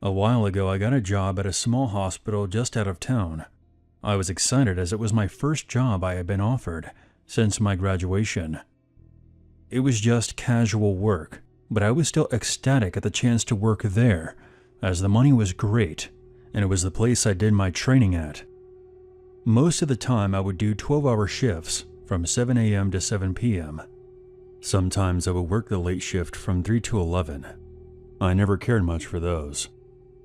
A while ago, I got a job at a small hospital just out of town. I was excited as it was my first job I had been offered since my graduation. It was just casual work, but I was still ecstatic at the chance to work there, as the money was great, and it was the place I did my training at. Most of the time, I would do 12-hour shifts from 7 a.m. to 7 p.m. Sometimes I would work the late shift from 3 to 11. I never cared much for those.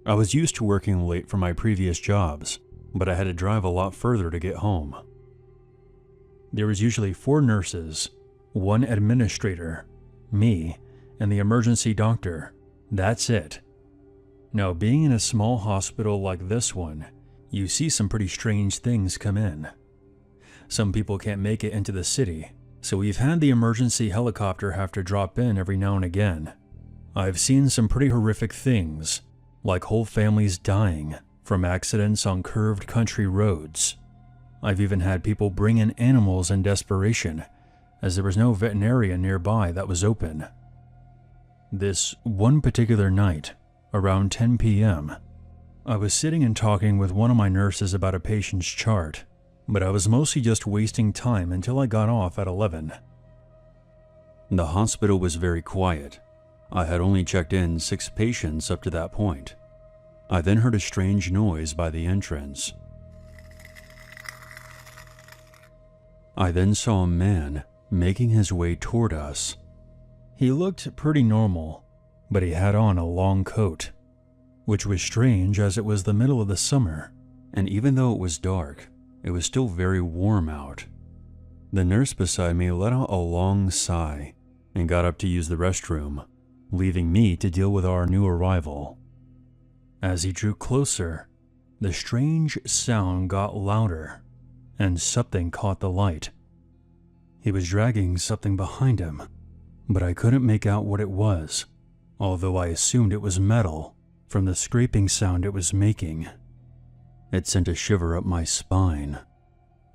I was used to working late for my previous jobs, but I had to drive a lot further to get home. There was usually 4 nurses, 1 administrator, me, and the emergency doctor. That's it. Now, being in a small hospital like this one, you see some pretty strange things come in. Some people can't make it into the city, so we've had the emergency helicopter have to drop in every now and again. I've seen some pretty horrific things, like whole families dying from accidents on curved country roads. I've even had people bring in animals in desperation, as there was no veterinarian nearby that was open. This one particular night, around 10 p.m., I was sitting and talking with one of my nurses about a patient's chart, but I was mostly just wasting time until I got off at 11. The hospital was very quiet. I had only checked in 6 patients up to that point. I then heard a strange noise by the entrance. I then saw a man making his way toward us. He looked pretty normal, but he had on a long coat, which was strange as it was the middle of the summer, and even though it was dark, it was still very warm out. The nurse beside me let out a long sigh and got up to use the restroom, leaving me to deal with our new arrival. As he drew closer, the strange sound got louder, and something caught the light. He was dragging something behind him, but I couldn't make out what it was, although I assumed it was metal from the scraping sound it was making. It sent a shiver up my spine.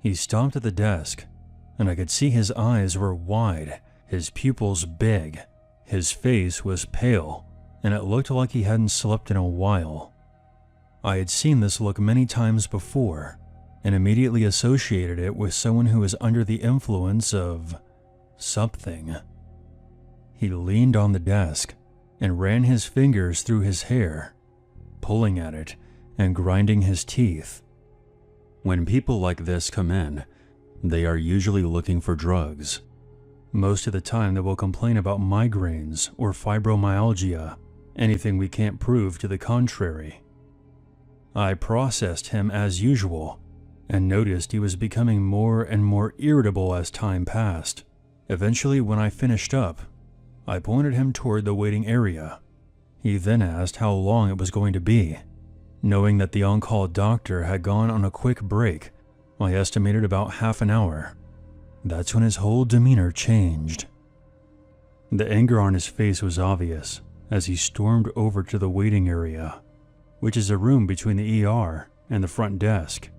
He stopped at the desk, and I could see his eyes were wide, his pupils big. His face was pale, and it looked like he hadn't slept in a while. I had seen this look many times before, and immediately associated it with someone who was under the influence of something. He leaned on the desk and ran his fingers through his hair, pulling at it and grinding his teeth. When people like this come in, they are usually looking for drugs. Most of the time they will complain about migraines or fibromyalgia, anything we can't prove to the contrary. I processed him as usual and noticed he was becoming more and more irritable as time passed. Eventually, when I finished up, I pointed him toward the waiting area. He then asked how long it was going to be. Knowing that the on-call doctor had gone on a quick break, I estimated about half an hour. That's when his whole demeanor changed. The anger on his face was obvious as he stormed over to the waiting area, which is a room between the ER and the front desk.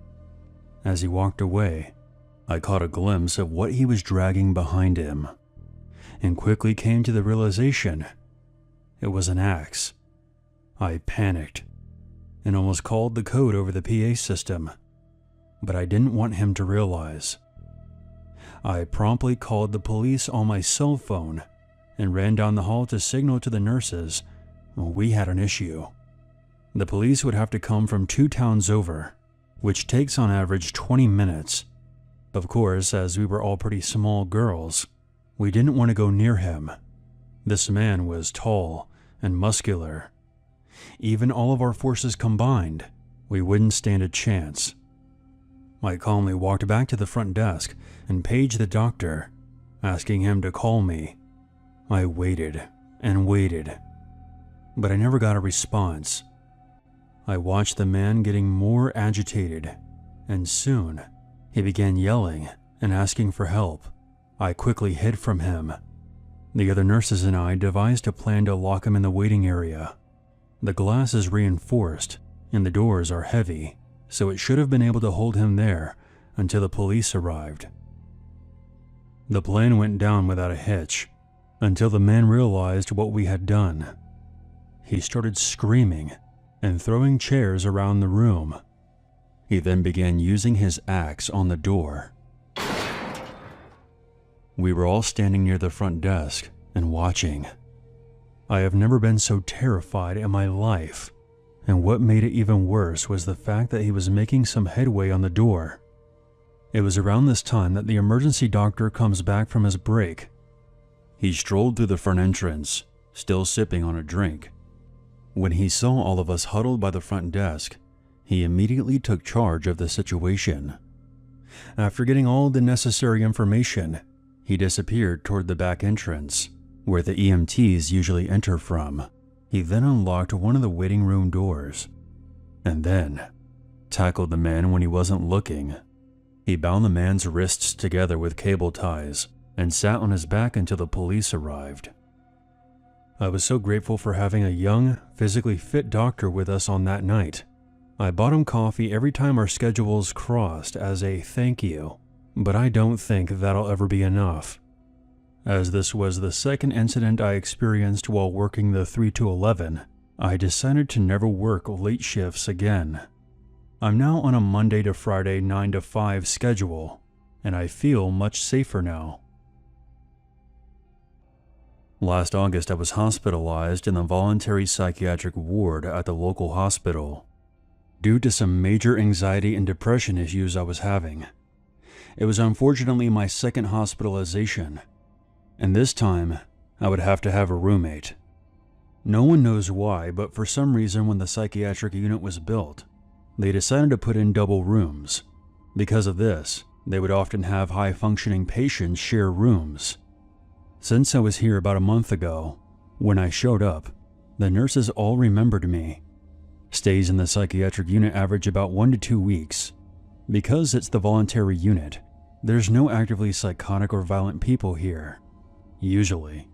As he walked away, I caught a glimpse of what he was dragging behind him, and quickly came to the realization it was an axe. I panicked and almost called the code over the PA system, but I didn't want him to realize. I promptly called the police on my cell phone and ran down the hall to signal to the nurses we had an issue. The police would have to come from 2 towns over, which takes on average 20 minutes. Of course, as we were all pretty small girls, we didn't want to go near him. This man was tall and muscular. Even all of our forces combined, we wouldn't stand a chance. I calmly walked back to the front desk and paged the doctor, asking him to call me. I waited and waited, but I never got a response. I watched the man getting more agitated, and soon he began yelling and asking for help. I quickly hid from him. The other nurses and I devised a plan to lock him in the waiting area. The glass is reinforced and the doors are heavy, so it should have been able to hold him there until the police arrived. The plan went down without a hitch until the man realized what we had done. He started screaming and throwing chairs around the room. He then began using his axe on the door. We were all standing near the front desk and watching. I have never been so terrified in my life, and what made it even worse was the fact that he was making some headway on the door. It was around this time that the emergency doctor comes back from his break. He strolled through the front entrance, still sipping on a drink. When he saw all of us huddled by the front desk, he immediately took charge of the situation. After getting all the necessary information, he disappeared toward the back entrance, where the EMTs usually enter from. He then unlocked one of the waiting room doors, and then tackled the man when he wasn't looking. He bound the man's wrists together with cable ties and sat on his back until the police arrived. I was so grateful for having a young, physically fit doctor with us on that night. I bought him coffee every time our schedules crossed as a thank you, but I don't think that'll ever be enough. As this was the second incident I experienced while working the 3 to 11, I decided to never work late shifts again. I'm now on a Monday to Friday 9 to 5 schedule, and I feel much safer now. Last August, I was hospitalized in the voluntary psychiatric ward at the local hospital due to some major anxiety and depression issues I was having. It was unfortunately my second hospitalization, and this time I would have to have a roommate. No one knows why, but for some reason when the psychiatric unit was built, they decided to put in double rooms. Because of this, they would often have high-functioning patients share rooms. Since I was here about a month ago, when I showed up, the nurses all remembered me. Stays in the psychiatric unit average about 1 to 2 weeks. Because it's the voluntary unit, there's no actively psychotic or violent people here, usually.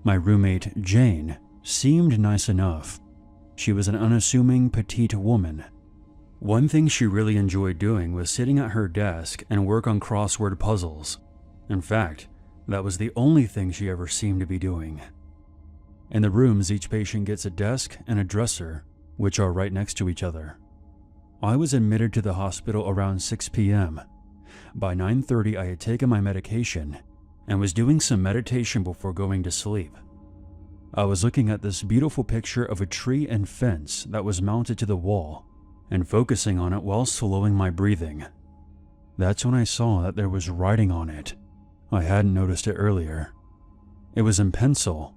My roommate, Jane, seemed nice enough. She was an unassuming, petite woman. One thing she really enjoyed doing was sitting at her desk and work on crossword puzzles. In fact, that was the only thing she ever seemed to be doing. In the rooms, each patient gets a desk and a dresser, which are right next to each other. I was admitted to the hospital around 6 p.m. By 9:30, I had taken my medication and was doing some meditation before going to sleep. I was looking at this beautiful picture of a tree and fence that was mounted to the wall and focusing on it while slowing my breathing. That's when I saw that there was writing on it. I hadn't noticed it earlier. It was in pencil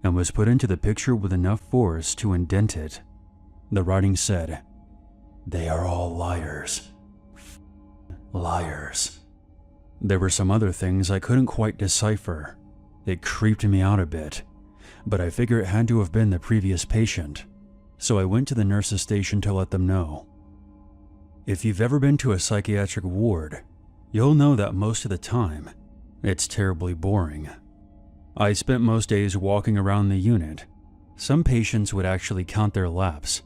and was put into the picture with enough force to indent it. The writing said, "They are all liars. Liars." There were some other things I couldn't quite decipher. It creeped me out a bit, but I figure it had to have been the previous patient, so I went to the nurse's station to let them know. If you've ever been to a psychiatric ward, you'll know that most of the time, it's terribly boring. I spent most days walking around the unit. Some patients would actually count their laps.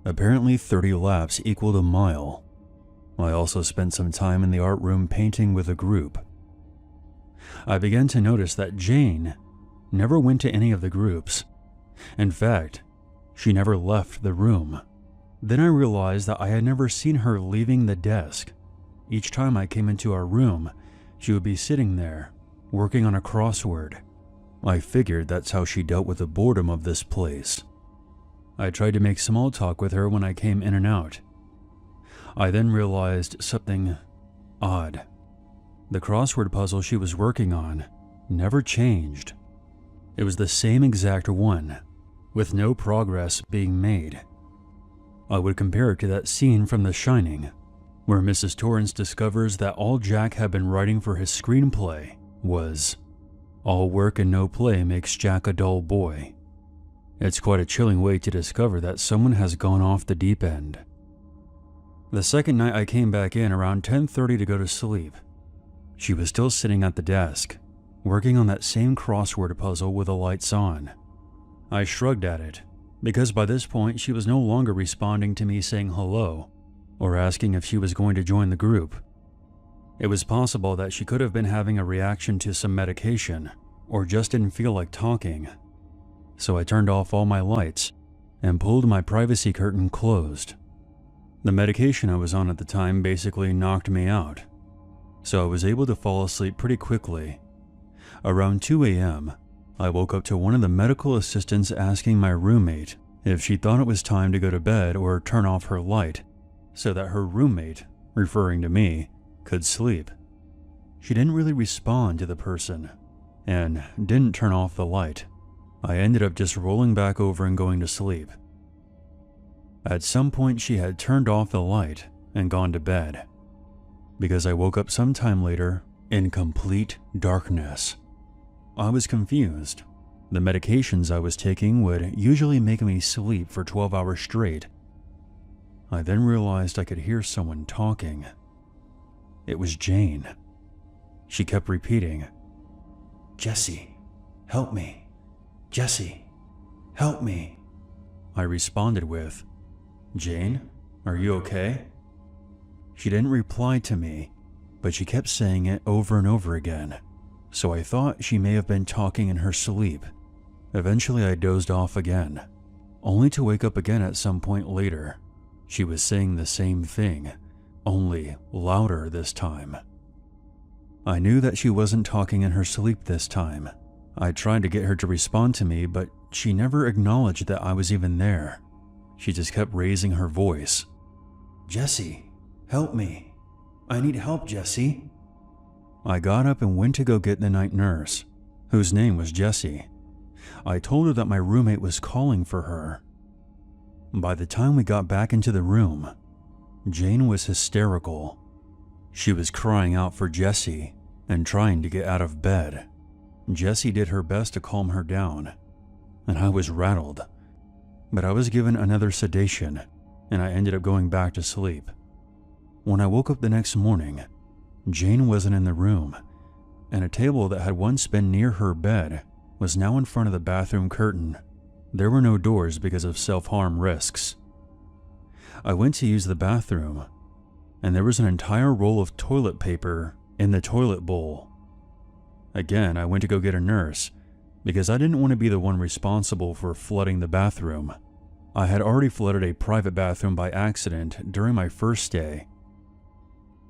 Apparently 30 laps equaled a mile. I also spent some time in the art room painting with a group. I began to notice that Jane never went to any of the groups. In fact, she never left the room. Then I realized that I had never seen her leaving the desk. Each time I came into our room, she would be sitting there, working on a crossword. I figured that's how she dealt with the boredom of this place. I tried to make small talk with her when I came in and out. I then realized something odd. The crossword puzzle she was working on never changed. It was the same exact one, with no progress being made. I would compare it to that scene from The Shining, where Mrs. Torrance discovers that all Jack had been writing for his screenplay was, "All work and no play makes Jack a dull boy." It's quite a chilling way to discover that someone has gone off the deep end. The second night I came back in around 10:30 to go to sleep. She was still sitting at the desk, working on that same crossword puzzle with the lights on. I shrugged at it, because by this point she was no longer responding to me saying hello or asking if she was going to join the group. It was possible that she could have been having a reaction to some medication or just didn't feel like talking. So I turned off all my lights and pulled my privacy curtain closed. The medication I was on at the time basically knocked me out, so I was able to fall asleep pretty quickly. Around 2 a.m., I woke up to one of the medical assistants asking my roommate if she thought it was time to go to bed or turn off her light so that her roommate, referring to me, could sleep. She didn't really respond to the person and didn't turn off the light. I ended up just rolling back over and going to sleep. At some point, she had turned off the light and gone to bed, because I woke up sometime later in complete darkness. I was confused. The medications I was taking would usually make me sleep for 12 hours straight. I then realized I could hear someone talking. It was Jane. She kept repeating, "Jesse, help me. Jesse, help me." I responded with, "Jane, are you okay?" She didn't reply to me, but she kept saying it over and over again, so I thought she may have been talking in her sleep. Eventually I dozed off again, only to wake up again at some point later. She was saying the same thing, only louder this time. I knew that she wasn't talking in her sleep this time. I tried to get her to respond to me, but she never acknowledged that I was even there. She just kept raising her voice. "Jesse, help me. I need help, Jesse." I got up and went to go get the night nurse, whose name was Jessie. I told her that my roommate was calling for her. By the time we got back into the room, Jane was hysterical. She was crying out for Jessie and trying to get out of bed. Jessie did her best to calm her down, and I was rattled. But I was given another sedation, and I ended up going back to sleep. When I woke up the next morning, Jane wasn't in the room, and a table that had once been near her bed was now in front of the bathroom curtain. There were no doors because of self-harm risks. I went to use the bathroom, and there was an entire roll of toilet paper in the toilet bowl. Again, I went to go get a nurse, because I didn't want to be the one responsible for flooding the bathroom. I had already flooded a private bathroom by accident during my first stay.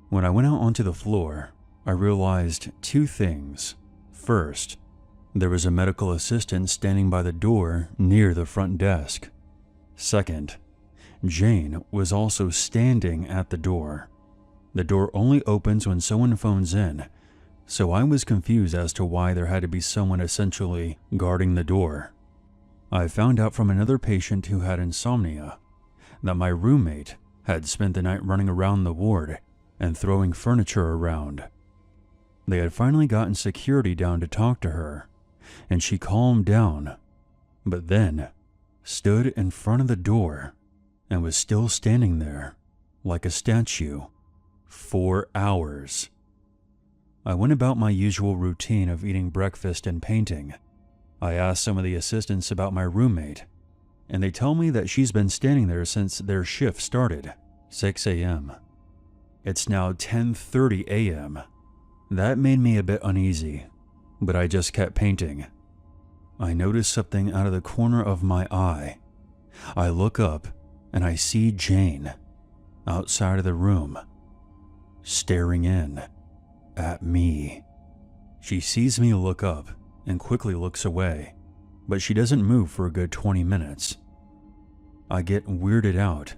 When I went out onto the floor, I realized two things. First, there was a medical assistant standing by the door near the front desk. Second, Jane was also standing at the door. The door only opens when someone phones in, so I was confused as to why there had to be someone essentially guarding the door. I found out from another patient who had insomnia that my roommate had spent the night running around the ward and throwing furniture around. They had finally gotten security down to talk to her, and she calmed down, but then stood in front of the door and was still standing there like a statue for hours. I went about my usual routine of eating breakfast and painting. I asked some of the assistants about my roommate, and they tell me that she's been standing there since their shift started, 6 a.m. It's now 10:30 a.m. That made me a bit uneasy, but I just kept painting. I noticed something out of the corner of my eye. I look up and I see Jane outside of the room, staring in at me. She sees me look up and quickly looks away, but she doesn't move for a good 20 minutes. I get weirded out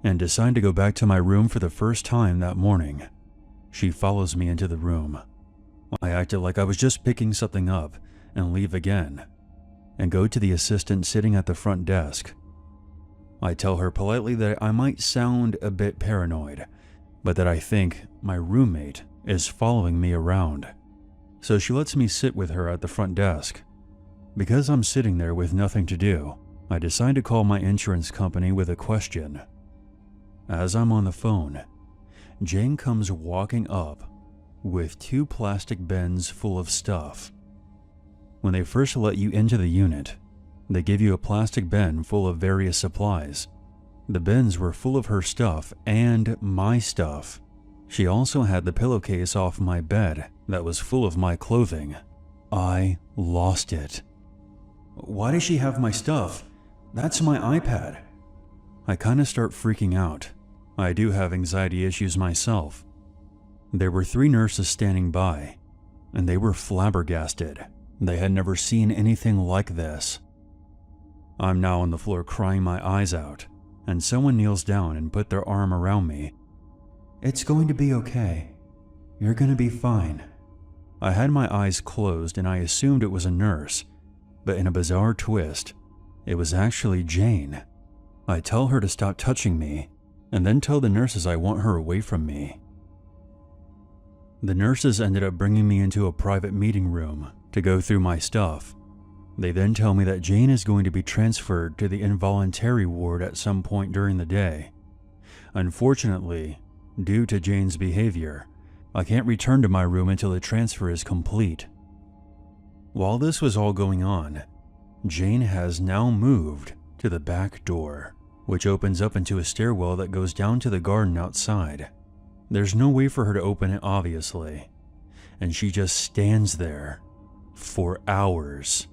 and decide to go back to my room for the first time that morning. She follows me into the room. I acted like I was just picking something up and leave again, and go to the assistant sitting at the front desk. I tell her politely that I might sound a bit paranoid, but that I think my roommate is following me around. So she lets me sit with her at the front desk. Because I'm sitting there with nothing to do, I decide to call my insurance company with a question. As I'm on the phone, Jane comes walking up with 2 plastic bins full of stuff. When they first let you into the unit, they give you a plastic bin full of various supplies. The bins were full of her stuff and my stuff. She also had the pillowcase off my bed that was full of my clothing. I lost it. "Why does she have my stuff? That's my iPad." I kinda start freaking out. I do have anxiety issues myself. There were 3 nurses standing by, and they were flabbergasted. They had never seen anything like this. I'm now on the floor crying my eyes out, and someone kneels down and put their arm around me. "It's going to be okay. You're going to be fine." I had my eyes closed and I assumed it was a nurse, but in a bizarre twist, it was actually Jane. I tell her to stop touching me, and then tell the nurses I want her away from me. The nurses ended up bringing me into a private meeting room to go through my stuff. They then tell me that Jane is going to be transferred to the involuntary ward at some point during the day. Unfortunately, due to Jane's behavior, I can't return to my room until the transfer is complete. While this was all going on, Jane has now moved to the back door, which opens up into a stairwell that goes down to the garden outside. There's no way for her to open it, obviously, and she just stands there for hours.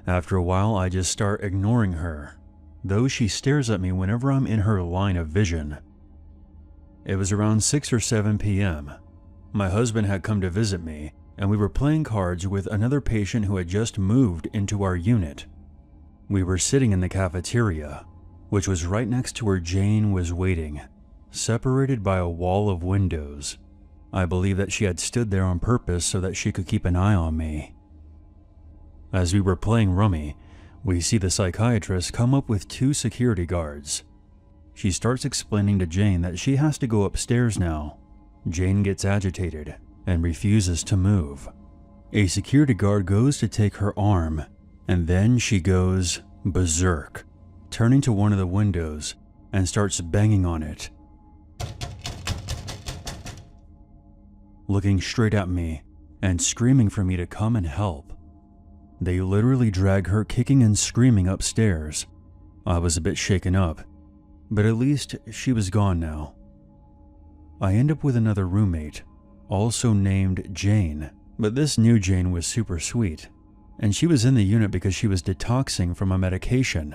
After a while, I just start ignoring her, though she stares at me whenever I'm in her line of vision. It was around 6 or 7 p.m. My husband had come to visit me, and we were playing cards with another patient who had just moved into our unit. We were sitting in the cafeteria, which was right next to where Jane was waiting, separated by a wall of windows. I believe that she had stood there on purpose so that she could keep an eye on me. As we were playing rummy, we see the psychiatrist come up with 2 security guards. She starts explaining to Jane that she has to go upstairs now. Jane gets agitated and refuses to move. A security guard goes to take her arm, and then she goes berserk, turning to one of the windows and starts banging on it, looking straight at me and screaming for me to come and help. They literally drag her kicking and screaming upstairs. I was a bit shaken up, but at least she was gone now. I end up with another roommate, also named Jane, but this new Jane was super sweet, and she was in the unit because she was detoxing from a medication.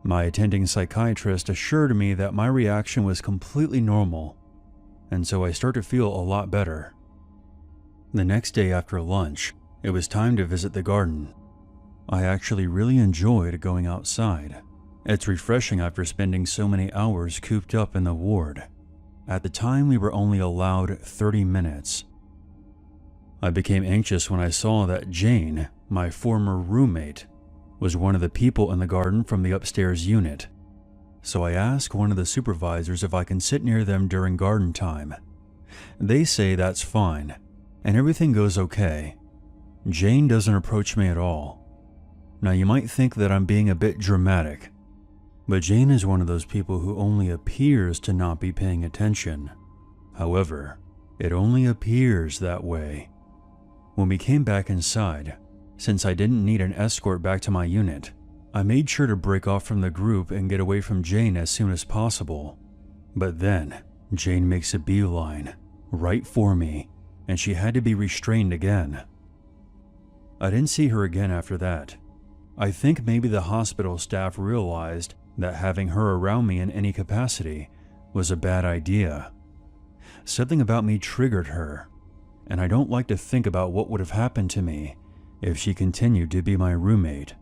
My attending psychiatrist assured me that my reaction was completely normal, and so I started to feel a lot better. The next day after lunch, it was time to visit the garden. I actually really enjoyed going outside. It's refreshing after spending so many hours cooped up in the ward. At the time, we were only allowed 30 minutes. I became anxious when I saw that Jane, my former roommate, was one of the people in the garden from the upstairs unit. So I asked one of the supervisors if I can sit near them during garden time. They say that's fine, and everything goes okay. Jane doesn't approach me at all. Now you might think that I'm being a bit dramatic, but Jane is one of those people who only appears to not be paying attention. However, it only appears that way. When we came back inside, since I didn't need an escort back to my unit, I made sure to break off from the group and get away from Jane as soon as possible. But then, Jane makes a beeline right for me, and she had to be restrained again. I didn't see her again after that. I think maybe the hospital staff realized that having her around me in any capacity was a bad idea. Something about me triggered her, and I don't like to think about what would have happened to me if she continued to be my roommate.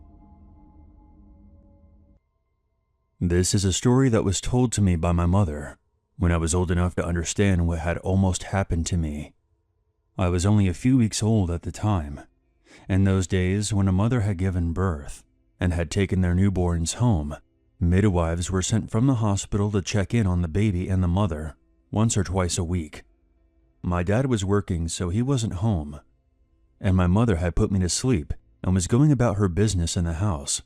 This is a story that was told to me by my mother when I was old enough to understand what had almost happened to me. I was only a few weeks old at the time. In those days, when a mother had given birth and had taken their newborns home, midwives were sent from the hospital to check in on the baby and the mother once or twice a week. My dad was working, so he wasn't home, and my mother had put me to sleep and was going about her business in the house.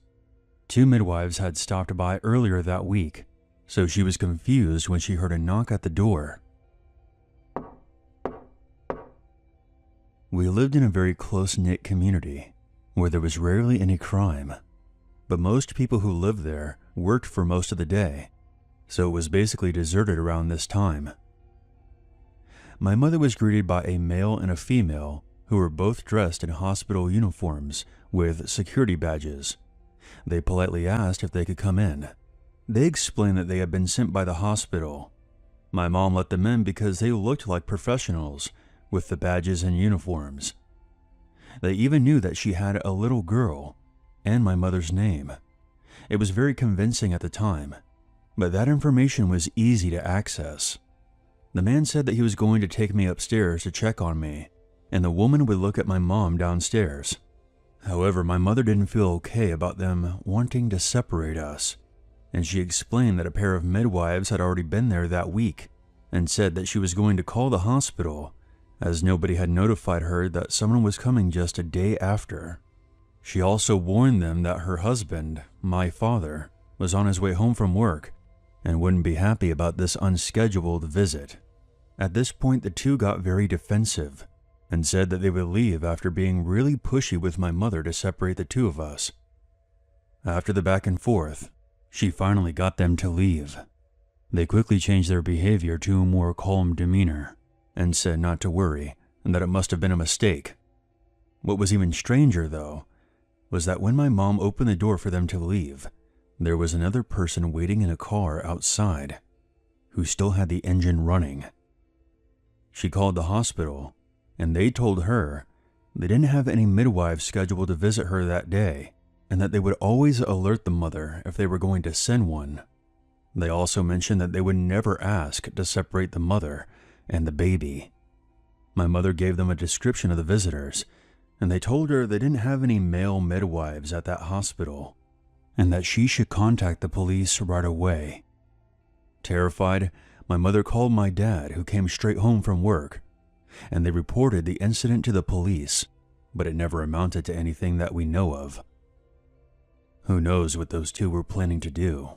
2 midwives had stopped by earlier that week, so she was confused when she heard a knock at the door. We lived in a very close-knit community where there was rarely any crime, but most people who lived there worked for most of the day, so it was basically deserted around this time. My mother was greeted by a male and a female who were both dressed in hospital uniforms with security badges, They politely asked if they could come in. They explained that they had been sent by the hospital. My mom let them in because they looked like professionals with the badges and uniforms. They even knew that she had a little girl and my mother's name. It was very convincing at the time, but that information was easy to access. The man said that he was going to take me upstairs to check on me, and the woman would look at my mom downstairs. However, my mother didn't feel okay about them wanting to separate us, and she explained that a pair of midwives had already been there that week and said that she was going to call the hospital as nobody had notified her that someone was coming just a day after. She also warned them that her husband, my father, was on his way home from work and wouldn't be happy about this unscheduled visit. At this point, the two got very defensive and said that they would leave after being really pushy with my mother to separate the two of us. After the back and forth, she finally got them to leave. They quickly changed their behavior to a more calm demeanor and said not to worry and that it must have been a mistake. What was even stranger, though, was that when my mom opened the door for them to leave, there was another person waiting in a car outside who still had the engine running. She called the hospital, and they told her they didn't have any midwives scheduled to visit her that day, and that they would always alert the mother if they were going to send one. They also mentioned that they would never ask to separate the mother and the baby. My mother gave them a description of the visitors, and they told her they didn't have any male midwives at that hospital, and that she should contact the police right away. Terrified, my mother called my dad, who came straight home from work, and they reported the incident to the police, but it never amounted to anything that we know of. Who knows what those two were planning to do?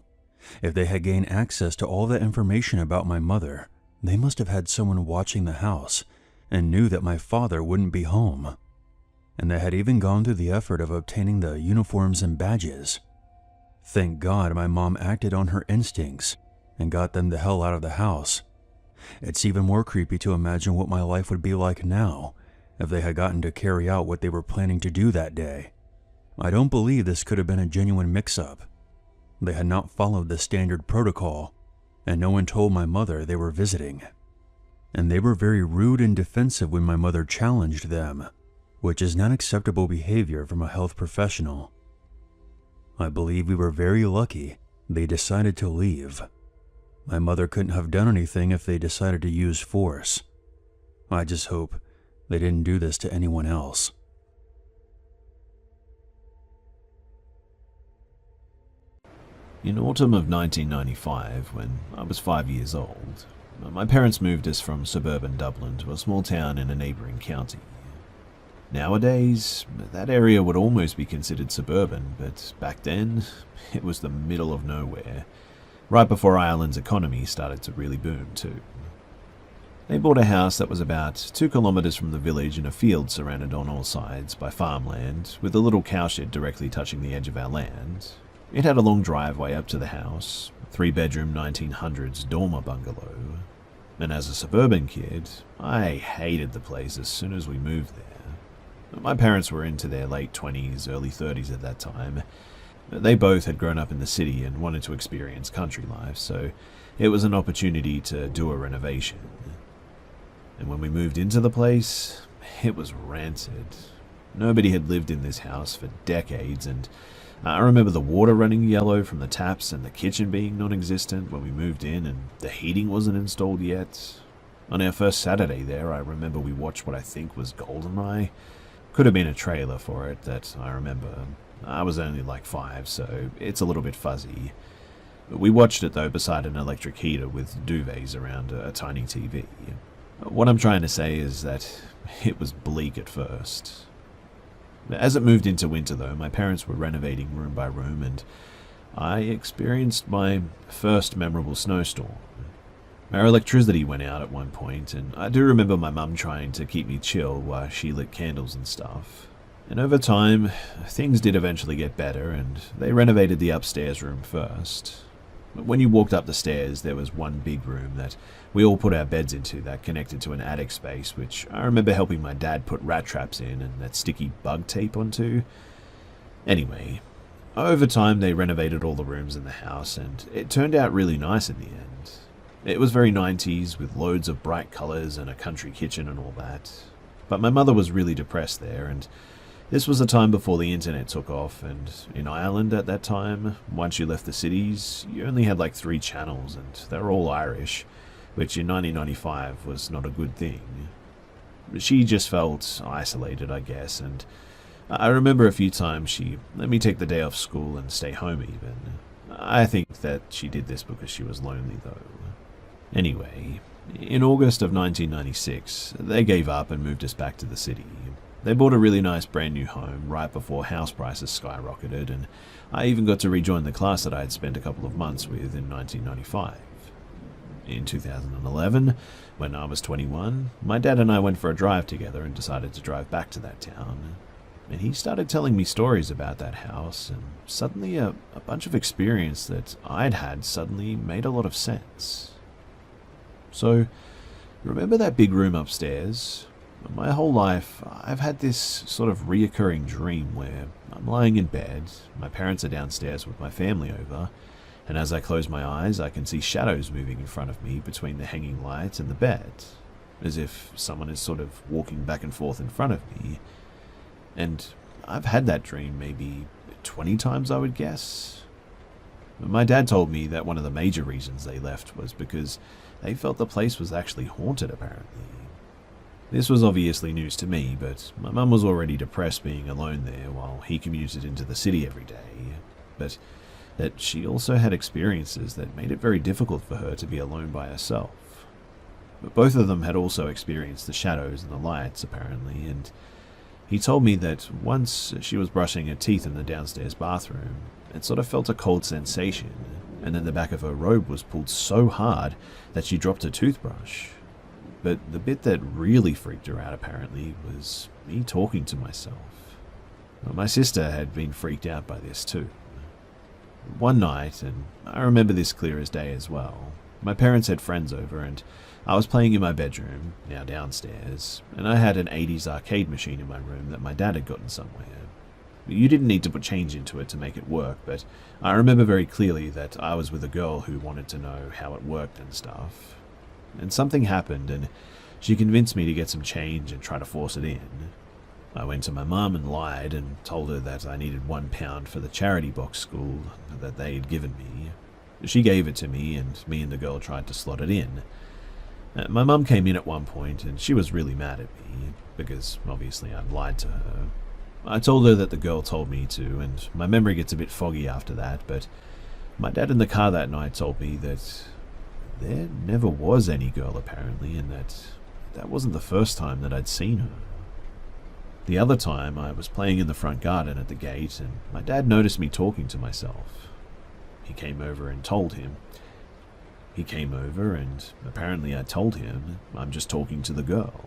If they had gained access to all that information about my mother, they must have had someone watching the house and knew that my father wouldn't be home. And they had even gone through the effort of obtaining the uniforms and badges. Thank God my mom acted on her instincts and got them the hell out of the house. It's even more creepy to imagine what my life would be like now if they had gotten to carry out what they were planning to do that day. I don't believe this could have been a genuine mix-up. They had not followed the standard protocol, and no one told my mother they were visiting. And they were very rude and defensive when my mother challenged them, which is not acceptable behavior from a health professional. I believe we were very lucky they decided to leave. My mother couldn't have done anything if they decided to use force. I just hope they didn't do this to anyone else. In autumn of 1995, when I was 5 years old, my parents moved us from suburban Dublin to a small town in a neighbouring county. Nowadays, that area would almost be considered suburban, but back then, it was the middle of nowhere, right before Ireland's economy started to really boom too. They bought a house that was about 2 kilometres from the village in a field surrounded on all sides by farmland, with a little cowshed directly touching the edge of our land. It had a long driveway up to the house, 3-bedroom 1900s dormer bungalow, and as a suburban kid, I hated the place as soon as we moved there. My parents were into their late 20s, early 30s at that time. They both had grown up in the city and wanted to experience country life, so it was an opportunity to do a renovation. And when we moved into the place, it was rancid. Nobody had lived in this house for decades, and I remember the water running yellow from the taps and the kitchen being non-existent when we moved in, and the heating wasn't installed yet. On our first Saturday there, I remember we watched what I think was GoldenEye. Could have been a trailer for it that I remember. I was only like 5, so it's a little bit fuzzy. We watched it though beside an electric heater with duvets around a tiny TV. What I'm trying to say is that it was bleak at first. As it moved into winter though, my parents were renovating room by room, and I experienced my first memorable snowstorm. Our electricity went out at one point, and I do remember my mum trying to keep me chill while she lit candles and stuff. And over time, things did eventually get better, and they renovated the upstairs room first. But when you walked up the stairs, there was one big room that we all put our beds into that connected to an attic space, which I remember helping my dad put rat traps in and that sticky bug tape onto. Anyway, Over time, they renovated all the rooms in the house, and it turned out really nice in the end. It was very 90s, with loads of bright colours and a country kitchen and all that. But my mother was really depressed there, and this was a time before the internet took off, and in Ireland at that time, once you left the cities, you only had like 3 channels, and they were all Irish, which in 1995 was not a good thing. She just felt isolated, I guess, and I remember a few times she let me take the day off school and stay home even. I think that she did this because she was lonely though. Anyway, in August of 1996, they gave up and moved us back to the city. They bought a really nice brand new home right before house prices skyrocketed, and I even got to rejoin the class that I had spent a couple of months with in 1995. In 2011, when I was 21, my dad and I went for a drive together and decided to drive back to that town. And he started telling me stories about that house, and suddenly a bunch of experience that I'd had suddenly made a lot of sense. So, remember that big room upstairs? My whole life, I've had this sort of reoccurring dream where I'm lying in bed, my parents are downstairs with my family over, and as I close my eyes, I can see shadows moving in front of me between the hanging lights and the bed, as if someone is sort of walking back and forth in front of me. And I've had that dream maybe 20 times, I would guess. My dad told me that one of the major reasons they left was because they felt the place was actually haunted, apparently. This was obviously news to me, but my mum was already depressed being alone there while he commuted into the city every day. But that she also had experiences that made it very difficult for her to be alone by herself. But both of them had also experienced the shadows and the lights, apparently, and he told me that once she was brushing her teeth in the downstairs bathroom, it sort of felt a cold sensation, and then the back of her robe was pulled so hard that she dropped her toothbrush. But the bit that really freaked her out, apparently, was me talking to myself. My sister had been freaked out by this too. One night, and I remember this clear as day as well, my parents had friends over and I was playing in my bedroom, now downstairs, and I had an 80s arcade machine in my room that my dad had gotten somewhere. You didn't need to put change into it to make it work, but I remember very clearly that I was with a girl who wanted to know how it worked and stuff. And something happened, and she convinced me to get some change and try to force it in. I went to my mum and lied and told her that I needed £1 for the charity box school that they had given me. She gave it to me, and me and the girl tried to slot it in. My mum came in at one point, and she was really mad at me, because obviously I'd lied to her. I told her that the girl told me to, and my memory gets a bit foggy after that, but my dad in the car that night told me that there never was any girl apparently, and that wasn't the first time that I'd seen her. The other time I was playing in the front garden at the gate, and my dad noticed me talking to myself. He came over and told him. He came over, and apparently I told him I'm just talking to the girl.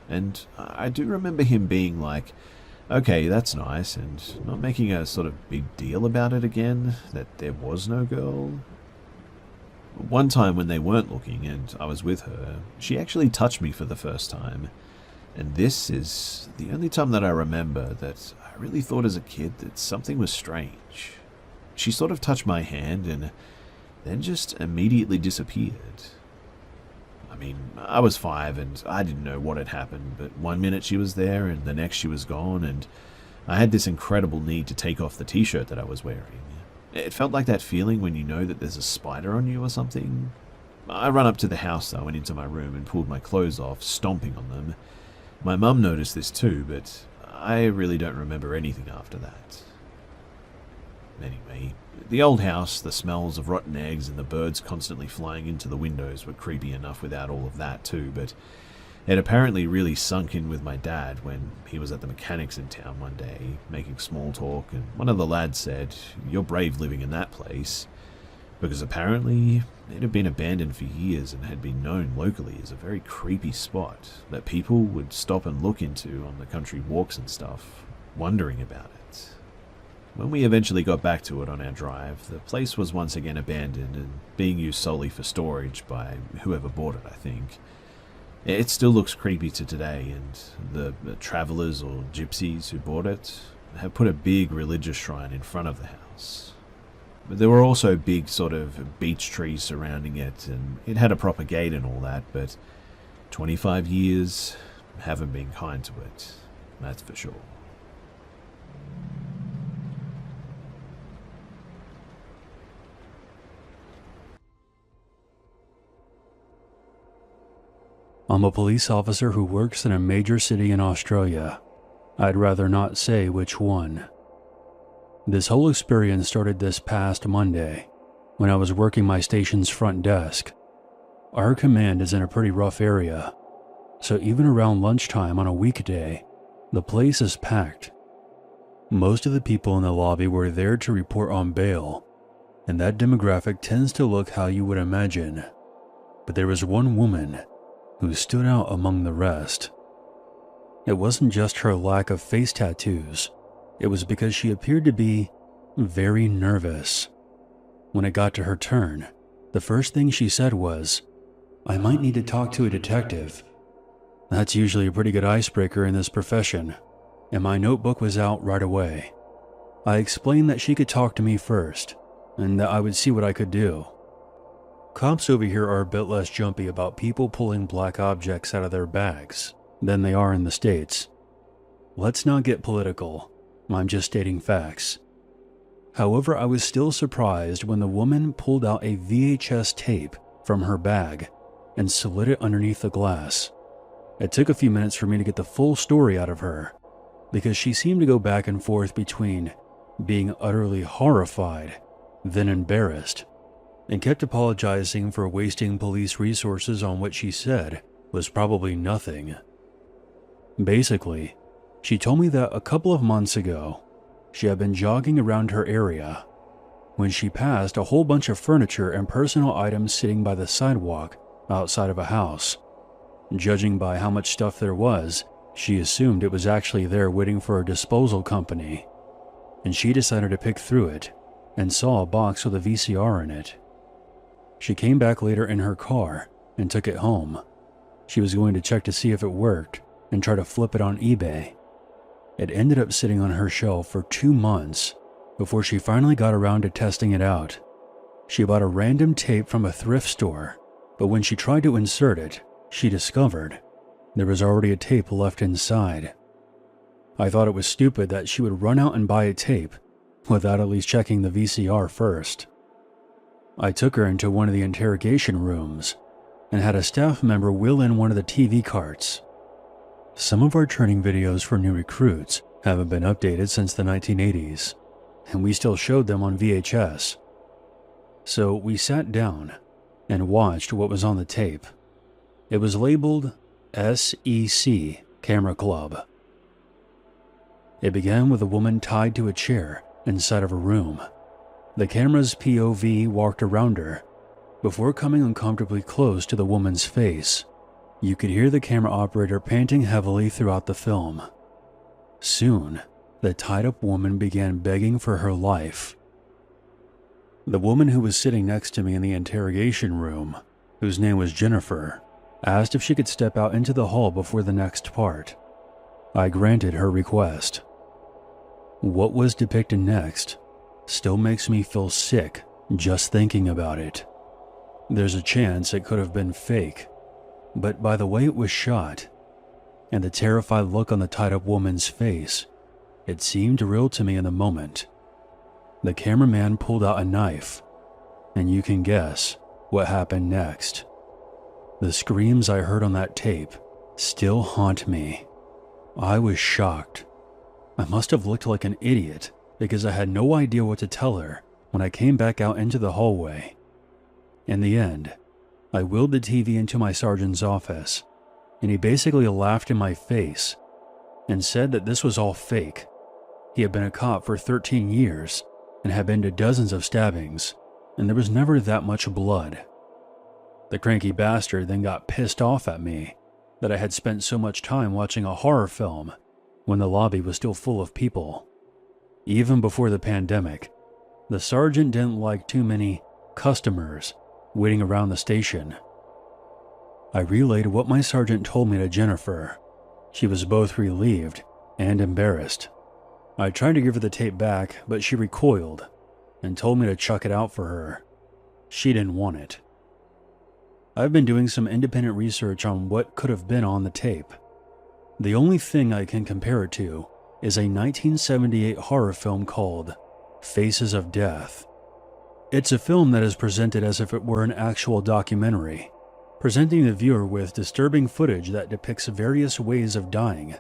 And I do remember him being like, okay, that's nice, and not making a sort of big deal about it again, that there was no girl. One time when they weren't looking and I was with her, she actually touched me for the first time. And this is the only time that I remember that I really thought as a kid that something was strange. She sort of touched my hand and then just immediately disappeared. I mean, I was 5 and I didn't know what had happened, but one minute she was there and the next she was gone, and I had this incredible need to take off the t-shirt that I was wearing. It felt like that feeling when you know that there's a spider on you or something. I ran up to the house though and into my room and pulled my clothes off, stomping on them. My mum noticed this too, but I really don't remember anything after that. Anyway, the old house, the smells of rotten eggs and the birds constantly flying into the windows were creepy enough without all of that too, but it apparently really sunk in with my dad when he was at the mechanics in town one day, making small talk, and one of the lads said, "You're brave living in that place," because apparently it had been abandoned for years and had been known locally as a very creepy spot that people would stop and look into on the country walks and stuff, wondering about it. When we eventually got back to it on our drive, the place was once again abandoned and being used solely for storage by whoever bought it, I think. It still looks creepy to today, and the travelers or gypsies who bought it, had put a big religious shrine in front of the house. But there were also big sort of beech trees surrounding it, and it had a proper gate and all that, but 25 years haven't been kind to it, that's for sure. I'm a police officer who works in a major city in Australia. I'd rather not say which one. This whole experience started this past Monday, when I was working my station's front desk. Our command is in a pretty rough area, so even around lunchtime on a weekday, the place is packed. Most of the people in the lobby were there to report on bail, and that demographic tends to look how you would imagine. But there was one woman who stood out among the rest. It wasn't just her lack of face tattoos, it was because she appeared to be very nervous. When it got to her turn, the first thing she said was, "I might need to talk to a detective." That's usually a pretty good icebreaker in this profession, and my notebook was out right away. I explained that she could talk to me first, and that I would see what I could do. Cops over here are a bit less jumpy about people pulling black objects out of their bags than they are in the States. Let's not get political, I'm just stating facts. However, I was still surprised when the woman pulled out a VHS tape from her bag and slid it underneath the glass. It took a few minutes for me to get the full story out of her, because she seemed to go back and forth between being utterly horrified, then embarrassed, and kept apologizing for wasting police resources on what she said was probably nothing. Basically, she told me that a couple of months ago, she had been jogging around her area when she passed a whole bunch of furniture and personal items sitting by the sidewalk outside of a house. Judging by how much stuff there was, she assumed it was actually there waiting for a disposal company, and she decided to pick through it and saw a box with a VCR in it. She came back later in her car and took it home. She was going to check to see if it worked and try to flip it on eBay. It ended up sitting on her shelf for 2 months before she finally got around to testing it out. She bought a random tape from a thrift store, but when she tried to insert it, she discovered there was already a tape left inside. I thought it was stupid that she would run out and buy a tape without at least checking the VCR first. I took her into one of the interrogation rooms and had a staff member wheel in one of the TV carts. Some of our training videos for new recruits haven't been updated since the 1980s, and we still showed them on VHS. So we sat down and watched what was on the tape. It was labeled SEC Camera Club. It began with a woman tied to a chair inside of a room. The camera's POV walked around her before coming uncomfortably close to the woman's face. You could hear the camera operator panting heavily throughout the film. Soon, the tied-up woman began begging for her life. The woman who was sitting next to me in the interrogation room, whose name was Jennifer, asked if she could step out into the hall before the next part. I granted her request. What was depicted next still makes me feel sick just thinking about it. There's a chance it could have been fake, but by the way it was shot, and the terrified look on the tied-up woman's face, it seemed real to me in the moment. The cameraman pulled out a knife, and you can guess what happened next. The screams I heard on that tape still haunt me. I was shocked. I must have looked like an idiot because I had no idea what to tell her when I came back out into the hallway. In the end, I wheeled the TV into my sergeant's office, and he basically laughed in my face and said that this was all fake. He had been a cop for 13 years and had been to dozens of stabbings, and there was never that much blood. The cranky bastard then got pissed off at me that I had spent so much time watching a horror film when the lobby was still full of people. Even before the pandemic, the sergeant didn't like too many customers waiting around the station. I relayed what my sergeant told me to Jennifer. She was both relieved and embarrassed. I tried to give her the tape back, but she recoiled and told me to chuck it out for her. She didn't want it. I've been doing some independent research on what could have been on the tape. The only thing I can compare it to is a 1978 horror film called Faces of Death. It's a film that is presented as if it were an actual documentary, presenting the viewer with disturbing footage that depicts various ways of dying.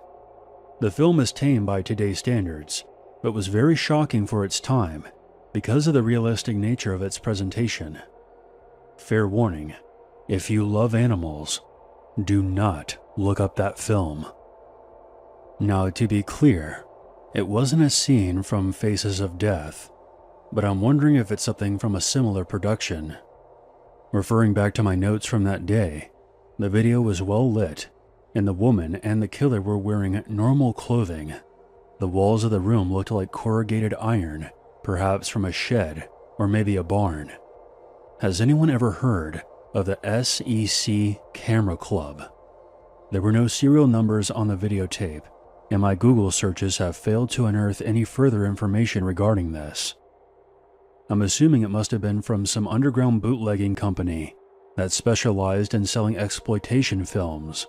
The film is tame by today's standards, but was very shocking for its time because of the realistic nature of its presentation. Fair warning, if you love animals, do not look up that film. Now, to be clear, it wasn't a scene from Faces of Death, but I'm wondering if it's something from a similar production. Referring back to my notes from that day, the video was well lit, and the woman and the killer were wearing normal clothing. The walls of the room looked like corrugated iron, perhaps from a shed or maybe a barn. Has anyone ever heard of the SEC Camera Club? There were no serial numbers on the videotape, and my Google searches have failed to unearth any further information regarding this. I'm assuming it must have been from some underground bootlegging company that specialized in selling exploitation films.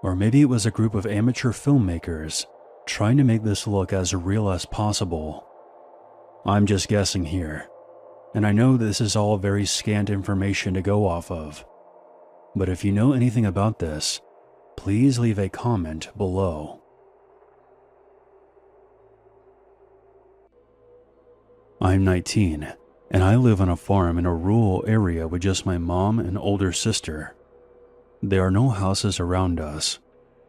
Or maybe it was a group of amateur filmmakers trying to make this look as real as possible. I'm just guessing here, and I know this is all very scant information to go off of. But if you know anything about this, please leave a comment below. I'm 19, and I live on a farm in a rural area with just my mom and older sister. There are no houses around us,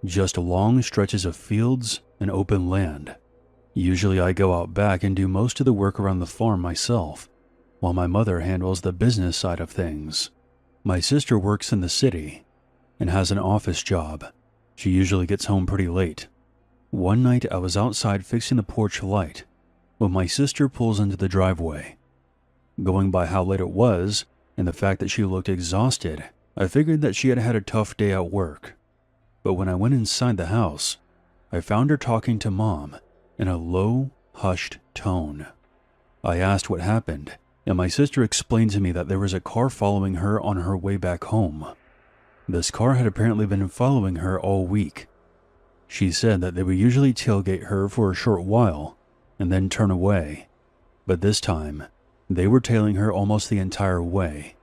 just long stretches of fields and open land. Usually I go out back and do most of the work around the farm myself, while my mother handles the business side of things. My sister works in the city and has an office job. She usually gets home pretty late. One night I was outside fixing the porch light when my sister pulls into the driveway. Going by how late it was and the fact that she looked exhausted, I figured that she had had a tough day at work. But when I went inside the house, I found her talking to Mom in a low, hushed tone. I asked what happened, and my sister explained to me that there was a car following her on her way back home. This car had apparently been following her all week. She said that they would usually tailgate her for a short while and then turn away, but this time, they were tailing her almost the entire way.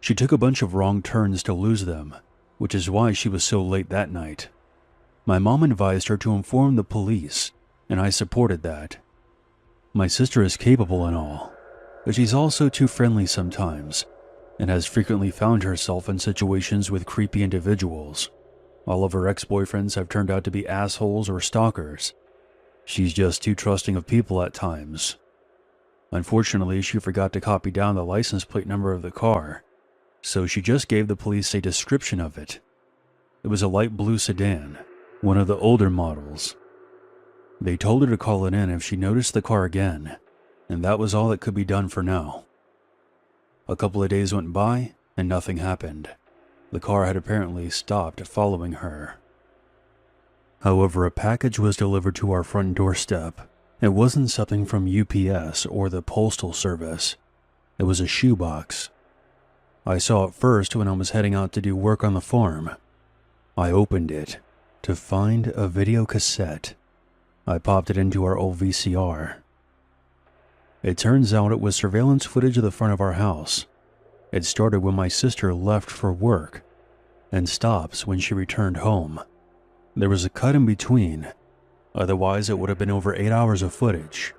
She took a bunch of wrong turns to lose them, which is why she was so late that night. My mom advised her to inform the police, and I supported that. My sister is capable and all, but she's also too friendly sometimes, and has frequently found herself in situations with creepy individuals. All of her ex-boyfriends have turned out to be assholes or stalkers. She's just too trusting of people at times. Unfortunately, she forgot to copy down the license plate number of the car, so she just gave the police a description of it. It was a light blue sedan, one of the older models. They told her to call it in if she noticed the car again, and that was all that could be done for now. A couple of days went by, and nothing happened. The car had apparently stopped following her. However, a package was delivered to our front doorstep. It wasn't something from UPS or the Postal Service. It was a shoebox. I saw it first when I was heading out to do work on the farm. I opened it to find a video cassette. I popped it into our old VCR. It turns out it was surveillance footage of the front of our house. It started when my sister left for work and stops when she returned home. There was a cut in between, otherwise it would have been over 8 hours of footage.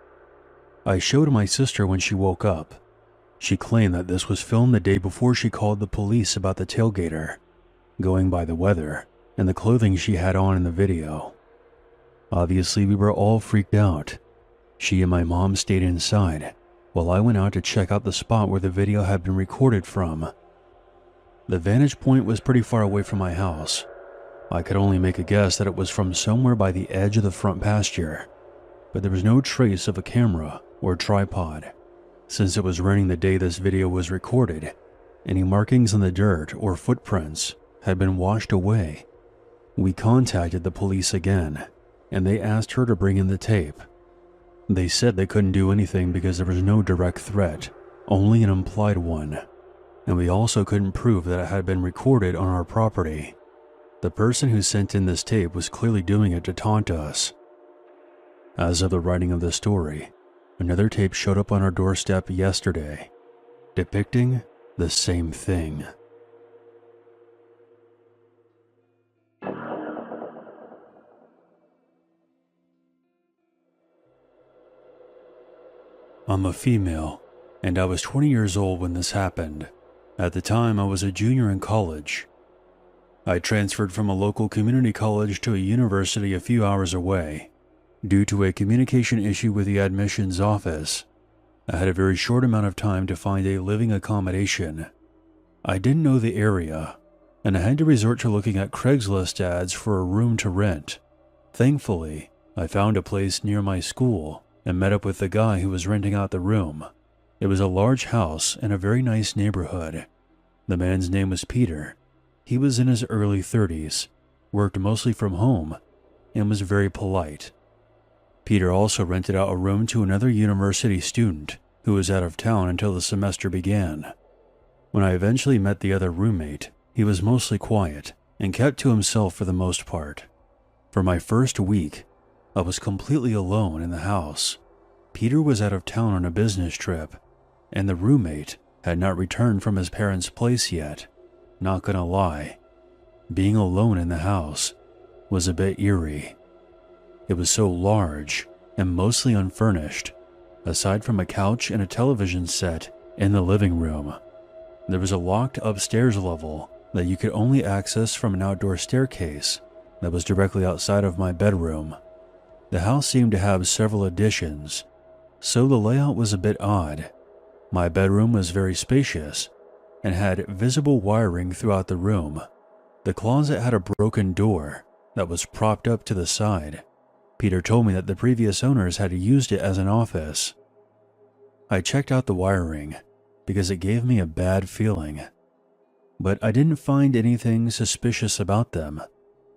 I showed my sister when she woke up. She claimed that this was filmed the day before she called the police about the tailgater, going by the weather and the clothing she had on in the video. Obviously, we were all freaked out. She and my mom stayed inside, while I went out to check out the spot where the video had been recorded from. The vantage point was pretty far away from my house. I could only make a guess that it was from somewhere by the edge of the front pasture, but there was no trace of a camera or tripod. Since it was raining the day this video was recorded, any markings in the dirt or footprints had been washed away. We contacted the police again, and they asked her to bring in the tape. They said they couldn't do anything because there was no direct threat, only an implied one, and we also couldn't prove that it had been recorded on our property. The person who sent in this tape was clearly doing it to taunt us. As of the writing of this story, another tape showed up on our doorstep yesterday, depicting the same thing. I'm a female, and I was 20 years old when this happened. At the time, I was a junior in college. I transferred from a local community college to a university a few hours away. Due to a communication issue with the admissions office, I had a very short amount of time to find a living accommodation. I didn't know the area, and I had to resort to looking at Craigslist ads for a room to rent. Thankfully, I found a place near my school and met up with the guy who was renting out the room. It was a large house in a very nice neighborhood. The man's name was Peter. He was in his early 30s, worked mostly from home, and was very polite. Peter also rented out a room to another university student who was out of town until the semester began. When I eventually met the other roommate, he was mostly quiet and kept to himself for the most part. For my first week, I was completely alone in the house. Peter was out of town on a business trip, and the roommate had not returned from his parents' place yet. Not gonna lie, being alone in the house was a bit eerie. It was so large and mostly unfurnished, aside from a couch and a television set in the living room. There was a locked upstairs level that you could only access from an outdoor staircase that was directly outside of my bedroom. The house seemed to have several additions, so the layout was a bit odd. My bedroom was very spacious and had visible wiring throughout the room. The closet had a broken door that was propped up to the side. Peter told me that the previous owners had used it as an office. I checked out the wiring because it gave me a bad feeling, but I didn't find anything suspicious about them,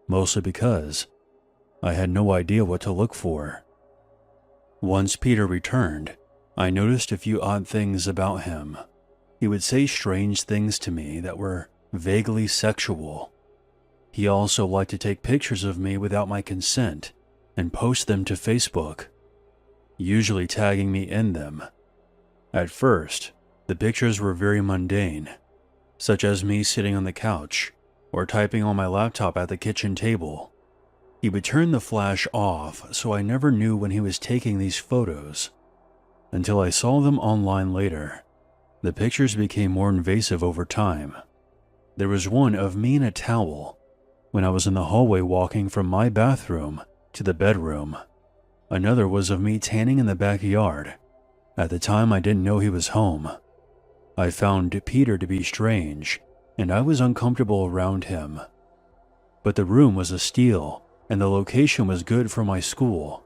mostly because I had no idea what to look for. Once Peter returned, I noticed a few odd things about him. He would say strange things to me that were vaguely sexual. He also liked to take pictures of me without my consent and post them to Facebook, usually tagging me in them. At first, the pictures were very mundane, such as me sitting on the couch or typing on my laptop at the kitchen table. He would turn the flash off, so I never knew when he was taking these photos, until I saw them online later. The pictures became more invasive over time. There was one of me in a towel when I was in the hallway walking from my bathroom to the bedroom. Another was of me tanning in the backyard. At the time, I didn't know he was home. I found Peter to be strange, and I was uncomfortable around him. But the room was a steal, and the location was good for my school.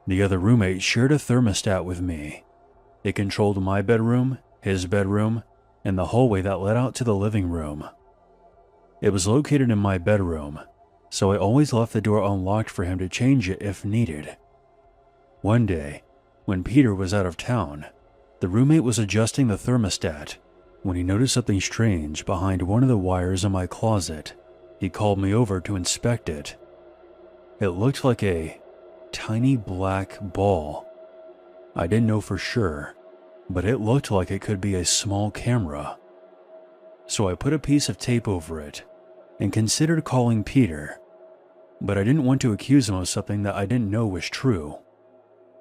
The other roommate shared a thermostat with me. It controlled my bedroom, his bedroom, and the hallway that led out to the living room. It was located in my bedroom, so I always left the door unlocked for him to change it if needed. One day, when Peter was out of town, the roommate was adjusting the thermostat when he noticed something strange behind one of the wires in my closet. He called me over to inspect it. It looked like a tiny black ball. I didn't know for sure, but it looked like it could be a small camera. So I put a piece of tape over it and considered calling Peter, but I didn't want to accuse him of something that I didn't know was true.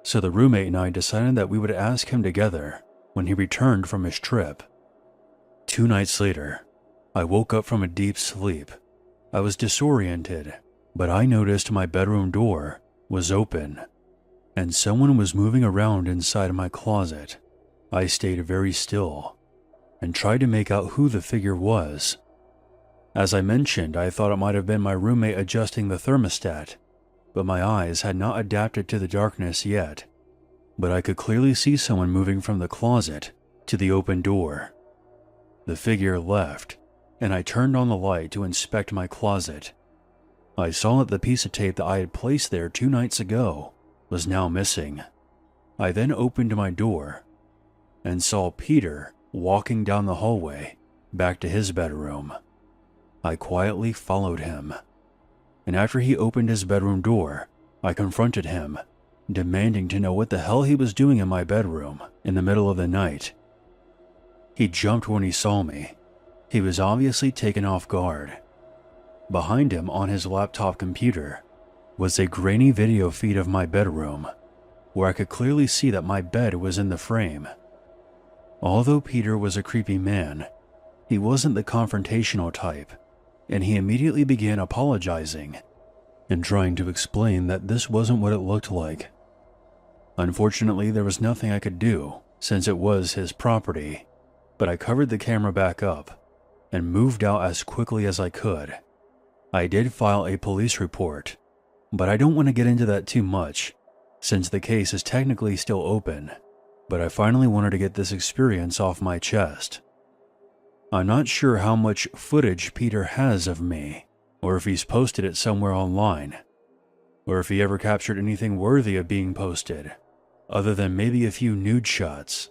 So the roommate and I decided that we would ask him together when he returned from his trip. 2 nights later, I woke up from a deep sleep. I was disoriented, but I noticed my bedroom door was open, and someone was moving around inside my closet. I stayed very still and tried to make out who the figure was. As I mentioned, I thought it might have been my roommate adjusting the thermostat, but my eyes had not adapted to the darkness yet. But I could clearly see someone moving from the closet to the open door. The figure left, and I turned on the light to inspect my closet. I saw that the piece of tape that I had placed there 2 nights ago was now missing. I then opened my door and saw Peter walking down the hallway back to his bedroom. I quietly followed him, and after he opened his bedroom door, I confronted him, demanding to know what the hell he was doing in my bedroom in the middle of the night. He jumped when he saw me. He was obviously taken off guard. Behind him on his laptop computer was a grainy video feed of my bedroom, where I could clearly see that my bed was in the frame. Although Peter was a creepy man, he wasn't the confrontational type, and he immediately began apologizing and trying to explain that this wasn't what it looked like. Unfortunately, there was nothing I could do since it was his property, but I covered the camera back up and moved out as quickly as I could. I did file a police report, but I don't want to get into that too much since the case is technically still open, but I finally wanted to get this experience off my chest. I'm not sure how much footage Peter has of me, or if he's posted it somewhere online, or if he ever captured anything worthy of being posted, other than maybe a few nude shots.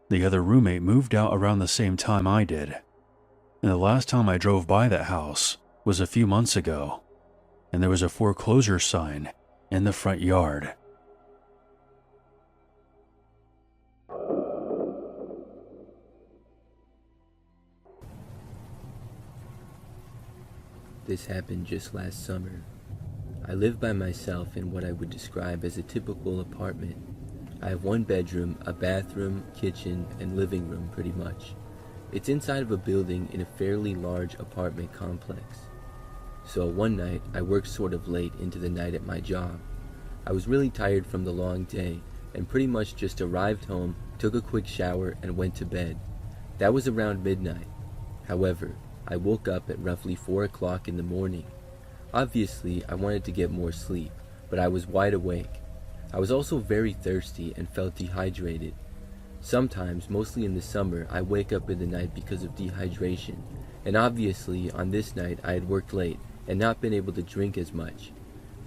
The other roommate moved out around the same time I did, and the last time I drove by that house was a few months ago, and there was a foreclosure sign in the front yard. This happened just last summer. I live by myself in what I would describe as a typical apartment. I have 1 bedroom, a bathroom, kitchen, and living room pretty much. It's inside of a building in a fairly large apartment complex. So one night, I worked sort of late into the night at my job. I was really tired from the long day and pretty much just arrived home, took a quick shower, and went to bed. That was around midnight. However, I woke up at roughly 4 o'clock in the morning. Obviously, I wanted to get more sleep, but I was wide awake. I was also very thirsty and felt dehydrated. Sometimes, mostly in the summer, I wake up in the night because of dehydration, and obviously on this night I had worked late and not been able to drink as much.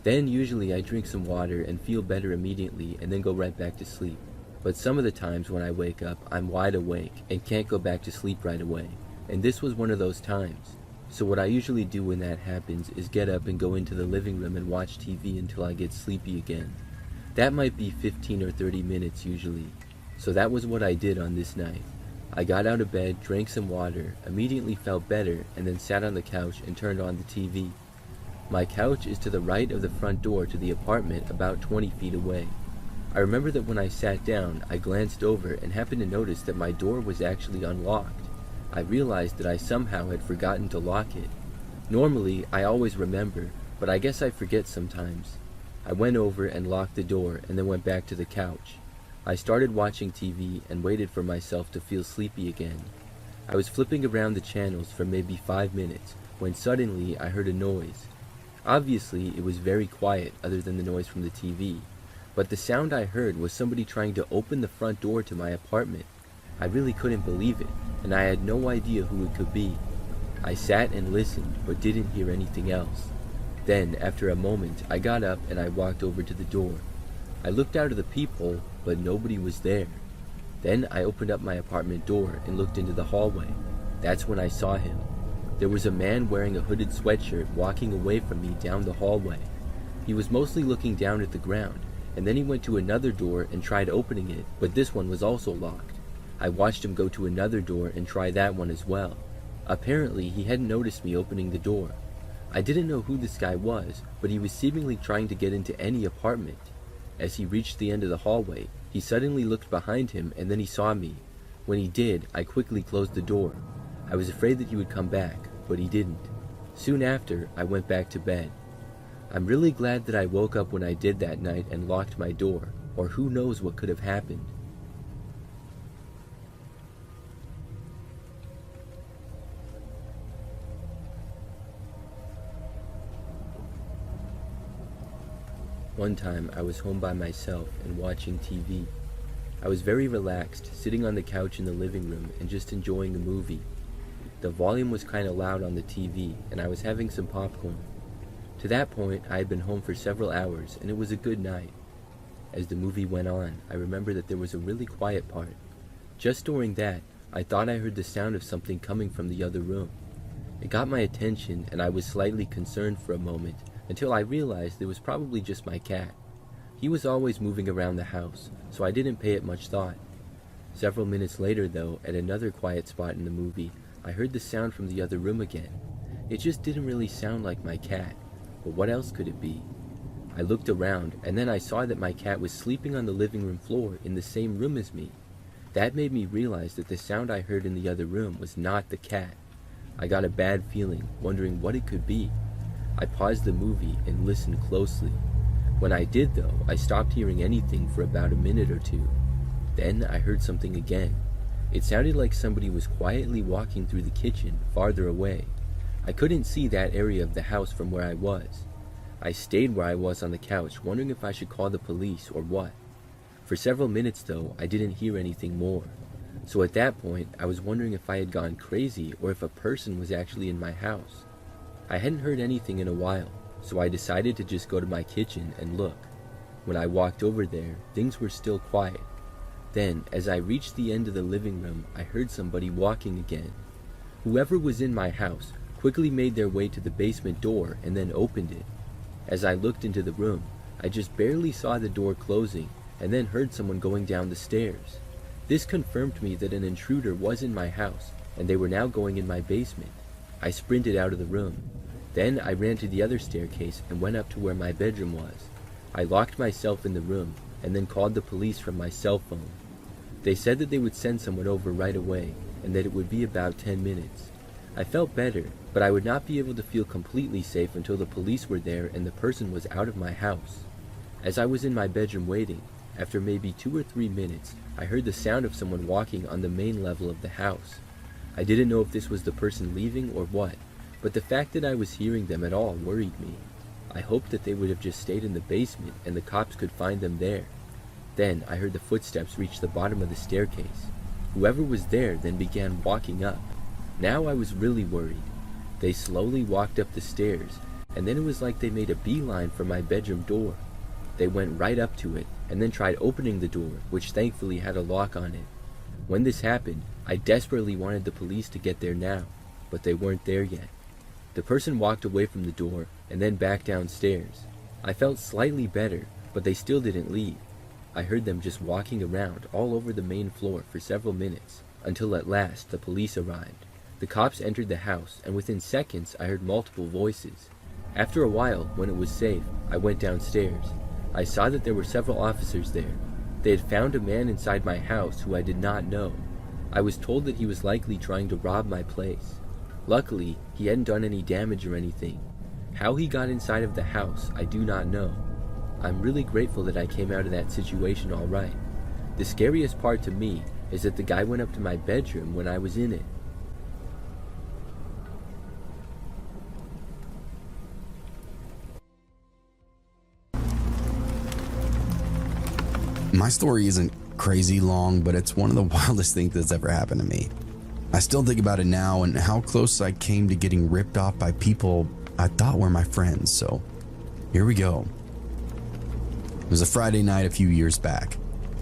Then usually I drink some water and feel better immediately and then go right back to sleep. But some of the times when I wake up, I'm wide awake and can't go back to sleep right away, and this was one of those times. So what I usually do when that happens is get up and go into the living room and watch TV until I get sleepy again. That might be 15 or 30 minutes usually. So that was what I did on this night. I got out of bed, drank some water, immediately felt better, and then sat on the couch and turned on the TV. My couch is to the right of the front door to the apartment, about 20 feet away. I remember that when I sat down, I glanced over and happened to notice that my door was actually unlocked. I realized that I somehow had forgotten to lock it. Normally, I always remember, but I guess I forget sometimes. I went over and locked the door and then went back to the couch. I started watching TV and waited for myself to feel sleepy again. I was flipping around the channels for maybe 5 minutes when suddenly I heard a noise. Obviously, it was very quiet other than the noise from the TV, but the sound I heard was somebody trying to open the front door to my apartment. I really couldn't believe it, and I had no idea who it could be. I sat and listened, but didn't hear anything else. Then, after a moment, I got up and I walked over to the door. I looked out of the peephole, but nobody was there. Then I opened up my apartment door and looked into the hallway. That's when I saw him. There was a man wearing a hooded sweatshirt walking away from me down the hallway. He was mostly looking down at the ground, and then he went to another door and tried opening it, but this one was also locked. I watched him go to another door and try that one as well. Apparently, he hadn't noticed me opening the door. I didn't know who this guy was, but he was seemingly trying to get into any apartment. As he reached the end of the hallway, he suddenly looked behind him and then he saw me. When he did, I quickly closed the door. I was afraid that he would come back, but he didn't. Soon after, I went back to bed. I'm really glad that I woke up when I did that night and locked my door, or who knows what could have happened. One time, I was home by myself and watching TV. I was very relaxed, sitting on the couch in the living room and just enjoying a movie. The volume was kind of loud on the TV, and I was having some popcorn. To that point, I had been home for several hours, and it was a good night. As the movie went on, I remember that there was a really quiet part. Just during that, I thought I heard the sound of something coming from the other room. It got my attention, and I was slightly concerned for a moment, until I realized it was probably just my cat. He was always moving around the house, so I didn't pay it much thought. Several minutes later, though, at another quiet spot in the movie, I heard the sound from the other room again. It just didn't really sound like my cat, but what else could it be? I looked around, and then I saw that my cat was sleeping on the living room floor in the same room as me. That made me realize that the sound I heard in the other room was not the cat. I got a bad feeling, wondering what it could be. I paused the movie and listened closely. When I did, though, I stopped hearing anything for about a minute or two. Then I heard something again. It sounded like somebody was quietly walking through the kitchen, farther away. I couldn't see that area of the house from where I was. I stayed where I was on the couch, wondering if I should call the police or what. For several minutes, though, I didn't hear anything more. So at that point, I was wondering if I had gone crazy or if a person was actually in my house. I hadn't heard anything in a while, so I decided to just go to my kitchen and look. When I walked over there, things were still quiet. Then, as I reached the end of the living room, I heard somebody walking again. Whoever was in my house quickly made their way to the basement door and then opened it. As I looked into the room, I just barely saw the door closing and then heard someone going down the stairs. This confirmed me that an intruder was in my house, and they were now going in my basement. I sprinted out of the room. Then I ran to the other staircase and went up to where my bedroom was. I locked myself in the room and then called the police from my cell phone. They said that they would send someone over right away and that it would be about 10 minutes. I felt better, but I would not be able to feel completely safe until the police were there and the person was out of my house. As I was in my bedroom waiting, after maybe 2 or 3 minutes, I heard the sound of someone walking on the main level of the house. I didn't know if this was the person leaving or what, but the fact that I was hearing them at all worried me. I hoped that they would have just stayed in the basement and the cops could find them there. Then I heard the footsteps reach the bottom of the staircase. Whoever was there then began walking up. Now I was really worried. They slowly walked up the stairs, and then it was like they made a beeline for my bedroom door. They went right up to it, and then tried opening the door, which thankfully had a lock on it. When this happened, I desperately wanted the police to get there now, but they weren't there yet. The person walked away from the door, and then back downstairs. I felt slightly better, but they still didn't leave. I heard them just walking around all over the main floor for several minutes, until at last the police arrived. The cops entered the house, and within seconds I heard multiple voices. After a while, when it was safe, I went downstairs. I saw that there were several officers there. They had found a man inside my house who I did not know. I was told that he was likely trying to rob my place. Luckily, he hadn't done any damage or anything. How he got inside of the house, I do not know. I'm really grateful that I came out of that situation all right. The scariest part to me is that the guy went up to my bedroom when I was in it. My story isn't crazy long, but it's one of the wildest things that's ever happened to me. I still think about it now and how close I came to getting ripped off by people I thought were my friends, so here we go. It was a Friday night a few years back.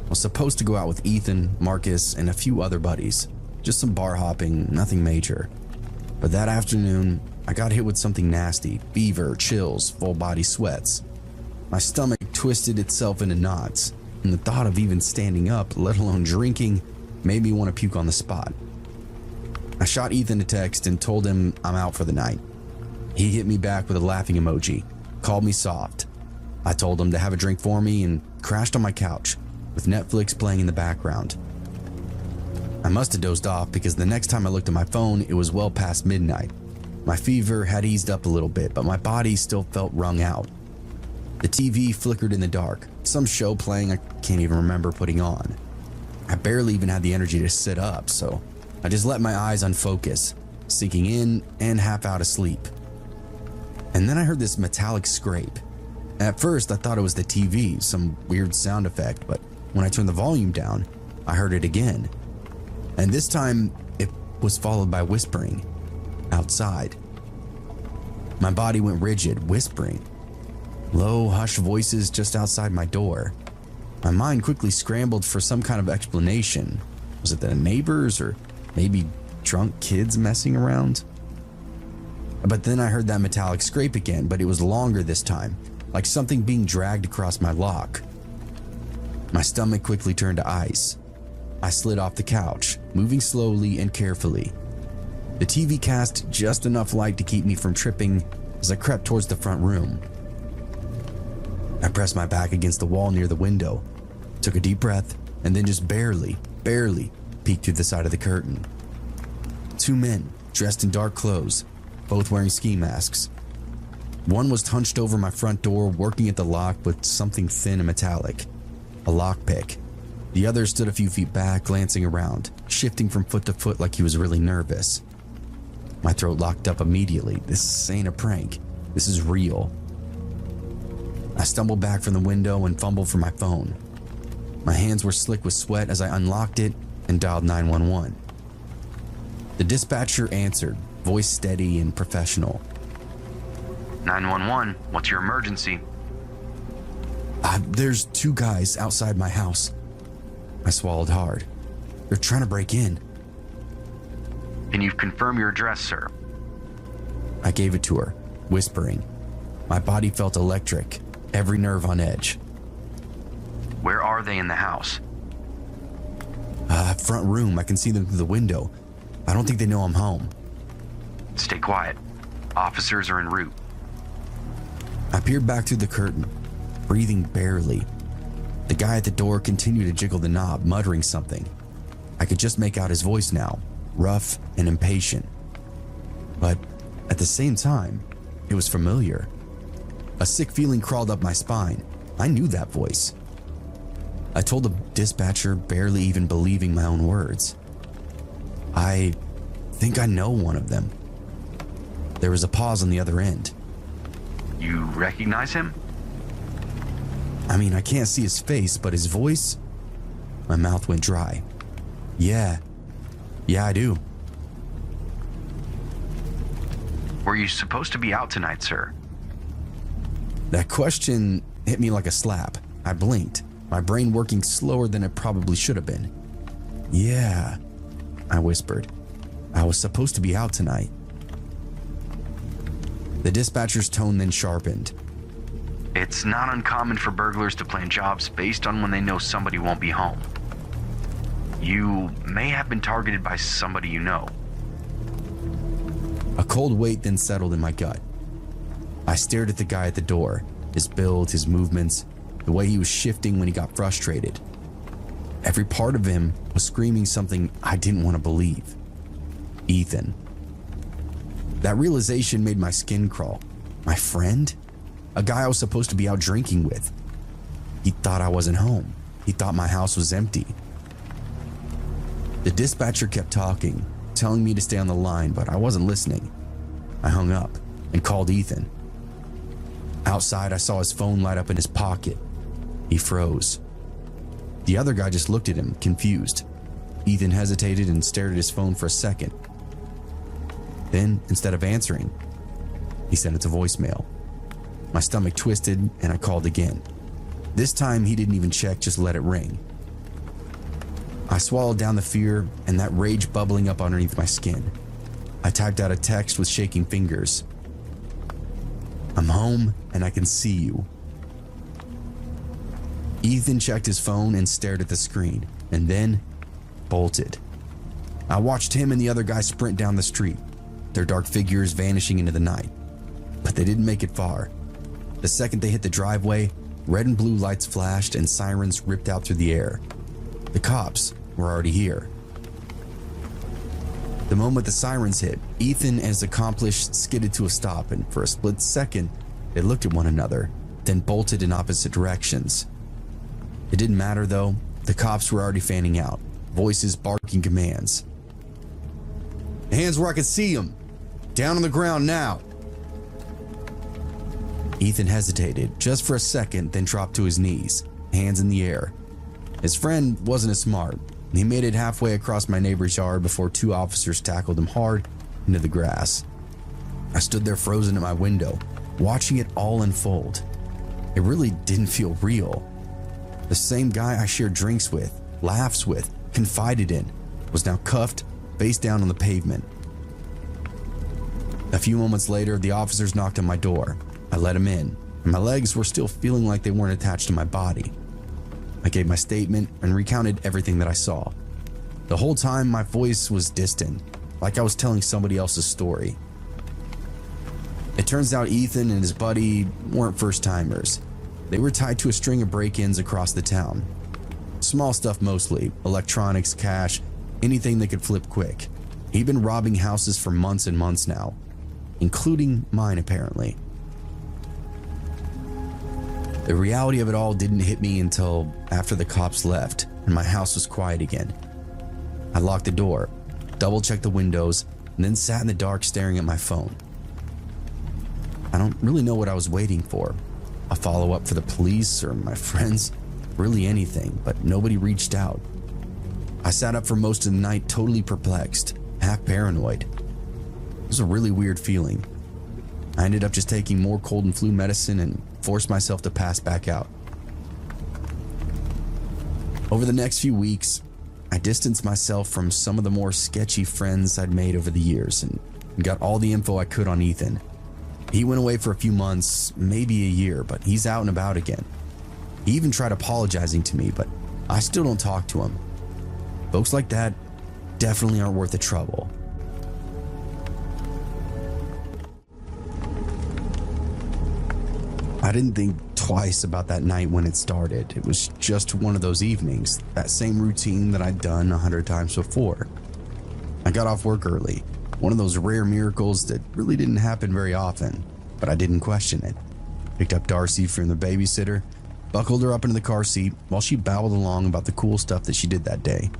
I was supposed to go out with Ethan, Marcus, and a few other buddies. Just some bar hopping, nothing major. But that afternoon, I got hit with something nasty, fever, chills, full body sweats. My stomach twisted itself into knots, and the thought of even standing up, let alone drinking, made me want to puke on the spot. I shot Ethan a text and told him I'm out for the night. He hit me back with a laughing emoji, called me soft. I told him to have a drink for me and crashed on my couch, with Netflix playing in the background. I must have dozed off because the next time I looked at my phone, it was well past midnight. My fever had eased up a little bit, but my body still felt wrung out. The TV flickered in the dark, some show playing I can't even remember putting on. I barely even had the energy to sit up, so I just let my eyes unfocus, sinking in and half out of sleep. And then I heard this metallic scrape. At first, I thought it was the TV, some weird sound effect, but when I turned the volume down, I heard it again. And this time, it was followed by whispering outside. My body went rigid, whispering. Low, hushed voices just outside my door. My mind quickly scrambled for some kind of explanation. Was it the neighbors or maybe drunk kids messing around? But then I heard that metallic scrape again, but it was longer this time, like something being dragged across my lock. My stomach quickly turned to ice. I slid off the couch, moving slowly and carefully. The TV cast just enough light to keep me from tripping as I crept towards the front room. I pressed my back against the wall near the window, took a deep breath, and then just barely peeked through the side of the curtain. Two men, dressed in dark clothes, both wearing ski masks. One was hunched over my front door, working at the lock with something thin and metallic, a lockpick. The other stood a few feet back, glancing around, shifting from foot to foot like he was really nervous. My throat locked up immediately. This ain't a prank. This is real. I stumbled back from the window and fumbled for my phone. My hands were slick with sweat as I unlocked it and dialed 911. The dispatcher answered, voice steady and professional. 911, what's your emergency? There's two guys outside my house. I swallowed hard. They're trying to break in. Can you confirm your address, sir? I gave it to her, whispering. My body felt electric, every nerve on edge. Where are they in the house? Front room. I can see them through the window. I don't think they know I'm home. Stay quiet. Officers are en route. I peered back through the curtain, breathing barely. The guy at the door continued to jiggle the knob, muttering something. I could just make out his voice now, rough and impatient. But at the same time, it was familiar. A sick feeling crawled up my spine. I knew that voice. I told the dispatcher, barely even believing my own words. I think I know one of them. There was a pause on the other end. You recognize him? I mean, I can't see his face, but his voice? My mouth went dry. Yeah, I do. Were you supposed to be out tonight, sir? That question hit me like a slap. I blinked, my brain working slower than it probably should have been. Yeah, I whispered. I was supposed to be out tonight. The dispatcher's tone then sharpened. It's not uncommon for burglars to plan jobs based on when they know somebody won't be home. You may have been targeted by somebody you know. A cold weight then settled in my gut. I stared at the guy at the door, his build, his movements, the way he was shifting when he got frustrated. Every part of him was screaming something I didn't want to believe. Ethan. That realization made my skin crawl. My friend? A guy I was supposed to be out drinking with. He thought I wasn't home. He thought my house was empty. The dispatcher kept talking, telling me to stay on the line, but I wasn't listening. I hung up and called Ethan. Outside, I saw his phone light up in his pocket. He froze. The other guy just looked at him, confused. Ethan hesitated and stared at his phone for a second. Then, instead of answering, he sent it to voicemail. My stomach twisted and I called again. This time he didn't even check, just let it ring. I swallowed down the fear and that rage bubbling up underneath my skin. I typed out a text with shaking fingers. I'm home and I can see you. Ethan checked his phone and stared at the screen, and then bolted. I watched him and the other guy sprint down the street, their dark figures vanishing into the night. But they didn't make it far. The second they hit the driveway, red and blue lights flashed and sirens ripped out through the air. The cops were already here. The moment the sirens hit, Ethan and his accomplice skidded to a stop, and for a split second, they looked at one another, then bolted in opposite directions. It didn't matter though, the cops were already fanning out, voices barking commands. Hands where I can see them! Down on the ground now! Ethan hesitated just for a second, then dropped to his knees, hands in the air. His friend wasn't as smart. He made it halfway across my neighbor's yard before two officers tackled him hard into the grass. I stood there frozen at my window, watching it all unfold. It really didn't feel real. The same guy I shared drinks with, laughs with, confided in, was now cuffed, face down on the pavement. A few moments later, the officers knocked on my door. I let him in, and my legs were still feeling like they weren't attached to my body. I gave my statement and recounted everything that I saw. The whole time, my voice was distant, like I was telling somebody else's story. It turns out Ethan and his buddy weren't first-timers. They were tied to a string of break-ins across the town. Small stuff mostly, electronics, cash, anything that could flip quick. He'd been robbing houses for months and months now, including mine apparently. The reality of it all didn't hit me until after the cops left and my house was quiet again. I locked the door, double-checked the windows, and then sat in the dark staring at my phone. I don't really know what I was waiting for. A follow-up for the police or my friends, really anything, but nobody reached out. I sat up for most of the night totally perplexed, half paranoid. It was a really weird feeling. I ended up just taking more cold and flu medicine and forced myself to pass back out. Over the next few weeks, I distanced myself from some of the more sketchy friends I'd made over the years and got all the info I could on Ethan. He went away for a few months, maybe a year, but he's out and about again. He even tried apologizing to me, but I still don't talk to him. Folks like that definitely aren't worth the trouble. I didn't think twice about that night when it started. It was just one of those evenings, that same routine that I'd done 100 times before. I got off work early, one of those rare miracles that really didn't happen very often, but I didn't question it. Picked up Darcy from the babysitter, buckled her up into the car seat while she babbled along about the cool stuff that she did that day.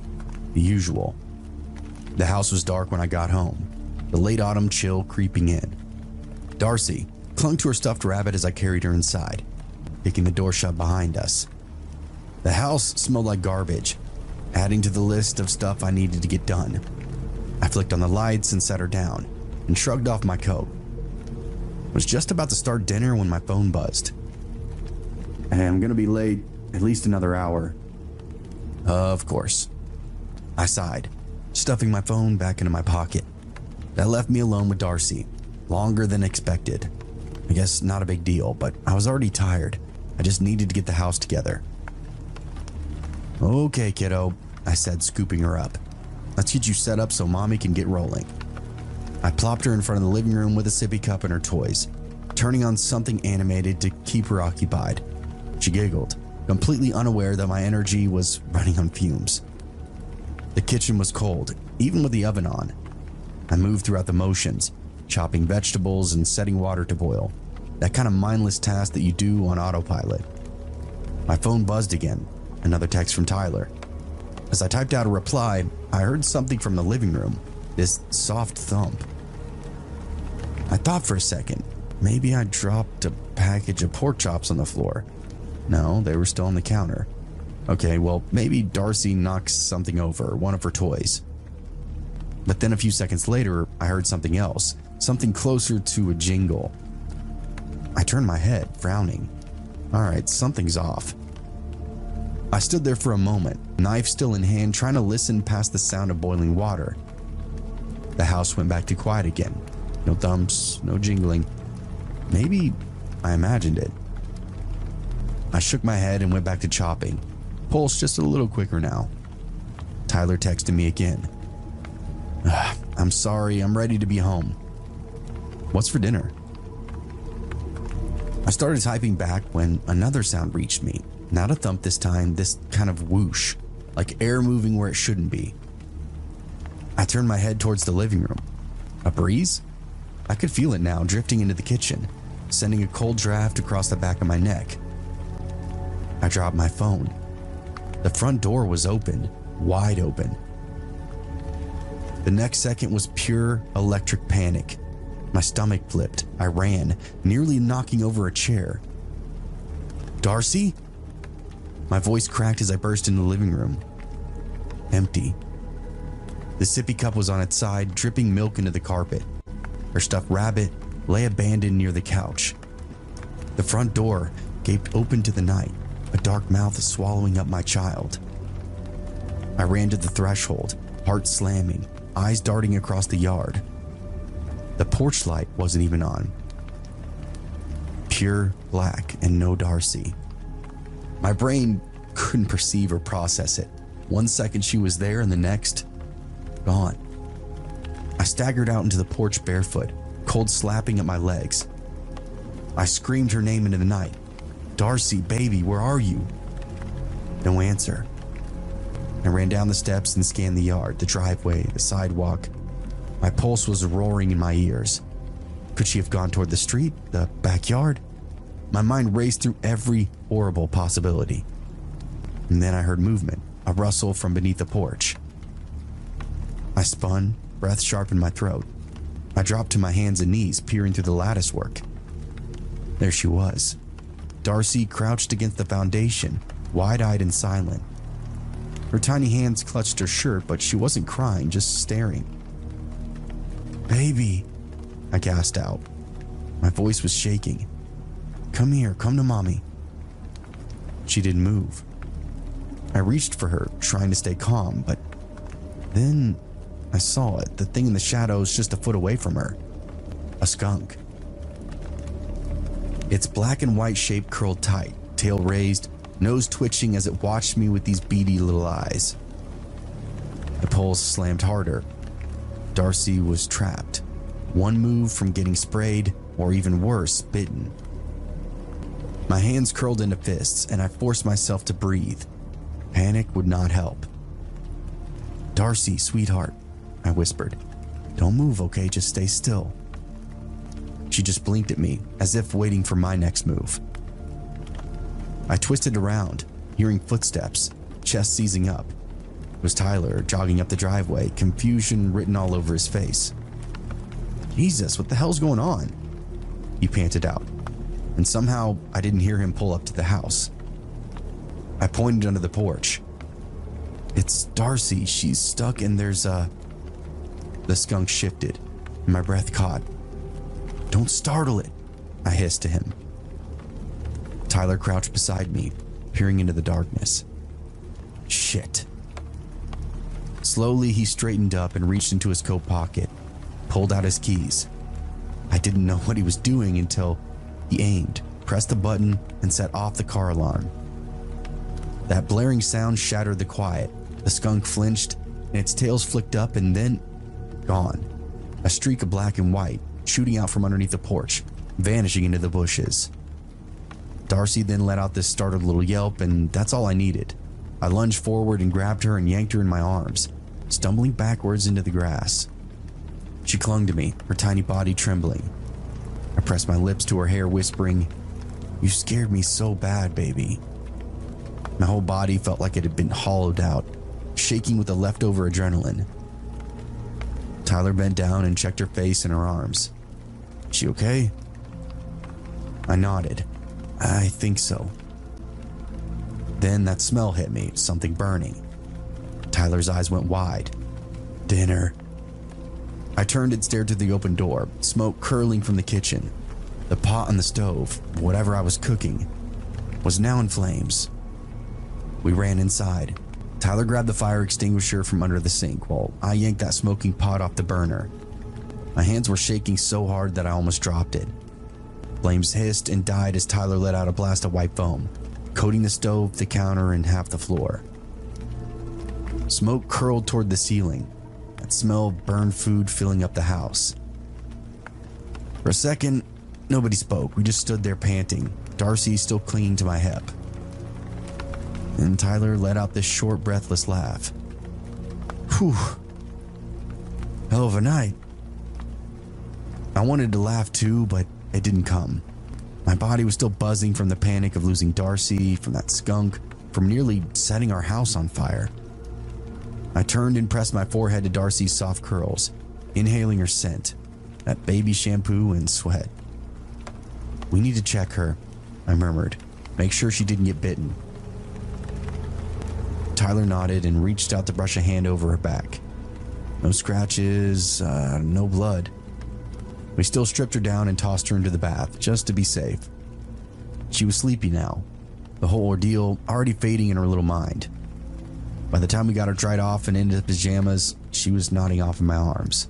The usual. The house was dark when I got home, the late autumn chill creeping in. Darcy clung to her stuffed rabbit as I carried her inside, kicking the door shut behind us. The house smelled like garbage, adding to the list of stuff I needed to get done. I flicked on the lights and set her down and shrugged off my coat. Was just about to start dinner when my phone buzzed. Hey, I'm gonna be late at least another hour. Of course. I sighed, stuffing my phone back into my pocket. That left me alone with Darcy, longer than expected. I guess not a big deal, but I was already tired. I just needed to get the house together. Okay, kiddo, I said, scooping her up. Let's get you set up so mommy can get rolling. I plopped her in front of the living room with a sippy cup and her toys, turning on something animated to keep her occupied. She giggled, completely unaware that my energy was running on fumes. The kitchen was cold, even with the oven on. I moved throughout the motions, chopping vegetables and setting water to boil, that kind of mindless task that you do on autopilot. My phone buzzed again, another text from Tyler. As I typed out a reply, I heard something from the living room, this soft thump. I thought for a second, maybe I dropped a package of pork chops on the floor. No, they were still on the counter. Okay, well, maybe Darcy knocked something over, one of her toys. But then a few seconds later, I heard something else, something closer to a jingle. I turned my head, frowning. All right, something's off. I stood there for a moment, knife still in hand, trying to listen past the sound of boiling water. The house went back to quiet again. No thumps, no jingling. Maybe I imagined it. I shook my head and went back to chopping. Pulse just a little quicker now. Tyler texted me again. I'm sorry, I'm ready to be home. What's for dinner? I started typing back when another sound reached me. Not a thump this time, this kind of whoosh, like air moving where it shouldn't be. I turned my head towards the living room. A breeze? I could feel it now, drifting into the kitchen, sending a cold draft across the back of my neck. I dropped my phone. The front door was open, wide open. The next second was pure electric panic. My stomach flipped. I ran, nearly knocking over a chair. Darcy? My voice cracked as I burst into the living room. Empty. The sippy cup was on its side, dripping milk into the carpet. Her stuffed rabbit, lay abandoned near the couch. The front door gaped open to the night, a dark mouth swallowing up my child. I ran to the threshold, heart slamming, eyes darting across the yard. The porch light wasn't even on. Pure black and no Darcy. My brain couldn't perceive or process it. 1 second she was there and the next, gone. I staggered out into the porch barefoot, cold slapping at my legs. I screamed her name into the night. "Darcy, baby, where are you?" No answer. I ran down the steps and scanned the yard, the driveway, the sidewalk. My pulse was roaring in my ears. Could she have gone toward the street, the backyard? My mind raced through every horrible possibility. And then I heard movement, a rustle from beneath the porch. I spun, breath sharp in my throat. I dropped to my hands and knees, peering through the lattice work. There she was. Darcy crouched against the foundation, wide-eyed and silent. Her tiny hands clutched her shirt, but she wasn't crying, just staring. "Baby," I gasped out. My voice was shaking. "Come here, come to mommy." She didn't move. I reached for her, trying to stay calm, but then I saw it, the thing in the shadows just a foot away from her. A skunk. Its black and white shape curled tight, tail raised, nose twitching as it watched me with these beady little eyes. My pulse slammed harder. Darcy was trapped. One move from getting sprayed, or even worse, bitten. My hands curled into fists, and I forced myself to breathe. Panic would not help. "Darcy, sweetheart," I whispered. "Don't move, okay? Just stay still." She just blinked at me, as if waiting for my next move. I twisted around, hearing footsteps, chest seizing up. It was Tyler jogging up the driveway, confusion written all over his face. "Jesus, what the hell's going on?" he panted out, and somehow I didn't hear him pull up to the house. I pointed under the porch. "It's Darcy. She's stuck and there's a..." The skunk shifted, and my breath caught. "Don't startle it," I hissed to him. Tyler crouched beside me, peering into the darkness. Shit. Slowly, he straightened up and reached into his coat pocket, pulled out his keys. I didn't know what he was doing until he aimed, pressed the button, and set off the car alarm. That blaring sound shattered the quiet. The skunk flinched, and its tails flicked up and then gone. A streak of black and white shooting out from underneath the porch, vanishing into the bushes. Darcy then let out this startled little yelp, and that's all I needed. I lunged forward and grabbed her and yanked her in my arms, stumbling backwards into the grass. She clung to me, her tiny body trembling. I pressed my lips to her hair, whispering, "You scared me so bad, baby." My whole body felt like it had been hollowed out, shaking with the leftover adrenaline. Tyler bent down and checked her face and her arms. "She okay?" I nodded. "I think so." Then that smell hit me, something burning. Tyler's eyes went wide. "Dinner." I turned and stared through the open door, smoke curling from the kitchen. The pot on the stove, whatever I was cooking, was now in flames. We ran inside. Tyler grabbed the fire extinguisher from under the sink while I yanked that smoking pot off the burner. My hands were shaking so hard that I almost dropped it. Flames hissed and died as Tyler let out a blast of white foam, coating the stove, the counter, and half the floor. Smoke curled toward the ceiling. That smell of burned food filling up the house. For a second, nobody spoke. We just stood there panting, Darcy still clinging to my hip. And Tyler let out this short, breathless laugh. "Whew. Hell of a night." I wanted to laugh too, but it didn't come. My body was still buzzing from the panic of losing Darcy, from that skunk, from nearly setting our house on fire. I turned and pressed my forehead to Darcy's soft curls, inhaling her scent, that baby shampoo and sweat. "We need to check her," I murmured. "Make sure she didn't get bitten." Tyler nodded and reached out to brush a hand over her back. No scratches, no blood. We still stripped her down and tossed her into the bath, just to be safe. She was sleepy now, the whole ordeal already fading in her little mind. By the time we got her dried off and into pajamas, she was nodding off in my arms.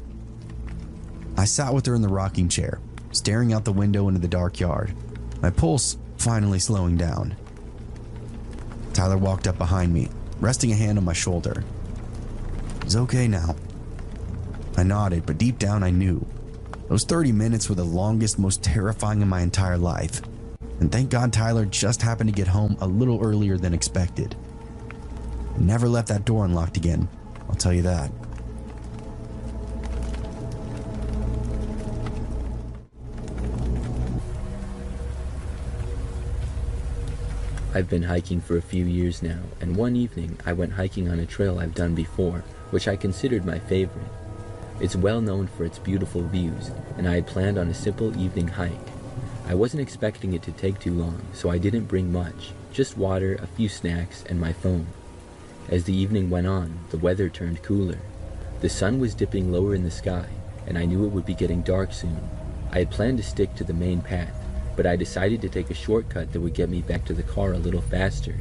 I sat with her in the rocking chair, staring out the window into the dark yard, my pulse finally slowing down. Tyler walked up behind me, resting a hand on my shoulder. "He's okay now." I nodded, but deep down I knew. Those 30 minutes were the longest, most terrifying in my entire life. And thank God Tyler just happened to get home a little earlier than expected. I never left that door unlocked again, I'll tell you that. I've been hiking for a few years now, and one evening I went hiking on a trail I've done before, which I considered my favorite. It's well known for its beautiful views, and I had planned on a simple evening hike. I wasn't expecting it to take too long, so I didn't bring much, just water, a few snacks, and my phone. As the evening went on, the weather turned cooler. The sun was dipping lower in the sky, and I knew it would be getting dark soon. I had planned to stick to the main path, but I decided to take a shortcut that would get me back to the car a little faster.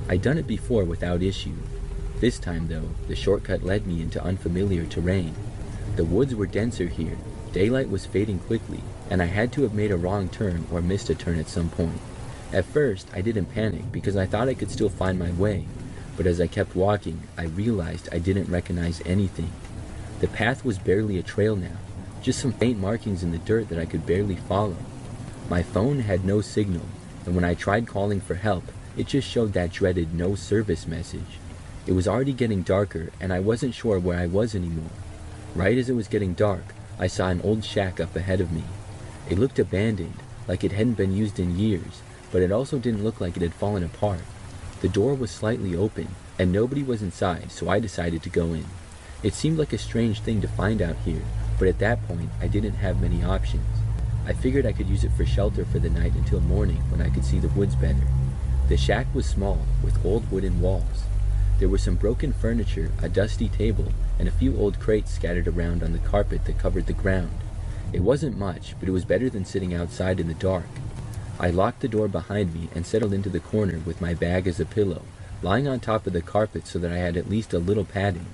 I'd done it before without issue. This time though, the shortcut led me into unfamiliar terrain. The woods were denser here, daylight was fading quickly, and I had to have made a wrong turn or missed a turn at some point. At first, I didn't panic because I thought I could still find my way, but as I kept walking, I realized I didn't recognize anything. The path was barely a trail now, just some faint markings in the dirt that I could barely follow. My phone had no signal, and when I tried calling for help, it just showed that dreaded no service message. It was already getting darker, and I wasn't sure where I was anymore. Right as it was getting dark, I saw an old shack up ahead of me. It looked abandoned, like it hadn't been used in years, but it also didn't look like it had fallen apart. The door was slightly open, and nobody was inside, so I decided to go in. It seemed like a strange thing to find out here, but at that point, I didn't have many options. I figured I could use it for shelter for the night until morning when I could see the woods better. The shack was small, with old wooden walls. There was some broken furniture, a dusty table, and a few old crates scattered around on the carpet that covered the ground. It wasn't much, but it was better than sitting outside in the dark. I locked the door behind me and settled into the corner with my bag as a pillow, lying on top of the carpet so that I had at least a little padding.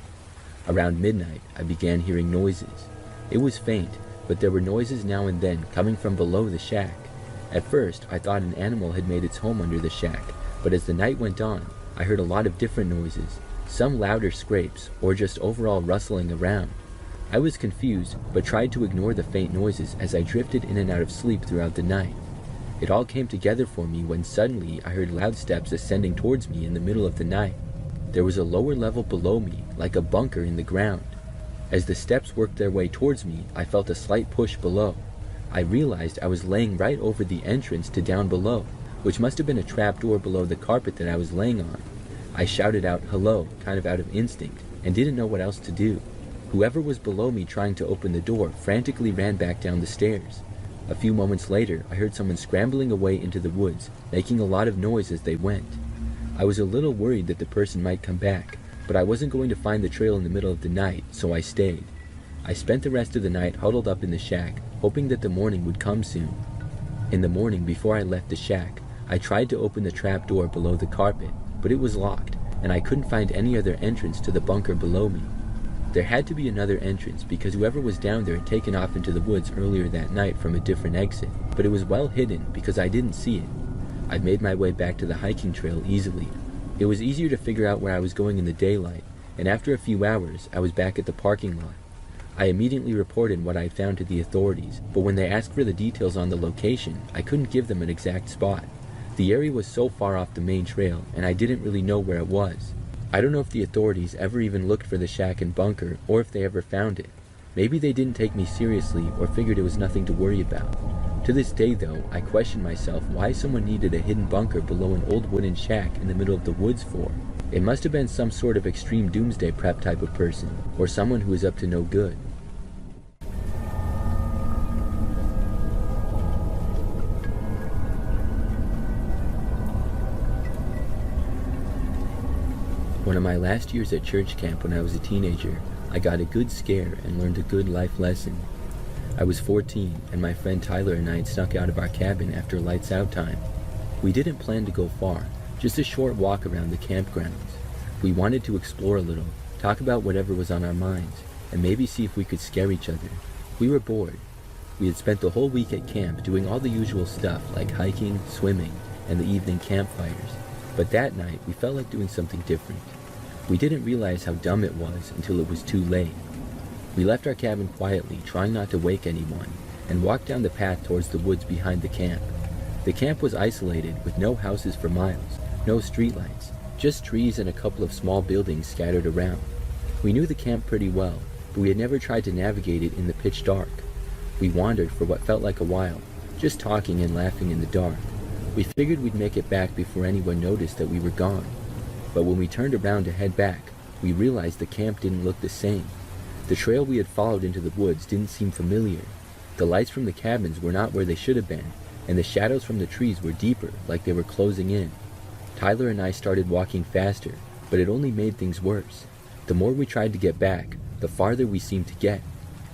Around midnight, I began hearing noises. It was faint, but there were noises now and then coming from below the shack. At first, I thought an animal had made its home under the shack, but as the night went on, I heard a lot of different noises, some louder scrapes, or just overall rustling around. I was confused, but tried to ignore the faint noises as I drifted in and out of sleep throughout the night. It all came together for me when suddenly I heard loud steps ascending towards me in the middle of the night. There was a lower level below me, like a bunker in the ground. As the steps worked their way towards me, I felt a slight push below. I realized I was laying right over the entrance to down below, which must have been a trap door below the carpet that I was laying on. I shouted out hello, kind of out of instinct, and didn't know what else to do. Whoever was below me trying to open the door frantically ran back down the stairs. A few moments later, I heard someone scrambling away into the woods, making a lot of noise as they went. I was a little worried that the person might come back, but I wasn't going to find the trail in the middle of the night, so I stayed. I spent the rest of the night huddled up in the shack, hoping that the morning would come soon. In the morning, before I left the shack, I tried to open the trap door below the carpet, but it was locked, and I couldn't find any other entrance to the bunker below me. There had to be another entrance because whoever was down there had taken off into the woods earlier that night from a different exit, but it was well hidden because I didn't see it. I made my way back to the hiking trail easily. It was easier to figure out where I was going in the daylight, and after a few hours, I was back at the parking lot. I immediately reported what I had found to the authorities, but when they asked for the details on the location, I couldn't give them an exact spot. The area was so far off the main trail, and I didn't really know where it was. I don't know if the authorities ever even looked for the shack and bunker, or if they ever found it. Maybe they didn't take me seriously, or figured it was nothing to worry about. To this day, though, I question myself why someone needed a hidden bunker below an old wooden shack in the middle of the woods for. It must have been some sort of extreme doomsday prep type of person, or someone who was up to no good. One of my last years at church camp when I was a teenager, I got a good scare and learned a good life lesson. I was 14, and my friend Tyler and I had snuck out of our cabin after lights out time. We didn't plan to go far, just a short walk around the campgrounds. We wanted to explore a little, talk about whatever was on our minds, and maybe see if we could scare each other. We were bored. We had spent the whole week at camp doing all the usual stuff like hiking, swimming, and the evening campfires. But that night, we felt like doing something different. We didn't realize how dumb it was until it was too late. We left our cabin quietly, trying not to wake anyone, and walked down the path towards the woods behind the camp. The camp was isolated with no houses for miles, no streetlights, just trees and a couple of small buildings scattered around. We knew the camp pretty well, but we had never tried to navigate it in the pitch dark. We wandered for what felt like a while, just talking and laughing in the dark. We figured we'd make it back before anyone noticed that we were gone. But when we turned around to head back, we realized the camp didn't look the same. The trail we had followed into the woods didn't seem familiar. The lights from the cabins were not where they should have been, and the shadows from the trees were deeper, like they were closing in. Tyler and I started walking faster, but it only made things worse. The more we tried to get back, the farther we seemed to get.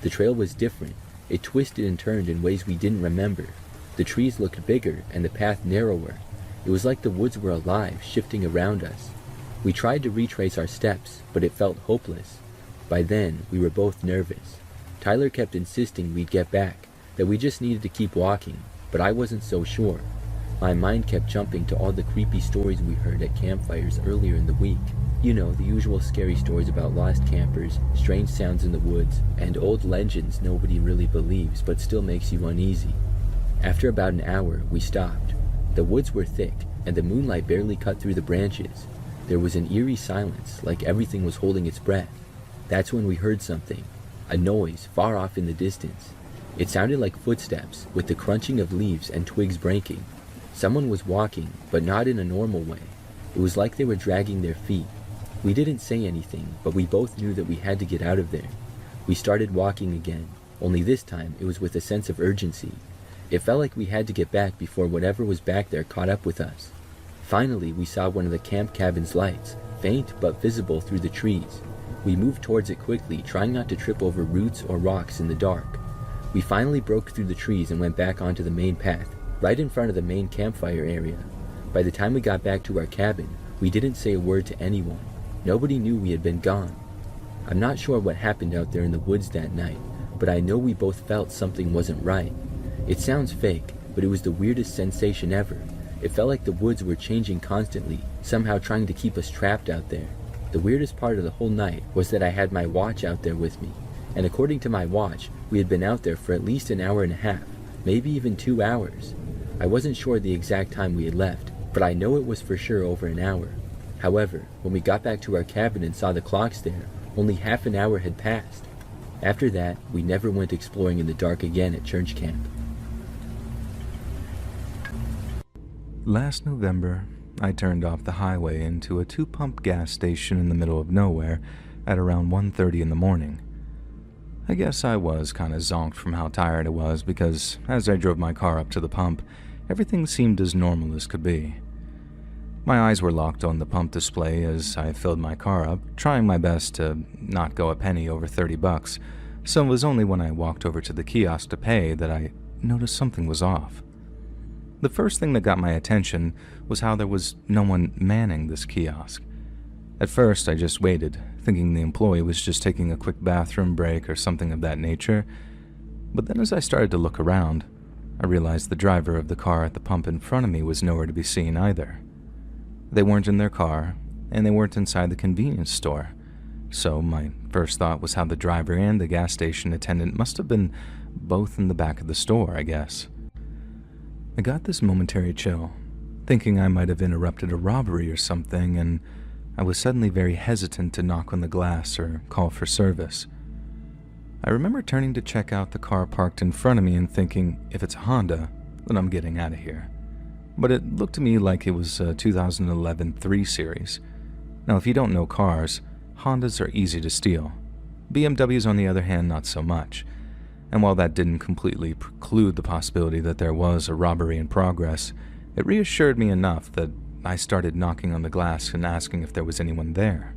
The trail was different. It twisted and turned in ways we didn't remember. The trees looked bigger and the path narrower. It was like the woods were alive, shifting around us. We tried to retrace our steps, but it felt hopeless. By then, we were both nervous. Tyler kept insisting we'd get back, that we just needed to keep walking, but I wasn't so sure. My mind kept jumping to all the creepy stories we heard at campfires earlier in the week. You know, the usual scary stories about lost campers, strange sounds in the woods, and old legends nobody really believes but still makes you uneasy. After about an hour, we stopped. The woods were thick, and the moonlight barely cut through the branches. There was an eerie silence, like everything was holding its breath. That's when we heard something, a noise far off in the distance. It sounded like footsteps, with the crunching of leaves and twigs breaking. Someone was walking, but not in a normal way. It was like they were dragging their feet. We didn't say anything, but we both knew that we had to get out of there. We started walking again, only this time it was with a sense of urgency. It felt like we had to get back before whatever was back there caught up with us. Finally, we saw one of the camp cabin's lights, faint but visible through the trees. We moved towards it quickly, trying not to trip over roots or rocks in the dark. We finally broke through the trees and went back onto the main path, right in front of the main campfire area. By the time we got back to our cabin, we didn't say a word to anyone. Nobody knew we had been gone. I'm not sure what happened out there in the woods that night, but I know we both felt something wasn't right. It sounds fake, but it was the weirdest sensation ever. It felt like the woods were changing constantly, somehow trying to keep us trapped out there. The weirdest part of the whole night was that I had my watch out there with me, and according to my watch, we had been out there for at least an hour and a half, maybe even 2 hours. I wasn't sure the exact time we had left, but I know it was for sure over an hour. However, when we got back to our cabin and saw the clocks there, only half an hour had passed. After that, we never went exploring in the dark again at church camp. Last November, I turned off the highway into a 2-pump gas station in the middle of nowhere at around 1:30 in the morning. I guess I was kinda zonked from how tired I was because as I drove my car up to the pump, everything seemed as normal as could be. My eyes were locked on the pump display as I filled my car up, trying my best to not go a penny over $30, so it was only when I walked over to the kiosk to pay that I noticed something was off. The first thing that got my attention was how there was no one manning this kiosk. At first, I just waited, thinking the employee was just taking a quick bathroom break or something of that nature. But then as I started to look around, I realized the driver of the car at the pump in front of me was nowhere to be seen either. They weren't in their car, and they weren't inside the convenience store. So my first thought was how the driver and the gas station attendant must have been both in the back of the store, I guess. I got this momentary chill, thinking I might have interrupted a robbery or something, and I was suddenly very hesitant to knock on the glass or call for service. I remember turning to check out the car parked in front of me and thinking, if it's a Honda, then I'm getting out of here. But it looked to me like it was a 2011 3 Series. Now, if you don't know cars, Hondas are easy to steal. BMWs, on the other hand, not so much. And while that didn't completely preclude the possibility that there was a robbery in progress, it reassured me enough that I started knocking on the glass and asking if there was anyone there.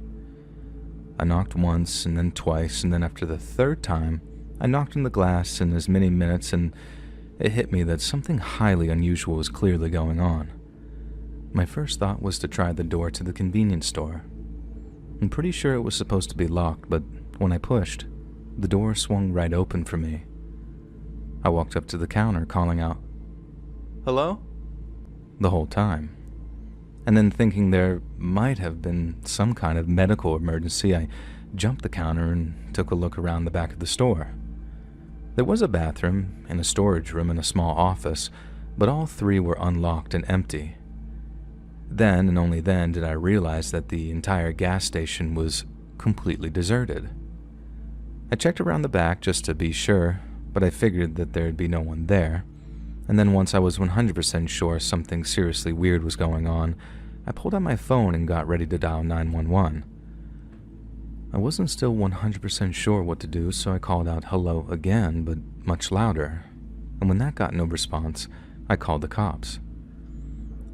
I knocked once, and then twice, and then after the third time, I knocked on the glass in as many minutes, and it hit me that something highly unusual was clearly going on. My first thought was to try the door to the convenience store. I'm pretty sure it was supposed to be locked, but when I pushed, the door swung right open for me. I walked up to the counter, calling out, "Hello?" the whole time. And then, thinking there might have been some kind of medical emergency, I jumped the counter and took a look around the back of the store. There was a bathroom and a storage room and a small office, but all three were unlocked and empty. Then, and only then, did I realize that the entire gas station was completely deserted. I checked around the back just to be sure, but I figured that there'd be no one there. And then once I was 100% sure something seriously weird was going on, I pulled out my phone and got ready to dial 911. I wasn't still 100% sure what to do, so I called out hello again, but much louder. And when that got no response, I called the cops.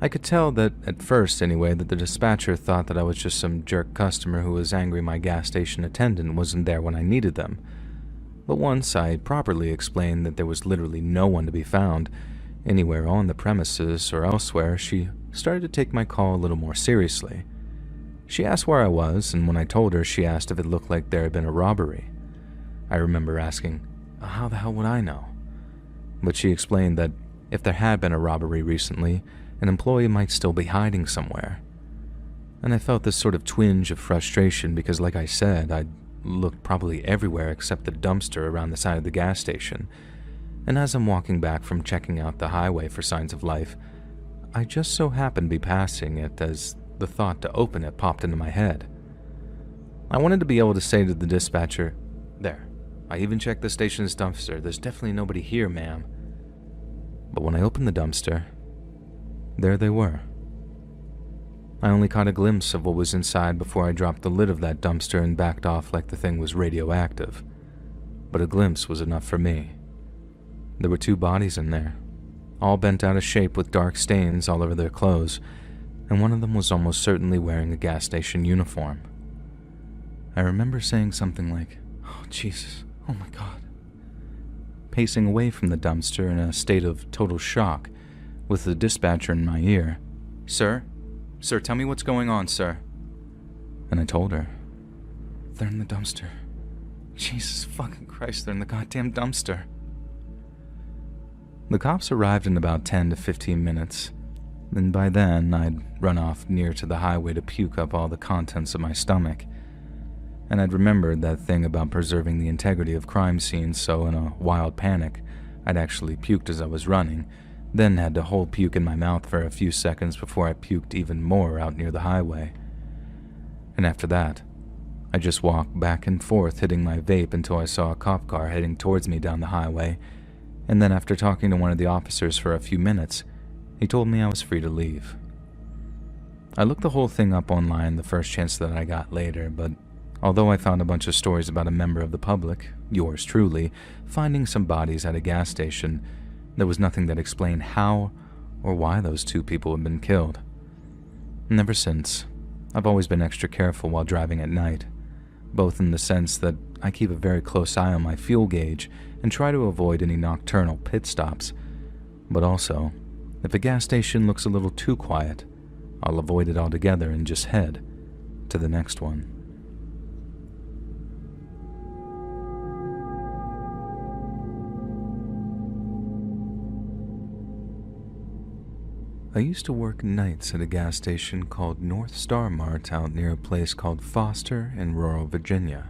I could tell that, at first anyway, that the dispatcher thought that I was just some jerk customer who was angry my gas station attendant wasn't there when I needed them. But once I properly explained that there was literally no one to be found anywhere on the premises or elsewhere, she started to take my call a little more seriously. She asked where I was, and when I told her, she asked if it looked like there had been a robbery. I remember asking, how the hell would I know? But she explained that if there had been a robbery recently, an employee might still be hiding somewhere. And I felt this sort of twinge of frustration because, like I said, I'd looked probably everywhere except the dumpster around the side of the gas station. And as I'm walking back from checking out the highway for signs of life, I just so happened to be passing it as the thought to open it popped into my head. I wanted to be able to say to the dispatcher, "There, I even checked the station's dumpster. There's definitely nobody here, ma'am." But when I opened the dumpster, there they were. I only caught a glimpse of what was inside before I dropped the lid of that dumpster and backed off like the thing was radioactive. But a glimpse was enough for me. There were two bodies in there, all bent out of shape with dark stains all over their clothes, and one of them was almost certainly wearing a gas station uniform. I remember saying something like, "Oh, Jesus, oh my God," pacing away from the dumpster in a state of total shock, with the dispatcher in my ear. Sir, tell me what's going on, sir." And I told her, "They're in the dumpster. Jesus fucking Christ, they're in the goddamn dumpster." The cops arrived in about 10 to 15 minutes, and by then I'd run off near to the highway to puke up all the contents of my stomach. And I'd remembered that thing about preserving the integrity of crime scenes, so in a wild panic, I'd actually puked as I was running, then had to hold puke in my mouth for a few seconds before I puked even more out near the highway. And after that, I just walked back and forth hitting my vape until I saw a cop car heading towards me down the highway, and then after talking to one of the officers for a few minutes, he told me I was free to leave. I looked the whole thing up online the first chance that I got later, but although I found a bunch of stories about a member of the public, yours truly, finding some bodies at a gas station, there was nothing that explained how or why those two people had been killed. And ever since, I've always been extra careful while driving at night, both in the sense that I keep a very close eye on my fuel gauge and try to avoid any nocturnal pit stops, but also, if a gas station looks a little too quiet, I'll avoid it altogether and just head to the next one. I used to work nights at a gas station called North Star Mart out near a place called Foster in rural Virginia.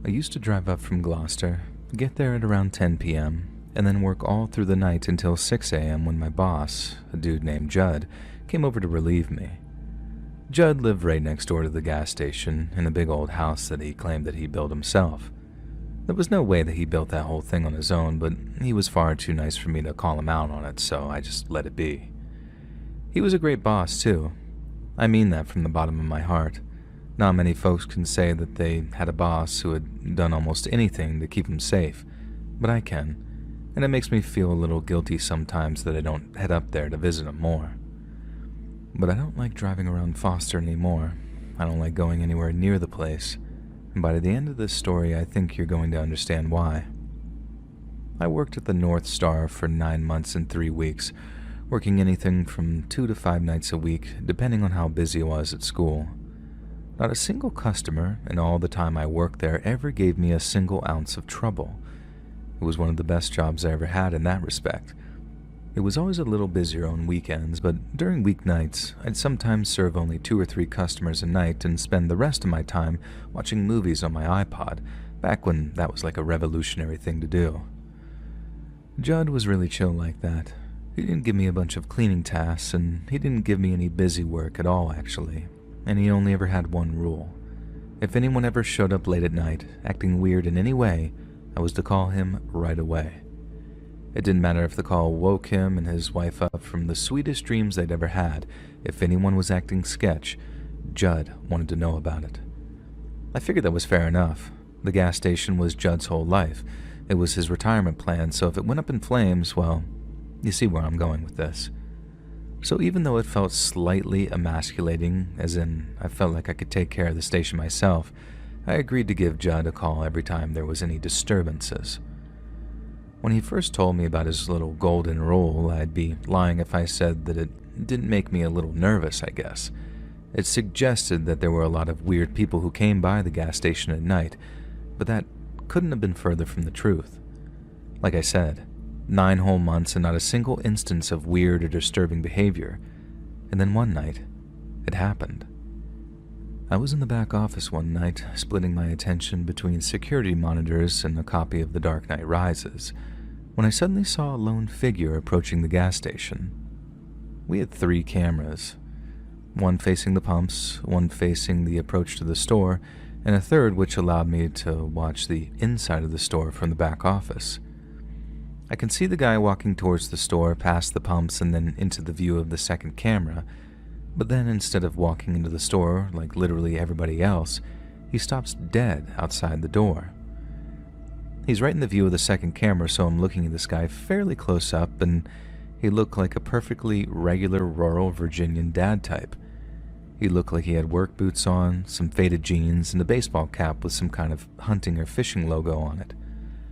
I used to drive up from Gloucester, get there at around 10 p.m., and then work all through the night until 6 a.m. when my boss, a dude named Judd, came over to relieve me. Judd lived right next door to the gas station in a big old house that he claimed that he built himself. There was no way that he built that whole thing on his own, but he was far too nice for me to call him out on it, so I just let it be. He was a great boss, too. I mean that from the bottom of my heart. Not many folks can say that they had a boss who had done almost anything to keep them safe, but I can, and it makes me feel a little guilty sometimes that I don't head up there to visit him more. But I don't like driving around Foster anymore. I don't like going anywhere near the place, and by the end of this story I think you're going to understand why. I worked at the North Star for 9 months and 3 weeks, working anything from 2 to 5 nights a week, depending on how busy I was at school. Not a single customer in all the time I worked there ever gave me a single ounce of trouble. It was one of the best jobs I ever had in that respect. It was always a little busier on weekends, but during weeknights, I'd sometimes serve only 2 or 3 customers a night and spend the rest of my time watching movies on my iPod, back when that was like a revolutionary thing to do. Judd was really chill like that. He didn't give me a bunch of cleaning tasks, and he didn't give me any busy work at all, actually. And he only ever had one rule. If anyone ever showed up late at night, acting weird in any way, I was to call him right away. It didn't matter if the call woke him and his wife up from the sweetest dreams they'd ever had. If anyone was acting sketch, Judd wanted to know about it. I figured that was fair enough. The gas station was Judd's whole life. It was his retirement plan, so if it went up in flames, well, you see where I'm going with this. So even though it felt slightly emasculating, as in I felt like I could take care of the station myself, I agreed to give Judd a call every time there was any disturbances. When he first told me about his little golden rule, I'd be lying if I said that it didn't make me a little nervous, I guess. It suggested that there were a lot of weird people who came by the gas station at night, but that couldn't have been further from the truth. Like I said, 9 whole months and not a single instance of weird or disturbing behavior. And then one night, it happened. I was in the back office one night, splitting my attention between security monitors and a copy of The Dark Knight Rises, when I suddenly saw a lone figure approaching the gas station. We had 3 cameras, one facing the pumps, one facing the approach to the store, and a third which allowed me to watch the inside of the store from the back office. I can see the guy walking towards the store, past the pumps, and then into the view of the second camera. But then instead of walking into the store like literally everybody else, he stops dead outside the door. He's right in the view of the second camera, so I'm looking at this guy fairly close up, and he looked like a perfectly regular rural Virginian dad type. He looked like he had work boots on, some faded jeans, and a baseball cap with some kind of hunting or fishing logo on it.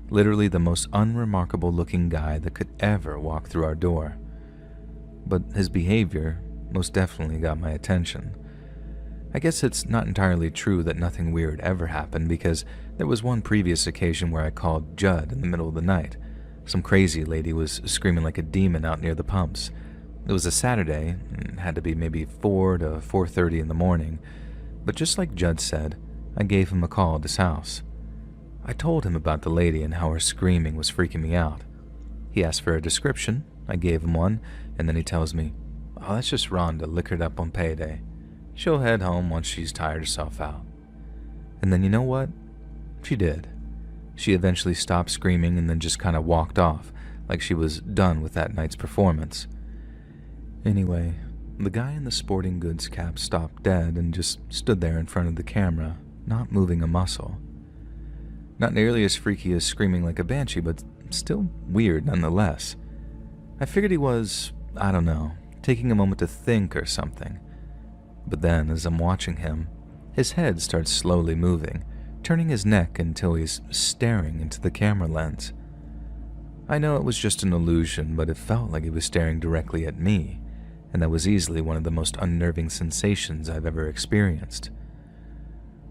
Literally the most unremarkable looking guy that could ever walk through our door. But his behavior most definitely got my attention. I guess it's not entirely true that nothing weird ever happened, because there was one previous occasion where I called Judd in the middle of the night. Some crazy lady was screaming like a demon out near the pumps. It was a Saturday, and had to be maybe 4 to 4:30 in the morning, but just like Judd said, I gave him a call at his house. I told him about the lady and how her screaming was freaking me out. He asked for a description, I gave him one, and then he tells me, "Oh, that's just Rhonda liquored up on payday. She'll head home once she's tired herself out." And then you know what? She did. She eventually stopped screaming and then just kind of walked off, like she was done with that night's performance. Anyway, the guy in the sporting goods cap stopped dead and just stood there in front of the camera, not moving a muscle. Not nearly as freaky as screaming like a banshee, but still weird nonetheless. I figured he was, I don't know, taking a moment to think or something. But then, as I'm watching him, his head starts slowly moving, turning his neck until he's staring into the camera lens. I know it was just an illusion, but it felt like he was staring directly at me, and that was easily one of the most unnerving sensations I've ever experienced.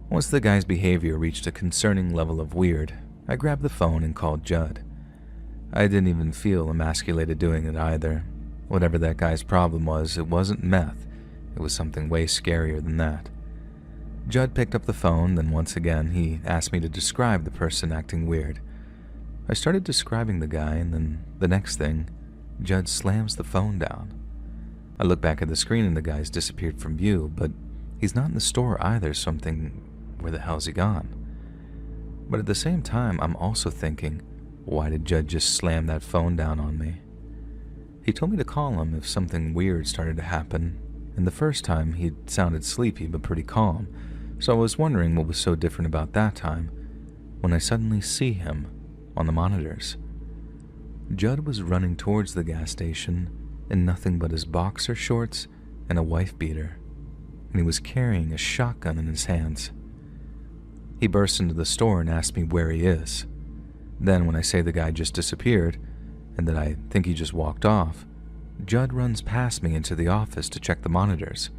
Once the guy's behavior reached a concerning level of weird, I grabbed the phone and called Judd. I didn't even feel emasculated doing it either. Whatever that guy's problem was, it wasn't meth. It was something way scarier than that. Judd picked up the phone, then once again he asked me to describe the person acting weird. I started describing the guy, and then the next thing, Judd slams the phone down. I look back at the screen and the guy's disappeared from view, but he's not in the store either, so I'm thinking, where the hell's he gone? But at the same time, I'm also thinking, why did Judd just slam that phone down on me? He told me to call him if something weird started to happen, and the first time he sounded sleepy but pretty calm, so I was wondering what was so different about that time, when I suddenly see him on the monitors. Judd was running towards the gas station in nothing but his boxer shorts and a wife beater, and he was carrying a shotgun in his hands. He burst into the store and asked me where he is. Then when I say the guy just disappeared, and that I think he just walked off, Judd runs past me into the office to check the monitors.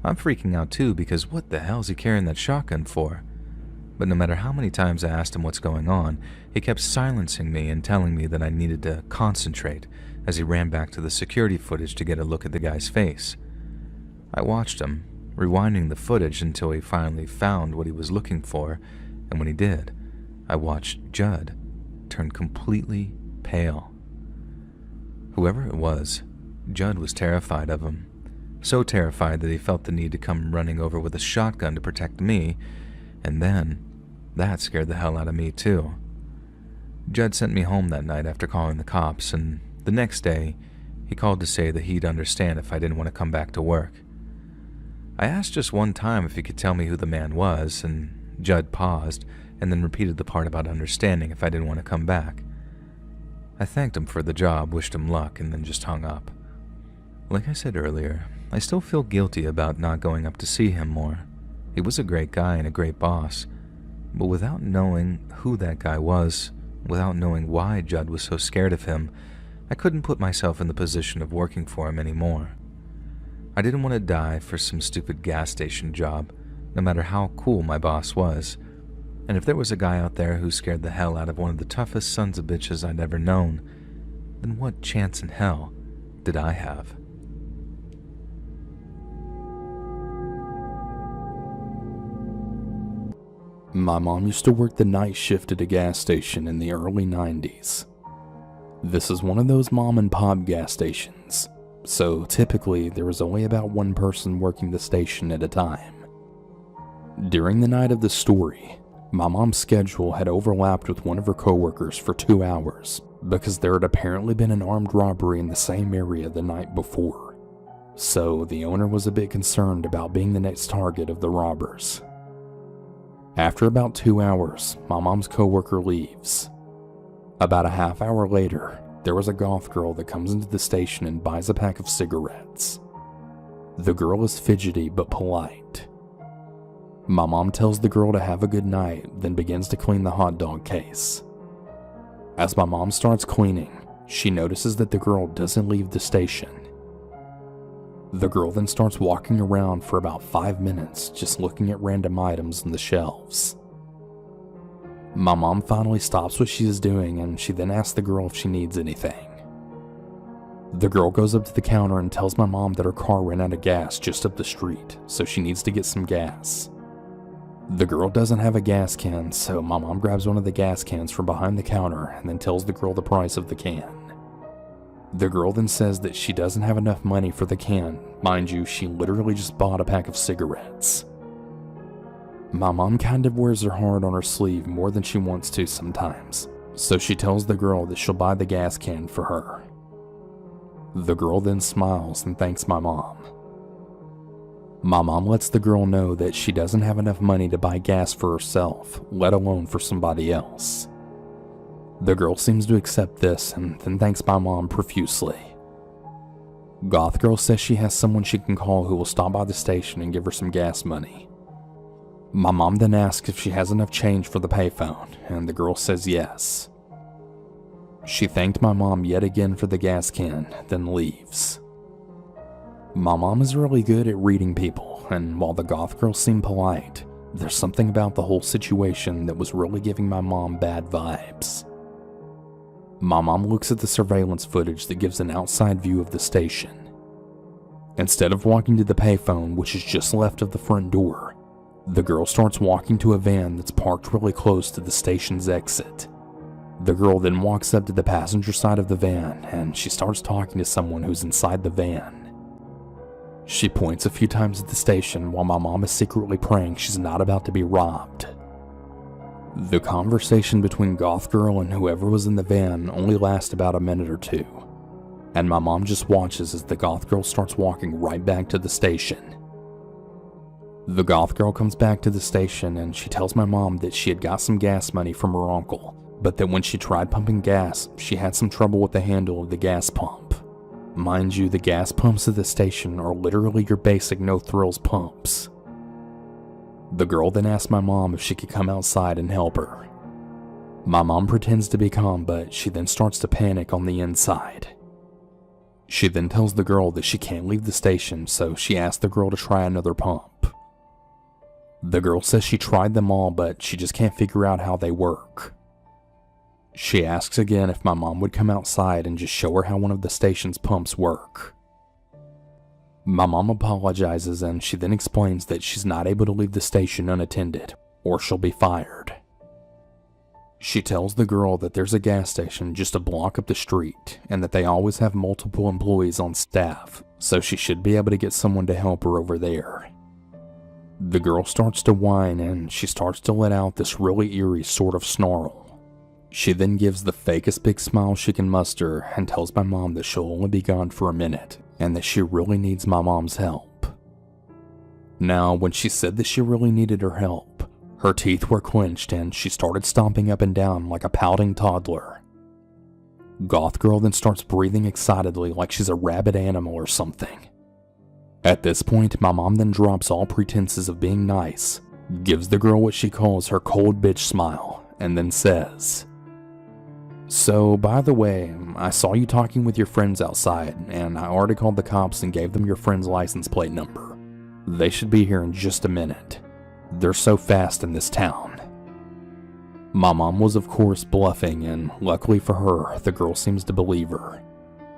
I'm freaking out too, because what the hell is he carrying that shotgun for? But no matter how many times I asked him what's going on, he kept silencing me and telling me that I needed to concentrate as he ran back to the security footage to get a look at the guy's face. I watched him, rewinding the footage until he finally found what he was looking for, and when he did, I watched Judd turn completely pale. Whoever it was, Judd was terrified of him. So terrified that he felt the need to come running over with a shotgun to protect me, and then that scared the hell out of me too. Judd sent me home that night after calling the cops, and the next day, he called to say that he'd understand if I didn't want to come back to work. I asked just one time if he could tell me who the man was, and Judd paused and then repeated the part about understanding if I didn't want to come back. I thanked him for the job, wished him luck, and then just hung up. Like I said earlier, I still feel guilty about not going up to see him more. He was a great guy and a great boss, but without knowing who that guy was, without knowing why Judd was so scared of him, I couldn't put myself in the position of working for him anymore. I didn't want to die for some stupid gas station job, no matter how cool my boss was. And if there was a guy out there who scared the hell out of one of the toughest sons of bitches I'd ever known, then what chance in hell did I have? My mom used to work the night shift at a gas station in the early 90s. This is one of those mom and pop gas stations, so typically there was only about one person working the station at a time. During the night of the story, my mom's schedule had overlapped with one of her coworkers for 2 hours because there had apparently been an armed robbery in the same area the night before. So the owner was a bit concerned about being the next target of the robbers. After about 2 hours, my mom's coworker leaves. About a half hour later, there was a goth girl that comes into the station and buys a pack of cigarettes. The girl is fidgety but polite. My mom tells the girl to have a good night, then begins to clean the hot dog case. As my mom starts cleaning, she notices that the girl doesn't leave the station. The girl then starts walking around for about 5 minutes, just looking at random items on the shelves. My mom finally stops what she is doing, and she then asks the girl if she needs anything. The girl goes up to the counter and tells my mom that her car ran out of gas just up the street, so she needs to get some gas. The girl doesn't have a gas can, so my mom grabs one of the gas cans from behind the counter and then tells the girl the price of the can. The girl then says that she doesn't have enough money for the can. Mind you, she literally just bought a pack of cigarettes. My mom kind of wears her heart on her sleeve more than she wants to sometimes, so she tells the girl that she'll buy the gas can for her. The girl then smiles and thanks my mom. My mom lets the girl know that she doesn't have enough money to buy gas for herself, let alone for somebody else. The girl seems to accept this and then thanks my mom profusely. Goth girl says she has someone she can call who will stop by the station and give her some gas money. My mom then asks if she has enough change for the payphone, and the girl says yes. She thanked my mom yet again for the gas can, then leaves. My mom is really good at reading people, and while the goth girl seemed polite, there's something about the whole situation that was really giving my mom bad vibes. My mom looks at the surveillance footage that gives an outside view of the station. Instead of walking to the payphone, which is just left of the front door, the girl starts walking to a van that's parked really close to the station's exit. The girl then walks up to the passenger side of the van, and she starts talking to someone who's inside the van. She points a few times at the station while my mom is secretly praying she's not about to be robbed. The conversation between Goth Girl and whoever was in the van only lasts about a minute or two, and my mom just watches as the Goth Girl starts walking right back to the station. The Goth Girl comes back to the station and she tells my mom that she had got some gas money from her uncle, but that when she tried pumping gas, she had some trouble with the handle of the gas pump. Mind you, the gas pumps at the station are literally your basic no-thrills pumps. The girl then asked my mom if she could come outside and help her. My mom pretends to be calm, but she then starts to panic on the inside. She then tells the girl that she can't leave the station, so she asks the girl to try another pump. The girl says she tried them all, but she just can't figure out how they work. She asks again if my mom would come outside and just show her how one of the station's pumps work. My mom apologizes, and she then explains that she's not able to leave the station unattended, or she'll be fired. She tells the girl that there's a gas station just a block up the street, and that they always have multiple employees on staff, so she should be able to get someone to help her over there. The girl starts to whine, and she starts to let out this really eerie sort of snarl. She then gives the fakest big smile she can muster and tells my mom that she'll only be gone for a minute, and that she really needs my mom's help. Now, when she said that she really needed her help, her teeth were clenched and she started stomping up and down like a pouting toddler. Goth Girl then starts breathing excitedly like she's a rabid animal or something. At this point, my mom then drops all pretenses of being nice, gives the girl what she calls her cold bitch smile, and then says, "So, by the way, I saw you talking with your friends outside, and I already called the cops and gave them your friend's license plate number. They should be here in just a minute. They're so fast in this town." My mom was of course bluffing, and luckily for her, the girl seems to believe her.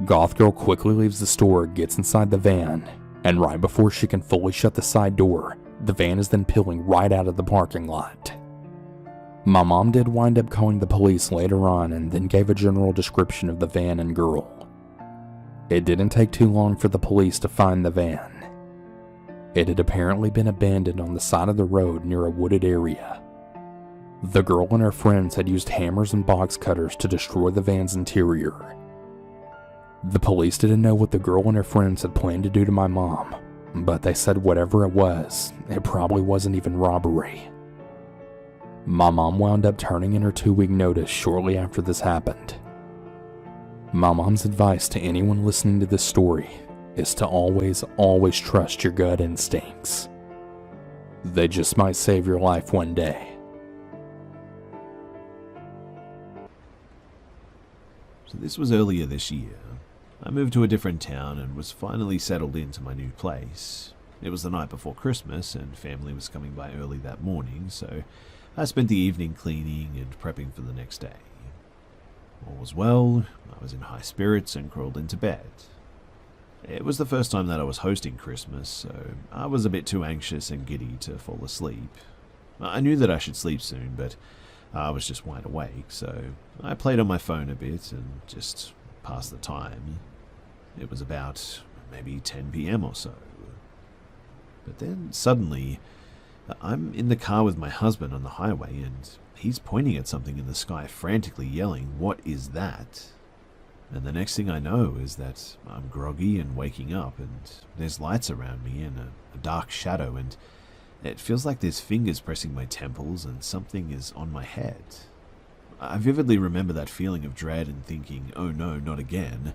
Goth Girl quickly leaves the store, gets inside the van, and right before she can fully shut the side door, the van is then peeling right out of the parking lot. My mom did wind up calling the police later on and then gave a general description of the van and girl. It didn't take too long for the police to find the van. It had apparently been abandoned on the side of the road near a wooded area. The girl and her friends had used hammers and box cutters to destroy the van's interior. The police didn't know what the girl and her friends had planned to do to my mom, but they said whatever it was, it probably wasn't even robbery. My mom wound up turning in her 2-week notice shortly after this happened. My mom's advice to anyone listening to this story is to always trust your gut instincts. They just might save your life one day. So this was earlier this year. I moved to a different town and was finally settled into my new place. It was the night before Christmas and family was coming by early that morning, so I spent the evening cleaning and prepping for the next day. All was well, I was in high spirits and crawled into bed. It was the first time that I was hosting Christmas, so I was a bit too anxious and giddy to fall asleep. I knew that I should sleep soon, but I was just wide awake, so I played on my phone a bit and just passed the time. It was about maybe 10 p.m. or so. But then suddenly, I'm in the car with my husband on the highway and he's pointing at something in the sky, frantically yelling, "What is that?" And the next thing I know is that I'm groggy and waking up, and there's lights around me and a dark shadow, and it feels like there's fingers pressing my temples and something is on my head. I vividly remember that feeling of dread and thinking, oh no, not again.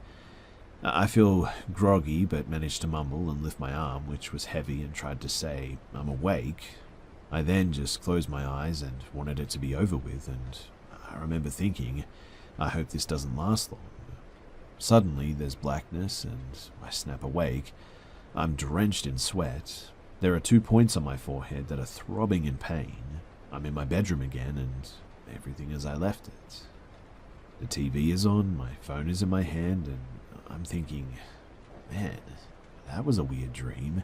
I feel groggy but managed to mumble and lift my arm, which was heavy, and tried to say, "I'm awake." I then just closed my eyes and wanted it to be over with, and I remember thinking, I hope this doesn't last long. Suddenly, there's blackness, and I snap awake. I'm drenched in sweat. There are 2 points on my forehead that are throbbing in pain. I'm in my bedroom again, and everything as I left it. The TV is on, my phone is in my hand, and I'm thinking, man, that was a weird dream.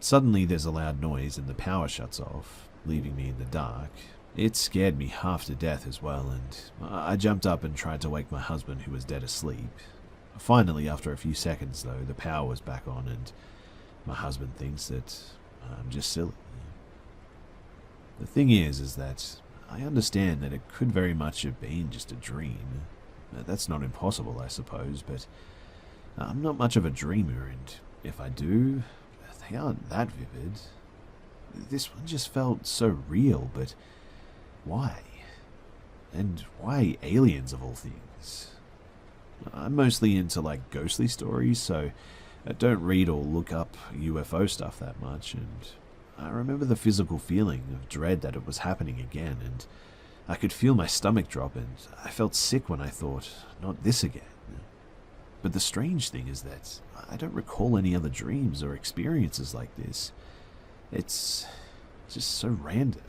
Suddenly, there's a loud noise, and the power shuts off, leaving me in the dark. It scared me half to death as well, and I jumped up and tried to wake my husband, who was dead asleep. Finally, after a few seconds though, the power was back on, and my husband thinks that I'm just silly. The thing is that I understand that it could very much have been just a dream. That's not impossible, I suppose, but I'm not much of a dreamer, and if I do, they aren't that vivid. This one just felt so real, but why? And why aliens of all things? I'm mostly into like ghostly stories, so I don't read or look up UFO stuff that much, and I remember the physical feeling of dread that it was happening again, and I could feel my stomach drop, and I felt sick when I thought, not this again. But the strange thing is that I don't recall any other dreams or experiences like this. It's just so random.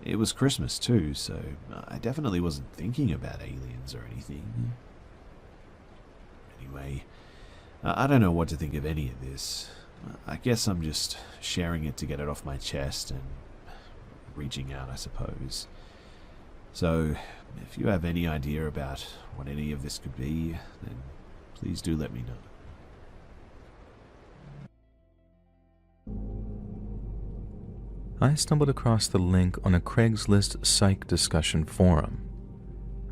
It was Christmas too, so I definitely wasn't thinking about aliens or anything. Anyway, I don't know what to think of any of this. I guess I'm just sharing it to get it off my chest and reaching out, I suppose. So, if you have any idea about what any of this could be, then please do let me know. I stumbled across the link on a Craigslist psych discussion forum.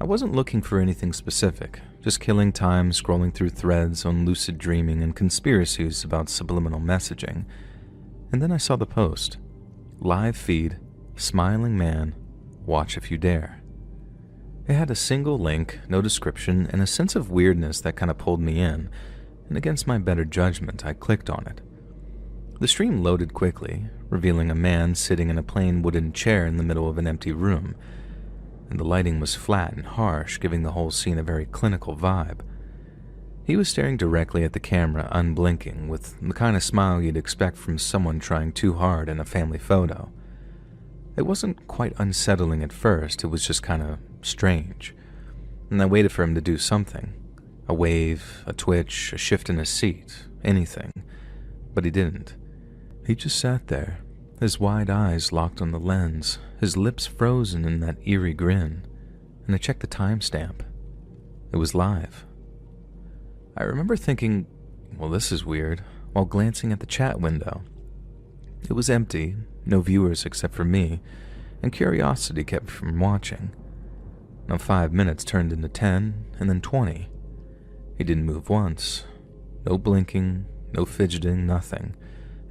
I wasn't looking for anything specific, just killing time scrolling through threads on lucid dreaming and conspiracies about subliminal messaging. And then I saw the post. Live feed, smiling man, watch if you dare. It had a single link, no description, and a sense of weirdness that kind of pulled me in, and against my better judgment, I clicked on it. The stream loaded quickly, revealing a man sitting in a plain wooden chair in the middle of an empty room, and the lighting was flat and harsh, giving the whole scene a very clinical vibe. He was staring directly at the camera, unblinking, with the kind of smile you'd expect from someone trying too hard in a family photo. It wasn't quite unsettling at first, it was just kind of strange, and I waited for him to do something. A wave, a twitch, a shift in his seat, anything. But he didn't. He just sat there, his wide eyes locked on the lens, his lips frozen in that eerie grin, and I checked the timestamp. It was live. I remember thinking, well, this is weird, while glancing at the chat window. It was empty, no viewers except for me, and curiosity kept me from watching. Now 5 minutes turned into 10, and then 20. He didn't move once. No blinking, no fidgeting, nothing.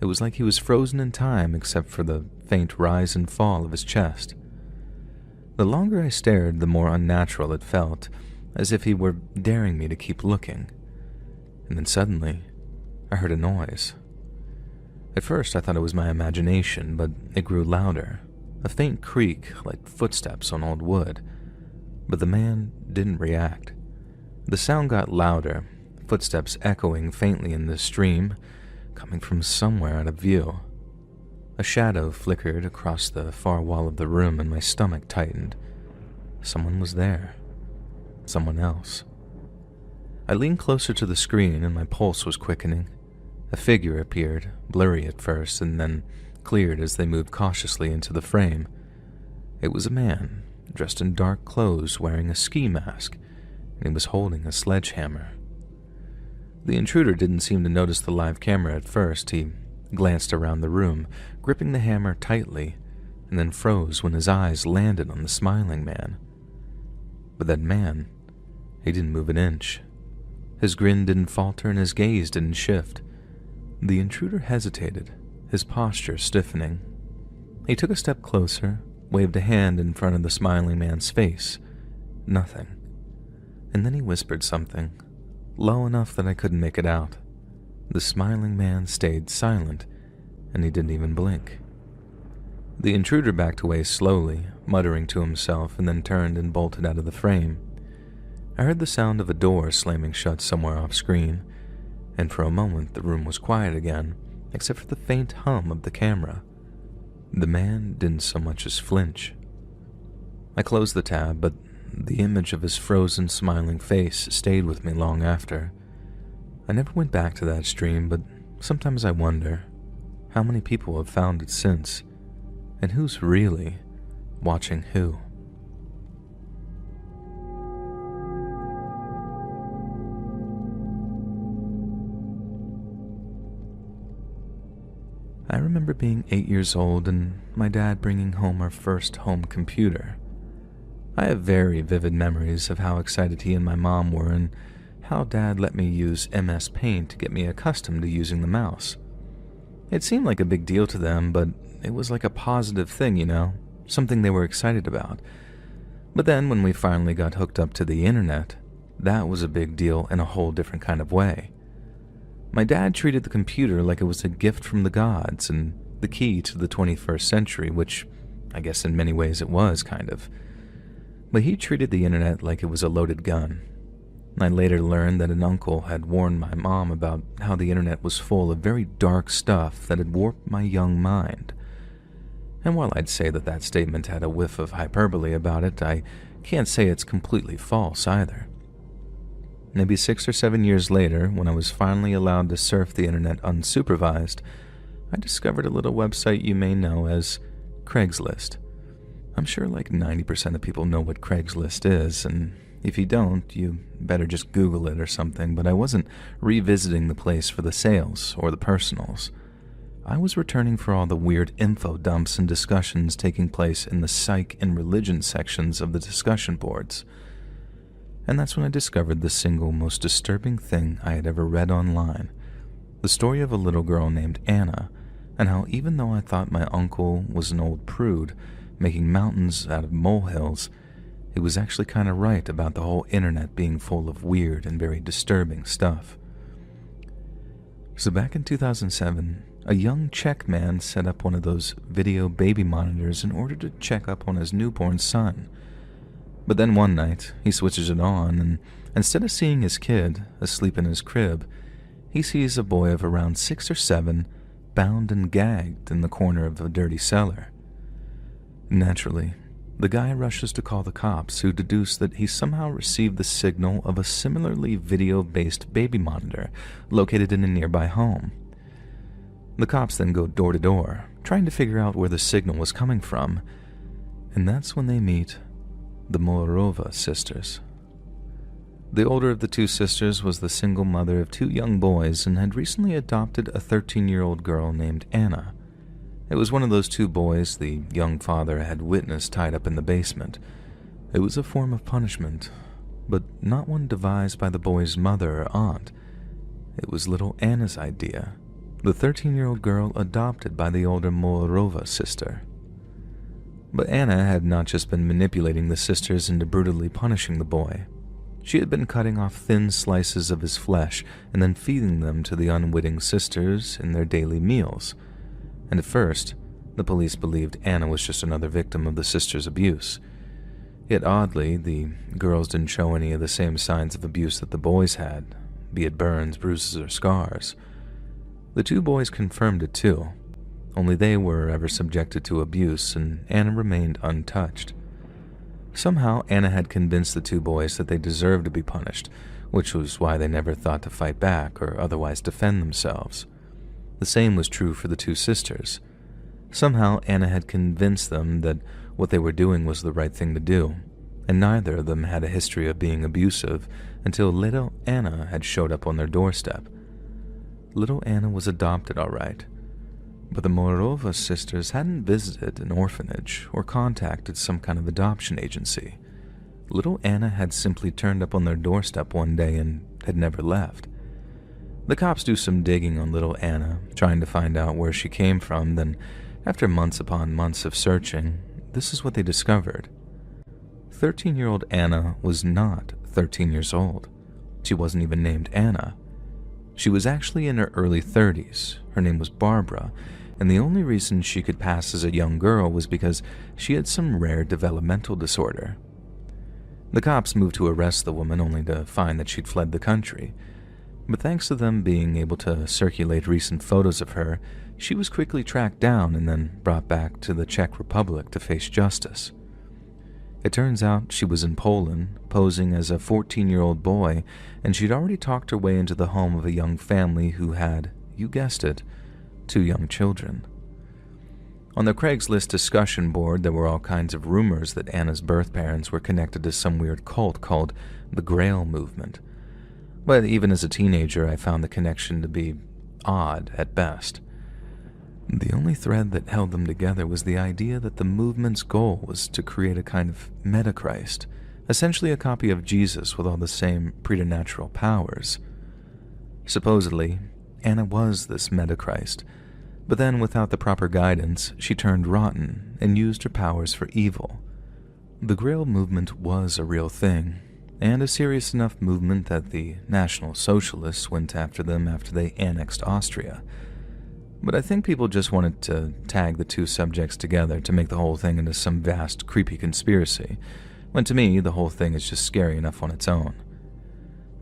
It was like he was frozen in time except for the faint rise and fall of his chest. The longer I stared, the more unnatural it felt, as if he were daring me to keep looking. And then suddenly, I heard a noise. At first I thought it was my imagination, but it grew louder, a faint creak like footsteps on old wood. But the man didn't react. The sound got louder, footsteps echoing faintly in the stream, coming from somewhere out of view. A shadow flickered across the far wall of the room and my stomach tightened. Someone was there. Someone else. I leaned closer to the screen and my pulse was quickening. A figure appeared, blurry at first, and then cleared as they moved cautiously into the frame. It was a man, dressed in dark clothes, wearing a ski mask, and he was holding a sledgehammer. The intruder didn't seem to notice the live camera at first. He glanced around the room, gripping the hammer tightly, and then froze when his eyes landed on the smiling man. But that man, he didn't move an inch. His grin didn't falter and his gaze didn't shift. The intruder hesitated, his posture stiffening. He took a step closer, waved a hand in front of the smiling man's face. Nothing. And then he whispered something, low enough that I couldn't make it out. The smiling man stayed silent, and he didn't even blink. The intruder backed away slowly, muttering to himself, and then turned and bolted out of the frame. I heard the sound of a door slamming shut somewhere off-screen, and for a moment the room was quiet again, except for the faint hum of the camera. The man didn't so much as flinch. I closed the tab, but the image of his frozen, smiling face stayed with me long after. I never went back to that stream, but sometimes I wonder how many people have found it since, and who's really watching who. I remember being 8 years old and my dad bringing home our first home computer. I have very vivid memories of how excited he and my mom were and how Dad let me use MS Paint to get me accustomed to using the mouse. It seemed like a big deal to them, but it was like a positive thing, you know, something they were excited about. But then when we finally got hooked up to the internet, that was a big deal in a whole different kind of way. My dad treated the computer like it was a gift from the gods and the key to the 21st century, which I guess in many ways it was, kind of. but he treated the internet like it was a loaded gun. I later learned that an uncle had warned my mom about how the internet was full of very dark stuff that had warped my young mind. And while I'd say that statement had a whiff of hyperbole about it, I can't say it's completely false either. Maybe 6 or 7 years later, when I was finally allowed to surf the internet unsupervised, I discovered a little website you may know as Craigslist. I'm sure like 90% of people know what Craigslist is, and if you don't, you better just Google it or something, but I wasn't revisiting the place for the sales or the personals. I was returning for all the weird info dumps and discussions taking place in the psych and religion sections of the discussion boards. And that's when I discovered the single most disturbing thing I had ever read online. The story of a little girl named Anna, and how even though I thought my uncle was an old prude, making mountains out of molehills, he was actually kind of right about the whole internet being full of weird and very disturbing stuff. So back in 2007, a young Czech man set up one of those video baby monitors in order to check up on his newborn son. But then one night, he switches it on, and instead of seeing his kid asleep in his crib, he sees a boy of around 6 or 7 bound and gagged in the corner of a dirty cellar. Naturally, the guy rushes to call the cops, who deduce that he somehow received the signal of a similarly video-based baby monitor located in a nearby home. The cops then go door to door, trying to figure out where the signal was coming from, and that's when they meet the Moorova sisters. The older of the two sisters was the single mother of 2 young boys and had recently adopted a 13-year-old girl named Anna. It was one of those 2 boys the young father had witnessed tied up in the basement. It was a form of punishment, but not one devised by the boy's mother or aunt. It was little Anna's idea, the 13-year-old girl adopted by the older Moorova sister. But Anna had not just been manipulating the sisters into brutally punishing the boy. She had been cutting off thin slices of his flesh and then feeding them to the unwitting sisters in their daily meals. And at first, the police believed Anna was just another victim of the sisters' abuse. Yet oddly, the girls didn't show any of the same signs of abuse that the boys had, be it burns, bruises, or scars. The 2 boys confirmed it too. Only they were ever subjected to abuse, and Anna remained untouched. Somehow, Anna had convinced the 2 boys that they deserved to be punished, which was why they never thought to fight back or otherwise defend themselves. The same was true for the 2 sisters. Somehow, Anna had convinced them that what they were doing was the right thing to do, and neither of them had a history of being abusive until little Anna had showed up on their doorstep. Little Anna was adopted, all right. But the Moorova sisters hadn't visited an orphanage or contacted some kind of adoption agency. Little Anna had simply turned up on their doorstep one day and had never left. The cops do some digging on little Anna, trying to find out where she came from, then after months upon months of searching, this is what they discovered. 13-year-old Anna was not 13 years old. She wasn't even named Anna. She was actually in her early 30s. Her name was Barbara, and the only reason she could pass as a young girl was because she had some rare developmental disorder. The cops moved to arrest the woman only to find that she'd fled the country. But thanks to them being able to circulate recent photos of her, she was quickly tracked down and then brought back to the Czech Republic to face justice. It turns out she was in Poland, posing as a 14-year-old boy, and she'd already talked her way into the home of a young family who had, you guessed it, 2 young children. On the Craigslist discussion board, there were all kinds of rumors that Anna's birth parents were connected to some weird cult called the Grail Movement. But even as a teenager, I found the connection to be odd at best. The only thread that held them together was the idea that the movement's goal was to create a kind of Metachrist, essentially a copy of Jesus with all the same preternatural powers. Supposedly, Anna was this Metachrist, but then without the proper guidance, she turned rotten and used her powers for evil. The Grail movement was a real thing, and a serious enough movement that the National Socialists went after them after they annexed Austria. But I think people just wanted to tag the 2 subjects together to make the whole thing into some vast, creepy conspiracy, when to me the whole thing is just scary enough on its own.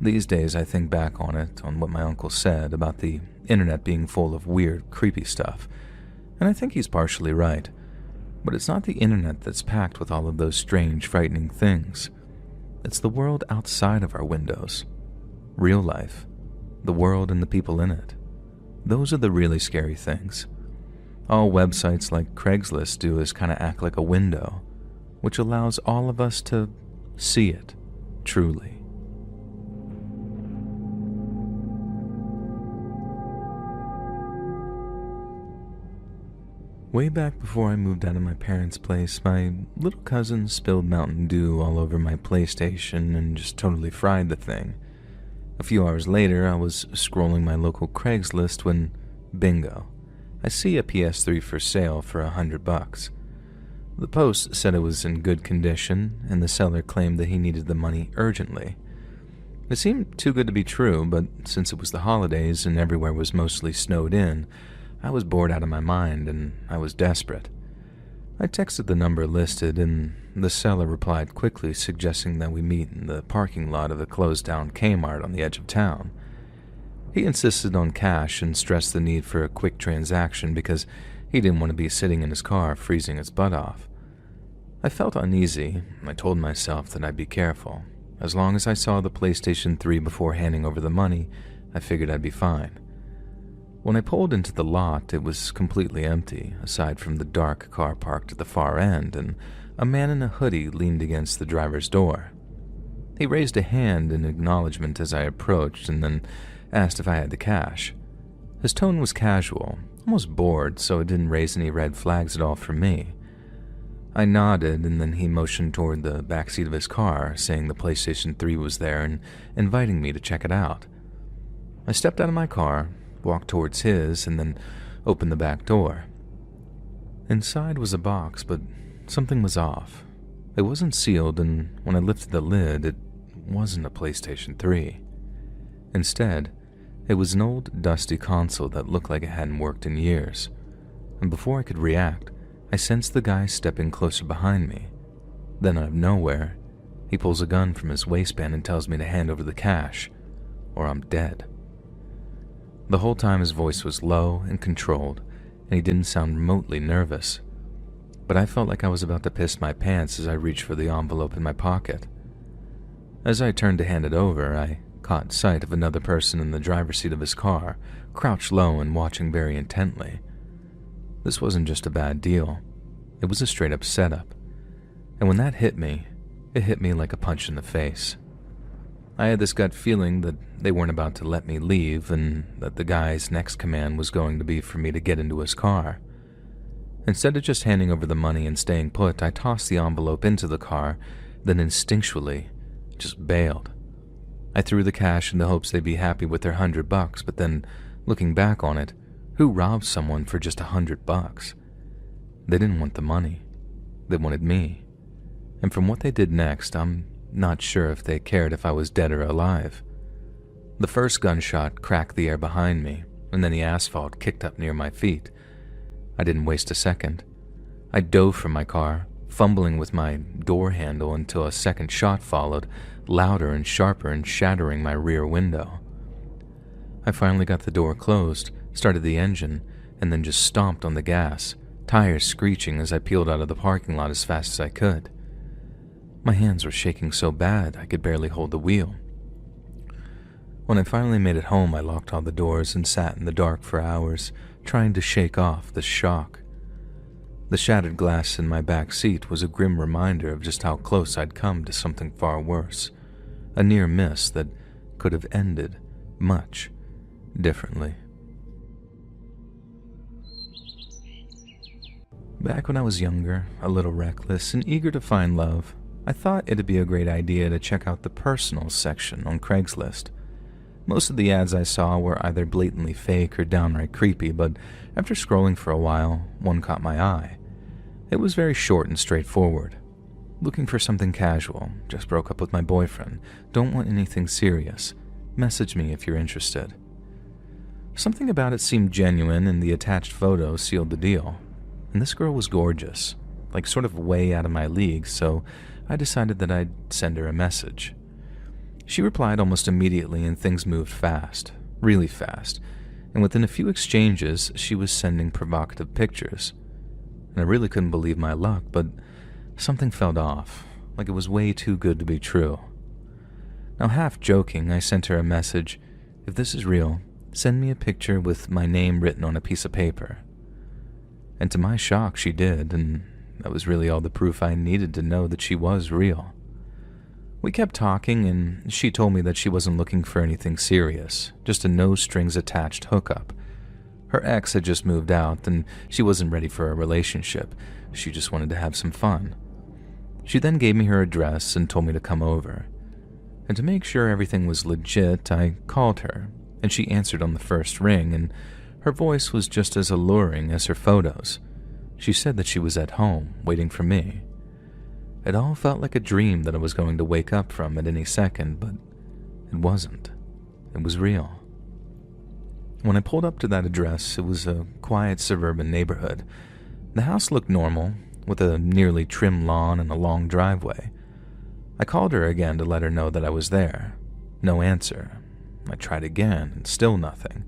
These days I think back on it, on what my uncle said about the internet being full of weird, creepy stuff, and I think he's partially right. But it's not the internet that's packed with all of those strange, frightening things. It's the world outside of our windows. Real life. The world and the people in it. Those are the really scary things. All websites like Craigslist do is kind of act like a window, which allows all of us to see it, truly. Way back before I moved out of my parents' place, my little cousin spilled Mountain Dew all over my PlayStation and just totally fried the thing. A few hours later, I was scrolling my local Craigslist when, bingo, I see a PS3 for sale for $100. The post said it was in good condition, and the seller claimed that he needed the money urgently. It seemed too good to be true, but since it was the holidays and everywhere was mostly snowed in, I was bored out of my mind, and I was desperate. I texted the number listed, and the seller replied quickly, suggesting that we meet in the parking lot of a closed-down Kmart on the edge of town. He insisted on cash and stressed the need for a quick transaction because he didn't want to be sitting in his car freezing his butt off. I felt uneasy. I told myself that I'd be careful. As long as I saw the PlayStation 3 before handing over the money, I figured I'd be fine. When I pulled into the lot, it was completely empty, aside from the dark car parked at the far end, and a man in a hoodie leaned against the driver's door. He raised a hand in acknowledgement as I approached, and then asked if I had the cash. His tone was casual, almost bored, so it didn't raise any red flags at all for me. I nodded, and then he motioned toward the backseat of his car, saying the PlayStation 3 was there and inviting me to check it out. I stepped out of my car, walked towards his, and then opened the back door. Inside was a box, but something was off. It wasn't sealed, and when I lifted the lid, it wasn't a PlayStation 3. Instead, it was an old, dusty console that looked like it hadn't worked in years. And before I could react, I sensed the guy stepping closer behind me. Then out of nowhere, he pulls a gun from his waistband and tells me to hand over the cash, or I'm dead. The whole time his voice was low and controlled, and he didn't sound remotely nervous. But I felt like I was about to piss my pants as I reached for the envelope in my pocket. As I turned to hand it over, I caught sight of another person in the driver's seat of his car, crouched low and watching very intently. This wasn't just a bad deal. It was a straight-up setup. And when that hit me, it hit me like a punch in the face. I had this gut feeling that they weren't about to let me leave and that the guy's next command was going to be for me to get into his car. Instead of just handing over the money and staying put, I tossed the envelope into the car, then instinctually just bailed. I threw the cash in the hopes they'd be happy with their $100, but then, looking back on it, who robbed someone for just $100? They didn't want the money. They wanted me. And from what they did next, I'm not sure if they cared if I was dead or alive. The first gunshot cracked the air behind me, and then the asphalt kicked up near my feet. I didn't waste a second. I dove from my car, fumbling with my door handle until a second shot followed, louder and sharper and shattering my rear window. I finally got the door closed, started the engine, and then just stomped on the gas, tires screeching as I peeled out of the parking lot as fast as I could. My hands were shaking so bad I could barely hold the wheel. When I finally made it home, I locked all the doors and sat in the dark for hours, trying to shake off the shock. The shattered glass in my back seat was a grim reminder of just how close I'd come to something far worse, a near miss that could have ended much differently. Back when I was younger, a little reckless and eager to find love, I thought it'd be a great idea to check out the personal section on Craigslist. Most of the ads I saw were either blatantly fake or downright creepy, but after scrolling for a while, one caught my eye. It was very short and straightforward. Looking for something casual, just broke up with my boyfriend, don't want anything serious, message me if you're interested. Something about it seemed genuine and the attached photo sealed the deal. And this girl was gorgeous, like sort of way out of my league, so I decided that I'd send her a message. She replied almost immediately, and things moved fast, really fast, and within a few exchanges, she was sending provocative pictures. And I really couldn't believe my luck, but something felt off, like it was way too good to be true. Now, half joking, I sent her a message, "If this is real, send me a picture with my name written on a piece of paper." And to my shock, she did, and that was really all the proof I needed to know that she was real. We kept talking, and she told me that she wasn't looking for anything serious, just a no-strings-attached hookup. Her ex had just moved out, and she wasn't ready for a relationship. She just wanted to have some fun. She then gave me her address and told me to come over. And to make sure everything was legit, I called her, and she answered on the first ring, and her voice was just as alluring as her photos. She said that she was at home, waiting for me. It all felt like a dream that I was going to wake up from at any second, but it wasn't. It was real. When I pulled up to that address, it was a quiet suburban neighborhood. The house looked normal, with a nearly trim lawn and a long driveway. I called her again to let her know that I was there. No answer. I tried again, and still nothing.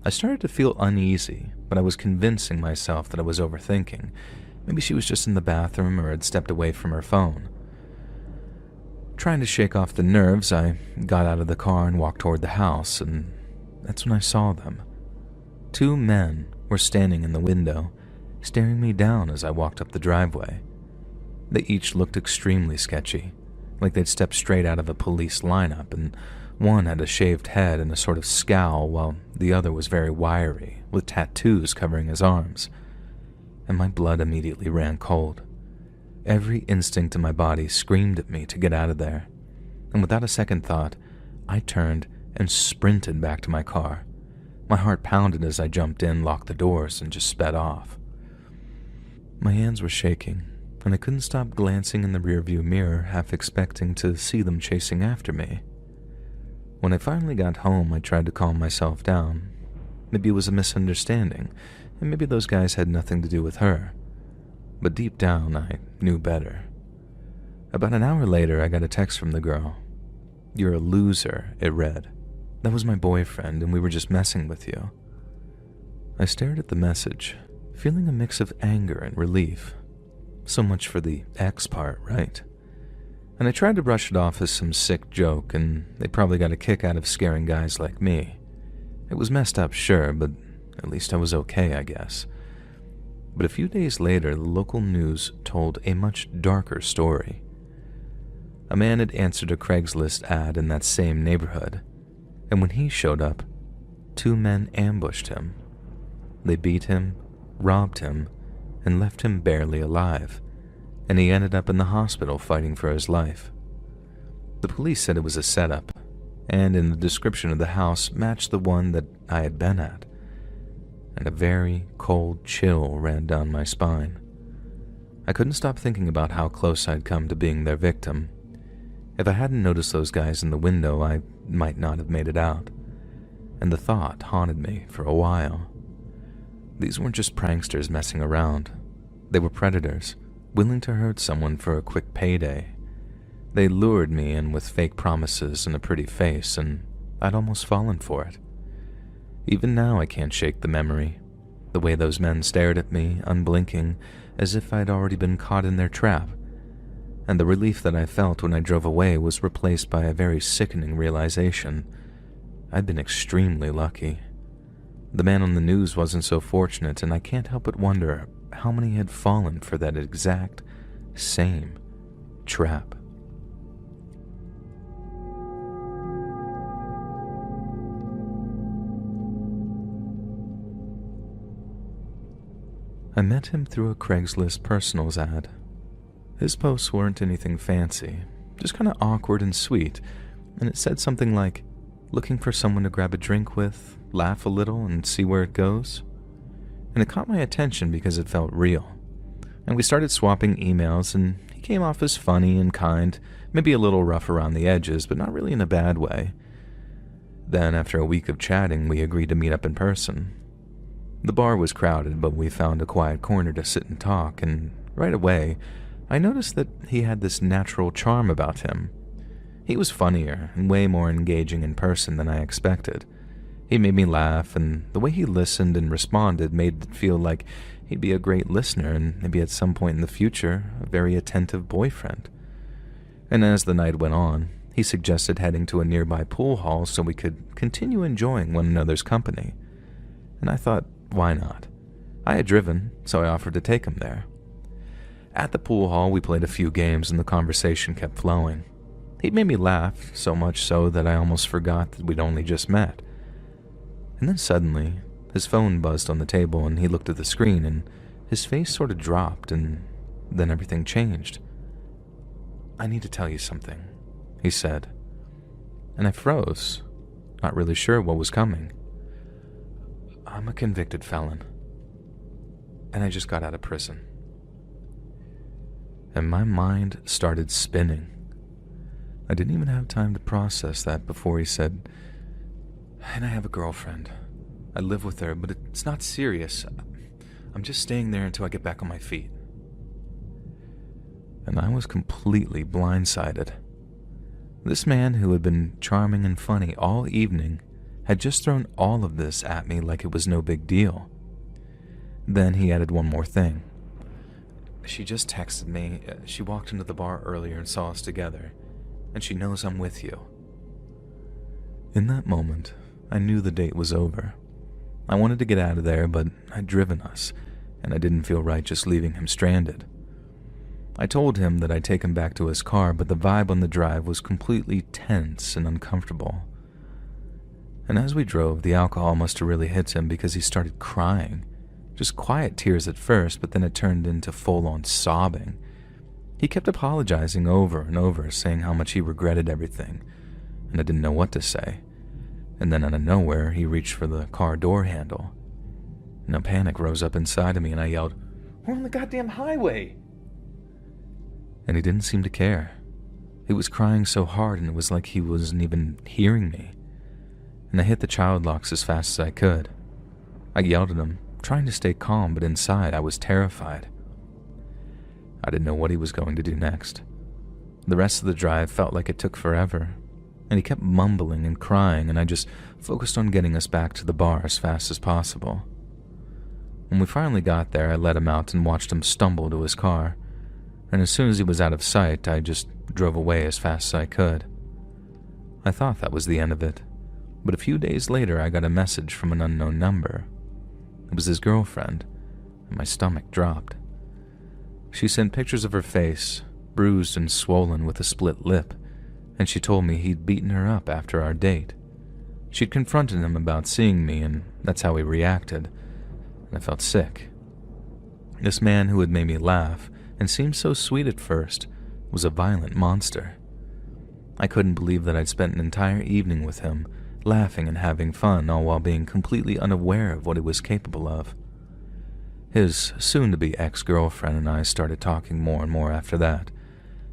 I started to feel uneasy, but I was convincing myself that I was overthinking. Maybe she was just in the bathroom or had stepped away from her phone. Trying to shake off the nerves, I got out of the car and walked toward the house, and that's when I saw them. 2 men were standing in the window, staring me down as I walked up the driveway. They each looked extremely sketchy, like they'd stepped straight out of a police lineup, and one had a shaved head and a sort of scowl, while the other was very wiry, with tattoos covering his arms. And my blood immediately ran cold. Every instinct in my body screamed at me to get out of there, and without a second thought, I turned and sprinted back to my car. My heart pounded as I jumped in, locked the doors, and just sped off. My hands were shaking, and I couldn't stop glancing in the rearview mirror, half expecting to see them chasing after me. When I finally got home, I tried to calm myself down. Maybe it was a misunderstanding, and maybe those guys had nothing to do with her. But deep down, I knew better. About an hour later, I got a text from the girl. "You're a loser," it read. "That was my boyfriend, and we were just messing with you." I stared at the message, feeling a mix of anger and relief. So much for the ex part, right? And I tried to brush it off as some sick joke, and they probably got a kick out of scaring guys like me. It was messed up, sure, but at least I was okay, I guess. But a few days later, the local news told a much darker story. A man had answered a Craigslist ad in that same neighborhood, and when he showed up, 2 men ambushed him. They beat him, robbed him, and left him barely alive, and he ended up in the hospital fighting for his life. The police said it was a setup, and in the description of the house matched the one that I had been at, and a very cold chill ran down my spine. I couldn't stop thinking about how close I'd come to being their victim. If I hadn't noticed those guys in the window, I might not have made it out, and the thought haunted me for a while. These weren't just pranksters messing around. They were predators, willing to hurt someone for a quick payday. They lured me in with fake promises and a pretty face, and I'd almost fallen for it. Even now I can't shake the memory. The way those men stared at me, unblinking, as if I'd already been caught in their trap. And the relief that I felt when I drove away was replaced by a very sickening realization. I'd been extremely lucky. The man on the news wasn't so fortunate, and I can't help but wonder how many had fallen for that exact same trap. I met him through a Craigslist personals ad. His posts weren't anything fancy, just kind of awkward and sweet, and it said something like, "Looking for someone to grab a drink with, laugh a little, and see where it goes?" And it caught my attention because it felt real. And we started swapping emails, and he came off as funny and kind, maybe a little rough around the edges, but not really in a bad way. Then, after a week of chatting, we agreed to meet up in person. The bar was crowded, but we found a quiet corner to sit and talk, and right away, I noticed that he had this natural charm about him. He was funnier and way more engaging in person than I expected. He made me laugh, and the way he listened and responded made it feel like he'd be a great listener and maybe at some point in the future, a very attentive boyfriend. And as the night went on, he suggested heading to a nearby pool hall so we could continue enjoying one another's company. And I thought, why not? I had driven, so I offered to take him there. At the pool hall, we played a few games and the conversation kept flowing. He made me laugh, so much so that I almost forgot that we'd only just met. And then suddenly, his phone buzzed on the table and he looked at the screen and his face sort of dropped and then everything changed. "I need to tell you something," he said. And I froze, not really sure what was coming. "I'm a convicted felon, and I just got out of prison." And my mind started spinning. I didn't even have time to process that before he said, "And I have a girlfriend. I live with her, but it's not serious. I'm just staying there until I get back on my feet." And I was completely blindsided. This man who had been charming and funny all evening had just thrown all of this at me like it was no big deal. Then he added one more thing. "She just texted me. She walked into the bar earlier and saw us together, and she knows I'm with you." In that moment, I knew the date was over. I wanted to get out of there, but I'd driven us, and I didn't feel right just leaving him stranded. I told him that I'd take him back to his car, but the vibe on the drive was completely tense and uncomfortable. And as we drove, the alcohol must have really hit him because he started crying. Just quiet tears at first, but then it turned into full-on sobbing. He kept apologizing over and over, saying how much he regretted everything, and I didn't know what to say. And then out of nowhere, he reached for the car door handle. And a panic rose up inside of me, and I yelled, "We're on the goddamn highway!" And he didn't seem to care. He was crying so hard, and it was like he wasn't even hearing me. And I hit the child locks as fast as I could. I yelled at him, trying to stay calm, but inside I was terrified. I didn't know what he was going to do next. The rest of the drive felt like it took forever, and he kept mumbling and crying, and I just focused on getting us back to the bar as fast as possible. When we finally got there, I let him out and watched him stumble to his car, and as soon as he was out of sight, I just drove away as fast as I could. I thought that was the end of it, but a few days later I got a message from an unknown number. It was his girlfriend, and my stomach dropped. She sent pictures of her face, bruised and swollen with a split lip, and she told me he'd beaten her up after our date. She'd confronted him about seeing me, and that's how he reacted, and I felt sick. This man who had made me laugh and seemed so sweet at first was a violent monster. I couldn't believe that I'd spent an entire evening with him, laughing and having fun, all while being completely unaware of what he was capable of. His soon-to-be ex-girlfriend and I started talking more and more after that,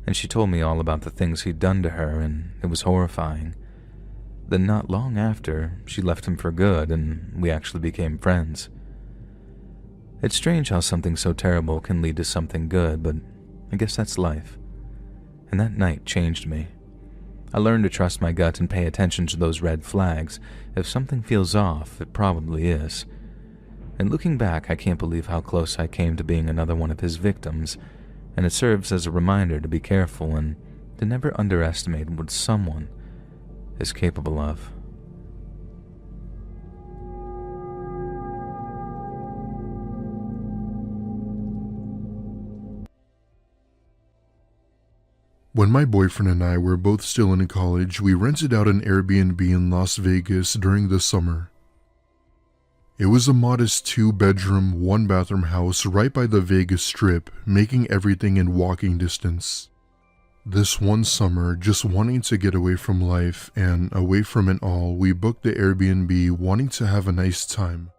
and she told me all about the things he'd done to her, and it was horrifying. Then not long after, she left him for good, and we actually became friends. It's strange how something so terrible can lead to something good, but I guess that's life. And that night changed me. I learned to trust my gut and pay attention to those red flags. If something feels off, it probably is. And looking back, I can't believe how close I came to being another one of his victims, and it serves as a reminder to be careful and to never underestimate what someone is capable of. When my boyfriend and I were both still in college, we rented out an Airbnb in Las Vegas during the summer. It was a modest 2-bedroom, 1-bathroom house right by the Vegas Strip, making everything in walking distance. This one summer, just wanting to get away from life and away from it all, we booked the Airbnb wanting to have a nice time.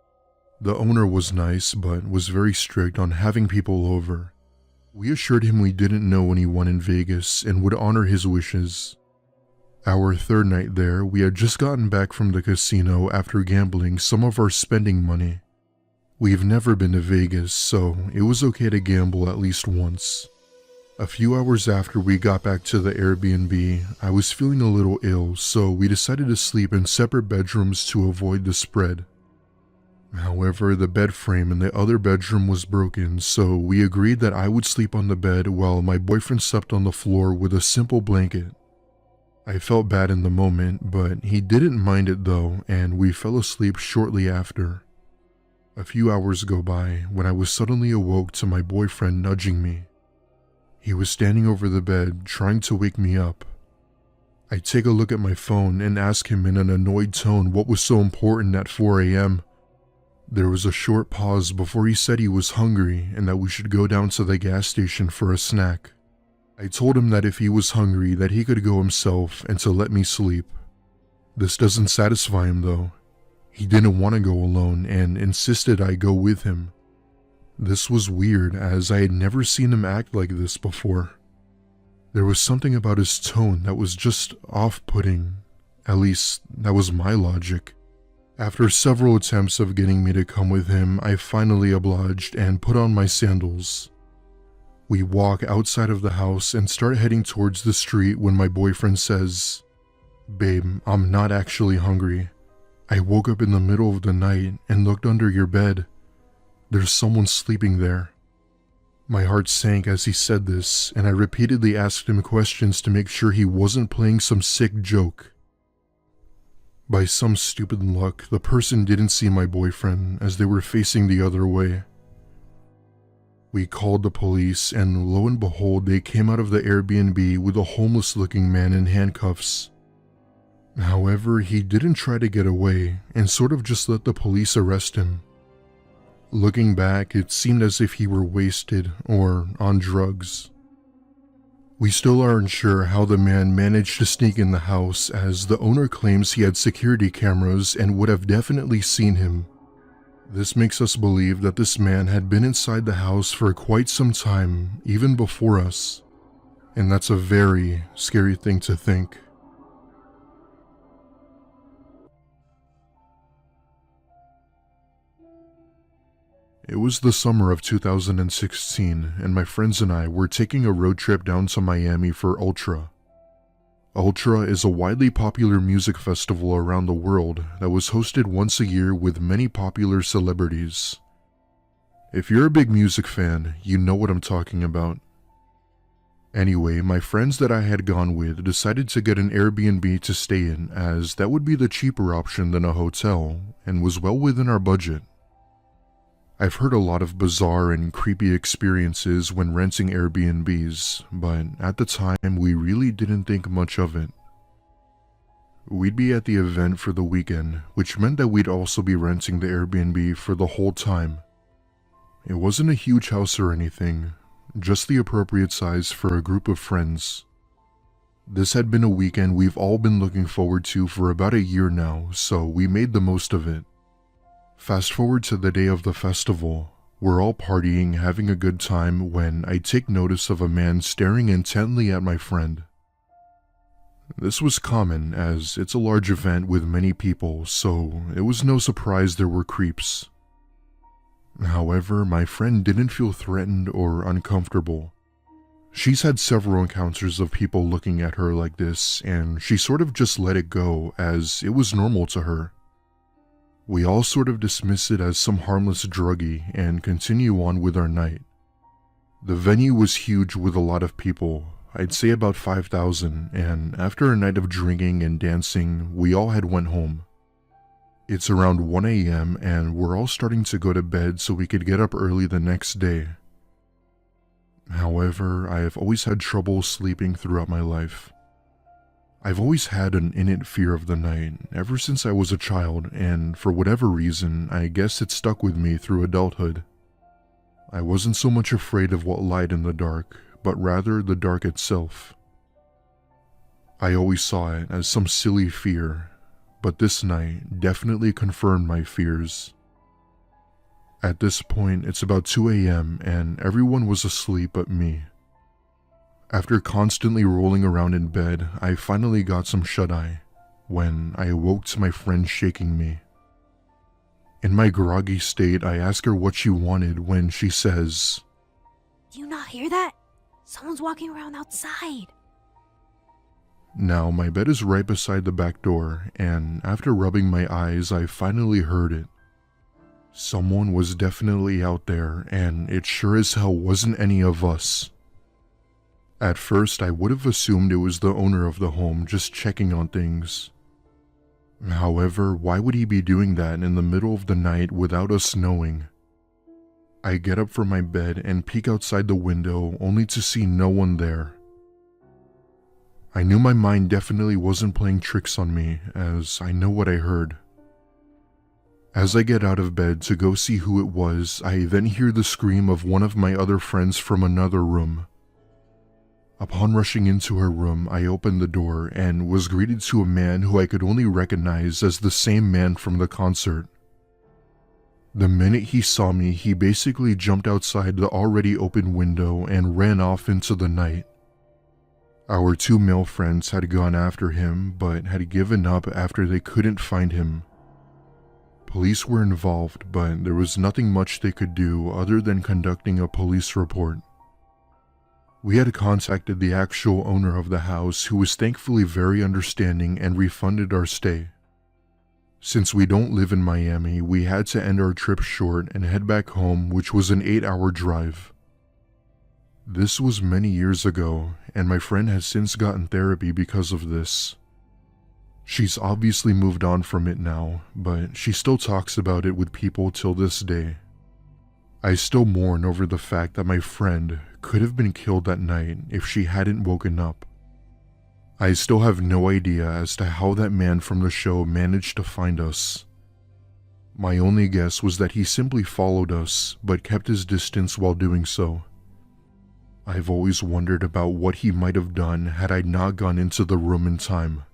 The owner was nice, but was very strict on having people over. We assured him we didn't know anyone in Vegas and would honor his wishes. Our third night there, we had just gotten back from the casino after gambling some of our spending money. We've never been to Vegas, so it was okay to gamble at least once. A few hours after we got back to the Airbnb, I was feeling a little ill, so we decided to sleep in separate bedrooms to avoid the spread. However, the bed frame in the other bedroom was broken, so we agreed that I would sleep on the bed while my boyfriend slept on the floor with a simple blanket. I felt bad in the moment, but he didn't mind it though, and we fell asleep shortly after. A few hours go by when I was suddenly awoke to my boyfriend nudging me. He was standing over the bed, trying to wake me up. I take a look at my phone and ask him in an annoyed tone what was so important at 4 a.m. There was a short pause before he said he was hungry and that we should go down to the gas station for a snack. I told him that if he was hungry that he could go himself and to let me sleep. This doesn't satisfy him though. He didn't want to go alone and insisted I go with him. This was weird as I had never seen him act like this before. There was something about his tone that was just off-putting. At least, that was my logic. After several attempts of getting me to come with him, I finally obliged and put on my sandals. We walk outside of the house and start heading towards the street when my boyfriend says, "Babe, I'm not actually hungry. I woke up in the middle of the night and looked under your bed. There's someone sleeping there." My heart sank as he said this, and I repeatedly asked him questions to make sure he wasn't playing some sick joke. By some stupid luck, the person didn't see my boyfriend as they were facing the other way. We called the police, and lo and behold, they came out of the Airbnb with a homeless-looking man in handcuffs. However, he didn't try to get away and sort of just let the police arrest him. Looking back, it seemed as if he were wasted or on drugs. We still aren't sure how the man managed to sneak in the house, as the owner claims he had security cameras and would have definitely seen him. This makes us believe that this man had been inside the house for quite some time, even before us. And that's a very scary thing to think. It was the summer of 2016, and my friends and I were taking a road trip down to Miami for Ultra. Ultra is a widely popular music festival around the world that was hosted once a year with many popular celebrities. If you're a big music fan, you know what I'm talking about. Anyway, my friends that I had gone with decided to get an Airbnb to stay in, as that would be the cheaper option than a hotel and was well within our budget. I've heard a lot of bizarre and creepy experiences when renting Airbnbs, but at the time we really didn't think much of it. We'd be at the event for the weekend, which meant that we'd also be renting the Airbnb for the whole time. It wasn't a huge house or anything, just the appropriate size for a group of friends. This had been a weekend we've all been looking forward to for about a year now, so we made the most of it. Fast forward to the day of the festival. We're all partying, having a good time, when I take notice of a man staring intently at my friend. This was common, as it's a large event with many people, so it was no surprise there were creeps. However, my friend didn't feel threatened or uncomfortable. She's had several encounters of people looking at her like this, and she sort of just let it go, as it was normal to her. We all sort of dismiss it as some harmless druggie and continue on with our night. The venue was huge with a lot of people, I'd say about 5,000, and after a night of drinking and dancing, we all had went home. It's around 1 a.m. and we're all starting to go to bed so we could get up early the next day. However, I have always had trouble sleeping throughout my life. I've always had an innate fear of the night, ever since I was a child, and for whatever reason, I guess it stuck with me through adulthood. I wasn't so much afraid of what lied in the dark, but rather the dark itself. I always saw it as some silly fear, but this night definitely confirmed my fears. At this point, it's about 2 a.m. and everyone was asleep but me. After constantly rolling around in bed, I finally got some shut-eye, when I awoke to my friend shaking me. In my groggy state, I ask her what she wanted when she says, "Do you not hear that? Someone's walking around outside. Now, my bed is right beside the back door, and after rubbing my eyes, I finally heard it. Someone was definitely out there, and it sure as hell wasn't any of us. At first, I would have assumed it was the owner of the home just checking on things. However, why would he be doing that in the middle of the night without us knowing? I get up from my bed and peek outside the window only to see no one there. I knew my mind definitely wasn't playing tricks on me, as I know what I heard. As I get out of bed to go see who it was, I then hear the scream of one of my other friends from another room. Upon rushing into her room, I opened the door and was greeted to a man who I could only recognize as the same man from the concert. The minute he saw me, he basically jumped outside the already open window and ran off into the night. Our two male friends had gone after him, but had given up after they couldn't find him. Police were involved, but there was nothing much they could do other than conducting a police report. We had contacted the actual owner of the house, who was thankfully very understanding and refunded our stay. Since we don't live in Miami, we had to end our trip short and head back home, which was an 8-hour drive. This was many years ago, and my friend has since gotten therapy because of this. She's obviously moved on from it now, but she still talks about it with people till this day. I still mourn over the fact that my friend could have been killed that night if she hadn't woken up. I still have no idea as to how that man from the show managed to find us. My only guess was that he simply followed us, but kept his distance while doing so. I've always wondered about what he might have done had I not gone into the room in time.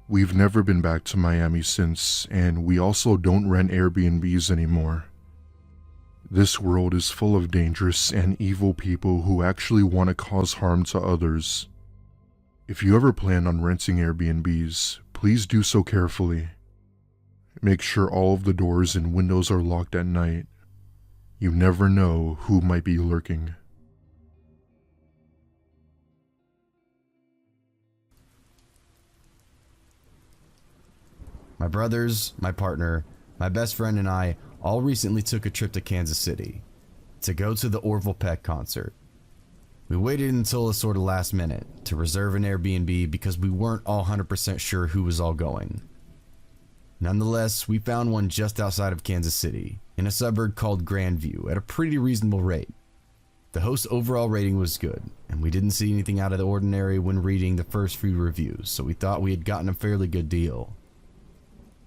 We've never been back to Miami since, and we also don't rent Airbnbs anymore. This world is full of dangerous and evil people who actually want to cause harm to others. If you ever plan on renting Airbnbs, please do so carefully. Make sure all of the doors and windows are locked at night. You never know who might be lurking. My brothers, my partner, my best friend and I all recently took a trip to Kansas City to go to the Orville Peck concert. We waited until the sort of last minute to reserve an Airbnb because we weren't all 100% sure who was all going. Nonetheless, we found one just outside of Kansas City, in a suburb called Grandview, at a pretty reasonable rate. The host's overall rating was good, and we didn't see anything out of the ordinary when reading the first few reviews, so we thought we had gotten a fairly good deal.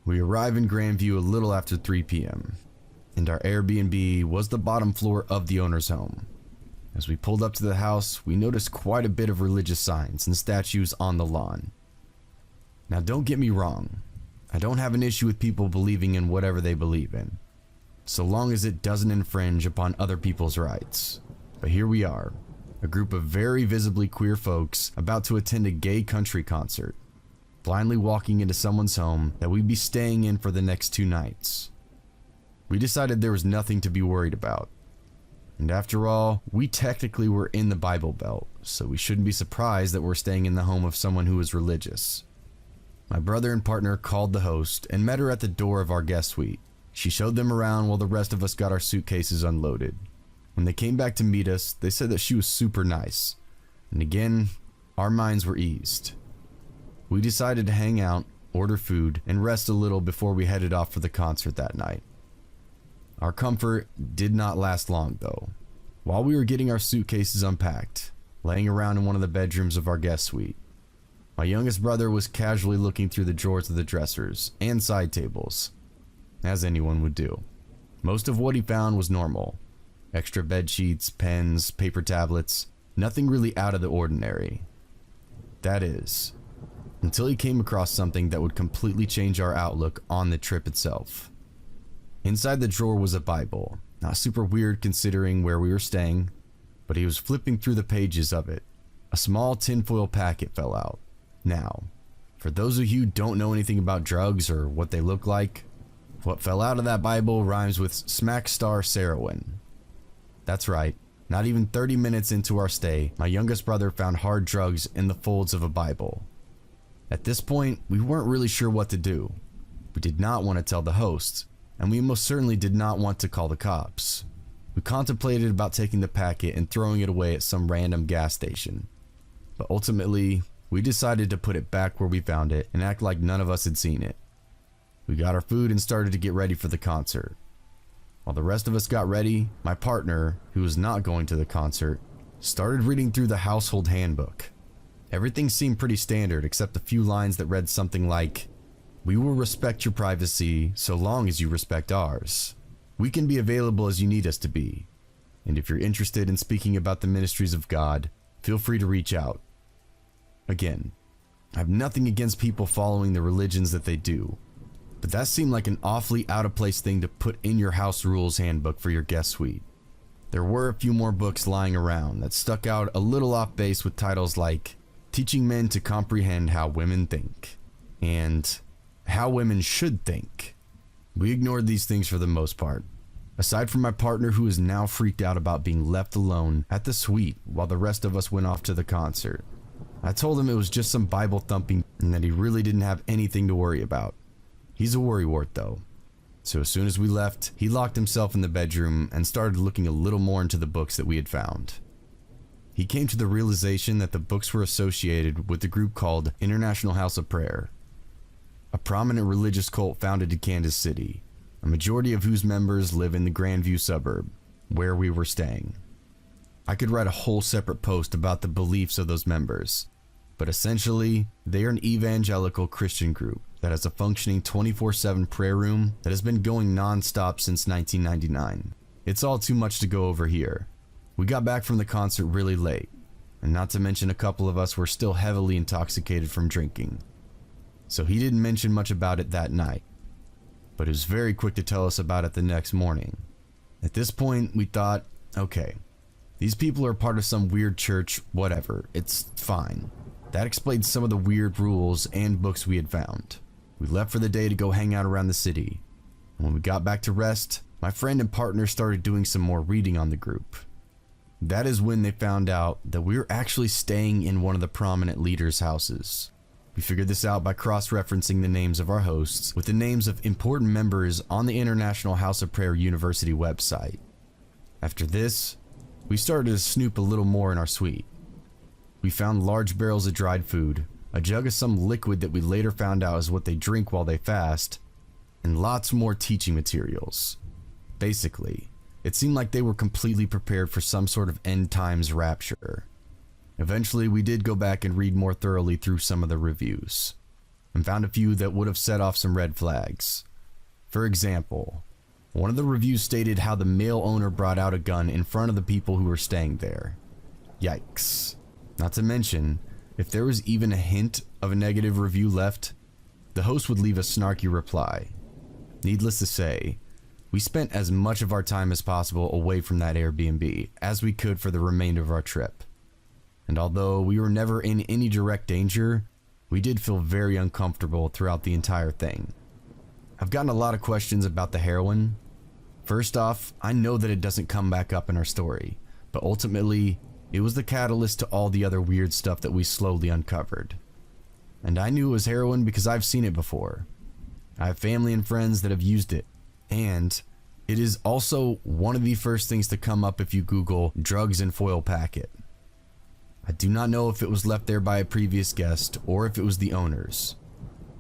We arrived in Grandview a little after 3 p.m., and our Airbnb was the bottom floor of the owner's home. As we pulled up to the house, we noticed quite a bit of religious signs and statues on the lawn. Now don't get me wrong, I don't have an issue with people believing in whatever they believe in, so long as it doesn't infringe upon other people's rights. But here we are, a group of very visibly queer folks about to attend a gay country concert, blindly walking into someone's home that we'd be staying in for the next 2 nights. We decided there was nothing to be worried about. And after all, we technically were in the Bible Belt, so we shouldn't be surprised that we're staying in the home of someone who is religious. My brother and partner called the host and met her at the door of our guest suite. She showed them around while the rest of us got our suitcases unloaded. When they came back to meet us, they said that she was super nice. And again, our minds were eased. We decided to hang out, order food, and rest a little before we headed off for the concert that night. Our comfort did not last long though. While we were getting our suitcases unpacked, laying around in one of the bedrooms of our guest suite, my youngest brother was casually looking through the drawers of the dressers and side tables, as anyone would do. Most of what he found was normal. Extra bed sheets, pens, paper tablets, nothing really out of the ordinary. That is, until he came across something that would completely change our outlook on the trip itself. Inside the drawer was a Bible, not super weird considering where we were staying, but he was flipping through the pages of it. A small tinfoil packet fell out. Now, for those of you who don't know anything about drugs or what they look like, what fell out of that Bible rhymes with smack star Sarowin. That's right, Not even 30 minutes into our stay, my youngest brother found hard drugs in the folds of a Bible. At this point, we weren't really sure what to do. We did not want to tell the hosts, and we most certainly did not want to call the cops. We contemplated about taking the packet and throwing it away at some random gas station. But ultimately, we decided to put it back where we found it and act like none of us had seen it. We got our food and started to get ready for the concert. While the rest of us got ready, my partner, who was not going to the concert, started reading through the household handbook. Everything seemed pretty standard except a few lines that read something like, "We will respect your privacy so long as you respect ours. We can be available as you need us to be. And if you're interested in speaking about the ministries of God, feel free to reach out." Again, I have nothing against people following the religions that they do, but that seemed like an awfully out of place thing to put in your house rules handbook for your guest suite. There were a few more books lying around that stuck out a little off base with titles like Teaching Men to Comprehend How Women Think and How Women Should Think. We ignored these things for the most part, aside from my partner who is now freaked out about being left alone at the suite while the rest of us went off to the concert. I told him it was just some Bible thumping and that he really didn't have anything to worry about. He's a worrywart though. So as soon as we left, he locked himself in the bedroom and started looking a little more into the books that we had found. He came to the realization that the books were associated with the group called International House of Prayer, a prominent religious cult founded in Kansas City, a majority of whose members live in the Grandview suburb, where we were staying. I could write a whole separate post about the beliefs of those members, but essentially, they are an evangelical Christian group that has a functioning 24/7 prayer room that has been going non-stop since 1999. It's all too much to go over here. We got back from the concert really late, and not to mention a couple of us were still heavily intoxicated from drinking. So he didn't mention much about it that night, but he was very quick to tell us about it the next morning. At this point, we thought, okay, these people are part of some weird church, whatever, it's fine. That explains some of the weird rules and books we had found. We left for the day to go hang out around the city. And when we got back to rest, my friend and partner started doing some more reading on the group. That is when they found out that we were actually staying in one of the prominent leaders' houses. We figured this out by cross-referencing the names of our hosts with the names of important members on the International House of Prayer University website. After this, we started to snoop a little more in our suite. We found large barrels of dried food, a jug of some liquid that we later found out is what they drink while they fast, and lots more teaching materials. Basically, it seemed like they were completely prepared for some sort of end times rapture. Eventually, we did go back and read more thoroughly through some of the reviews, and found a few that would have set off some red flags. For example, one of the reviews stated how the male owner brought out a gun in front of the people who were staying there. Yikes. Not to mention, if there was even a hint of a negative review left, the host would leave a snarky reply. Needless to say, we spent as much of our time as possible away from that Airbnb as we could for the remainder of our trip. And although we were never in any direct danger, we did feel very uncomfortable throughout the entire thing. I've gotten a lot of questions about the heroin. First off, I know that it doesn't come back up in our story, but ultimately, it was the catalyst to all the other weird stuff that we slowly uncovered. And I knew it was heroin because I've seen it before. I have family and friends that have used it, and it is also one of the first things to come up if you Google drugs in foil packet. I do not know if it was left there by a previous guest or if it was the owners.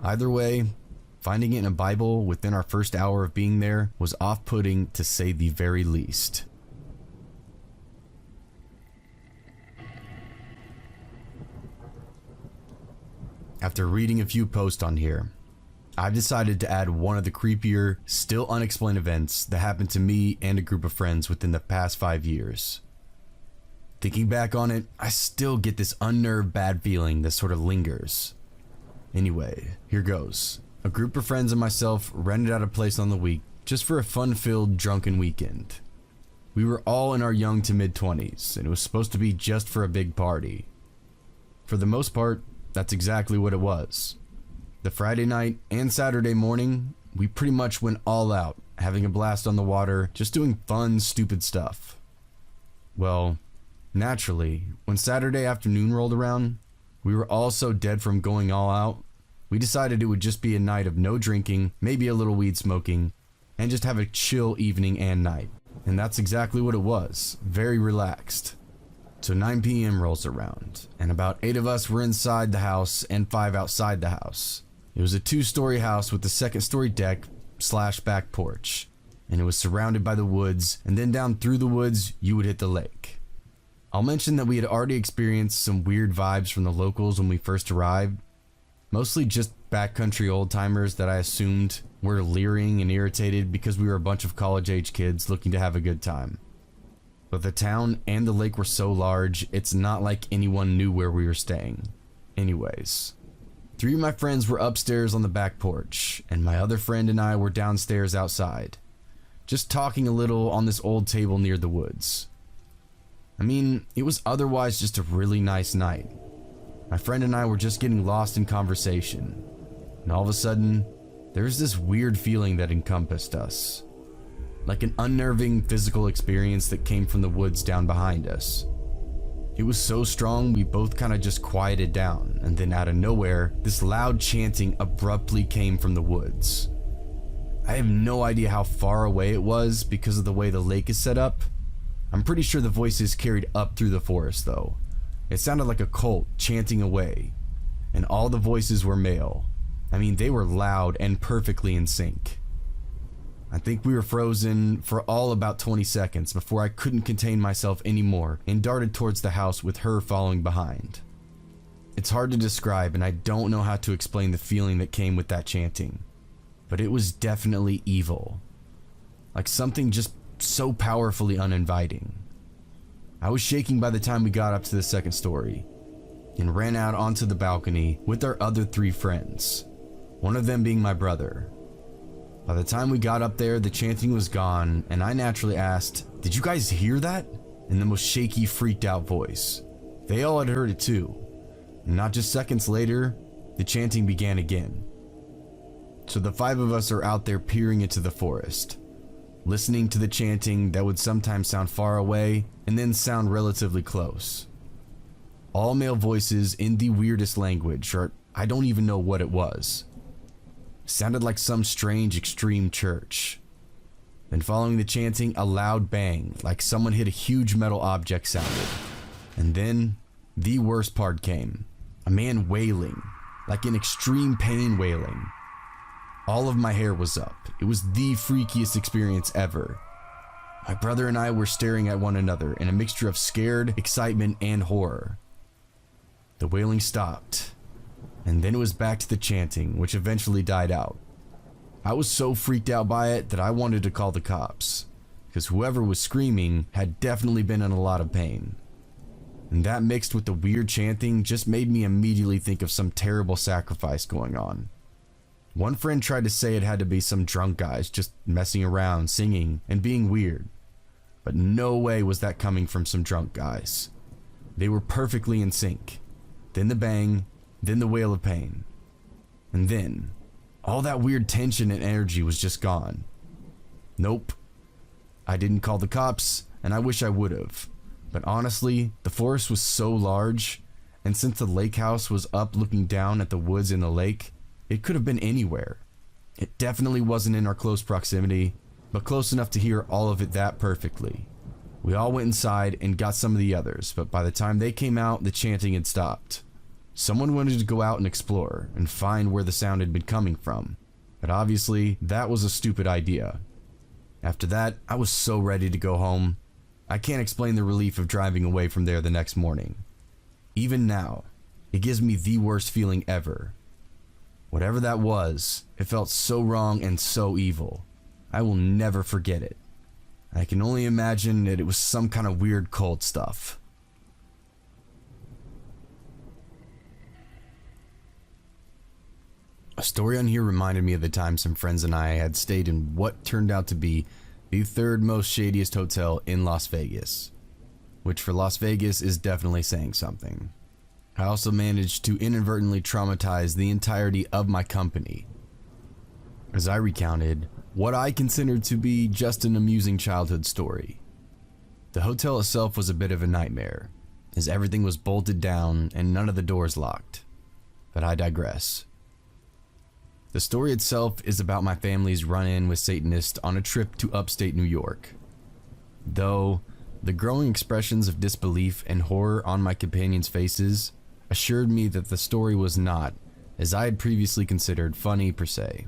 Either way, finding it in a Bible within our first hour of being there was off-putting to say the very least. After reading a few posts on here, I've decided to add one of the creepier, still unexplained events that happened to me and a group of friends within the past 5 years. Thinking back on it, I still get this unnerved bad feeling that sort of lingers. Anyway, here goes. A group of friends and myself rented out a place on the week just for a fun-filled drunken weekend. We were all in our young to mid-20s, and it was supposed to be just for a big party. For the most part, that's exactly what it was. The Friday night and Saturday morning, we pretty much went all out, having a blast on the water, just doing fun, stupid stuff. Well, naturally, when Saturday afternoon rolled around, we were all so dead from going all out, we decided it would just be a night of no drinking, maybe a little weed smoking, and just have a chill evening and night. And that's exactly what it was, very relaxed. So 9 p.m. rolls around, and about 8 of us were inside the house and 5 outside the house. It was a 2-story house with a 2nd-story deck / back porch, and it was surrounded by the woods, and then down through the woods, you would hit the lake. I'll mention that we had already experienced some weird vibes from the locals when we first arrived, mostly just backcountry old-timers that I assumed were leering and irritated because we were a bunch of college-age kids looking to have a good time. But the town and the lake were so large, it's not like anyone knew where we were staying. Anyways, 3 of my friends were upstairs on the back porch, and my other friend and I were downstairs outside, just talking a little on this old table near the woods. I mean, it was otherwise just a really nice night. My friend and I were just getting lost in conversation, and all of a sudden, there was this weird feeling that encompassed us. Like an unnerving physical experience that came from the woods down behind us. It was so strong we both kind of just quieted down, and then out of nowhere, this loud chanting abruptly came from the woods. I have no idea how far away it was because of the way the lake is set up. I'm pretty sure the voices carried up through the forest though. It sounded like a cult chanting away, and all the voices were male. I mean, they were loud and perfectly in sync. I think we were frozen for all about 20 seconds before I couldn't contain myself anymore and darted towards the house with her following behind. It's hard to describe, and I don't know how to explain the feeling that came with that chanting, but it was definitely evil. Like something just so powerfully uninviting. I was shaking by the time we got up to the 2nd story and ran out onto the balcony with our other 3 friends, one of them being my brother. By the time we got up there, the chanting was gone, and I naturally asked, "Did you guys hear that?" in the most shaky, freaked out voice. They all had heard it too, and not just seconds later, the chanting began again. So the 5 of us are out there peering into the forest, listening to the chanting that would sometimes sound far away and then sound relatively close. All male voices in the weirdest language, or I don't even know what it was. Sounded like some strange extreme church. Then following the chanting, a loud bang, like someone hit a huge metal object sounded. And then, the worst part came. A man wailing, like in extreme pain wailing. All of my hair was up. It was the freakiest experience ever. My brother and I were staring at one another in a mixture of scared, excitement, and horror. The wailing stopped, and then it was back to the chanting, which eventually died out. I was so freaked out by it that I wanted to call the cops, because whoever was screaming had definitely been in a lot of pain. And that mixed with the weird chanting just made me immediately think of some terrible sacrifice going on. One friend tried to say it had to be some drunk guys just messing around, singing, and being weird. But no way was that coming from some drunk guys. They were perfectly in sync. Then the bang, then the wail of pain. And then, all that weird tension and energy was just gone. Nope. I didn't call the cops, and I wish I would have. But honestly, the forest was so large, and since the lake house was up looking down at the woods in the lake, it could have been anywhere. It definitely wasn't in our close proximity, but close enough to hear all of it that perfectly. We all went inside and got some of the others, but by the time they came out, the chanting had stopped. Someone wanted to go out and explore and find where the sound had been coming from, but obviously that was a stupid idea. After that, I was so ready to go home. I can't explain the relief of driving away from there the next morning. Even now, it gives me the worst feeling ever. Whatever that was, it felt so wrong and so evil. I will never forget it. I can only imagine that it was some kind of weird cult stuff. A story on here reminded me of the time some friends and I had stayed in what turned out to be the 3rd most shadiest hotel in Las Vegas, which for Las Vegas is definitely saying something. I also managed to inadvertently traumatize the entirety of my company, as I recounted what I considered to be just an amusing childhood story. The hotel itself was a bit of a nightmare, as everything was bolted down and none of the doors locked. But I digress. The story itself is about my family's run-in with Satanists on a trip to upstate New York. Though, the growing expressions of disbelief and horror on my companions' faces assured me that the story was not, as I had previously considered, funny per se.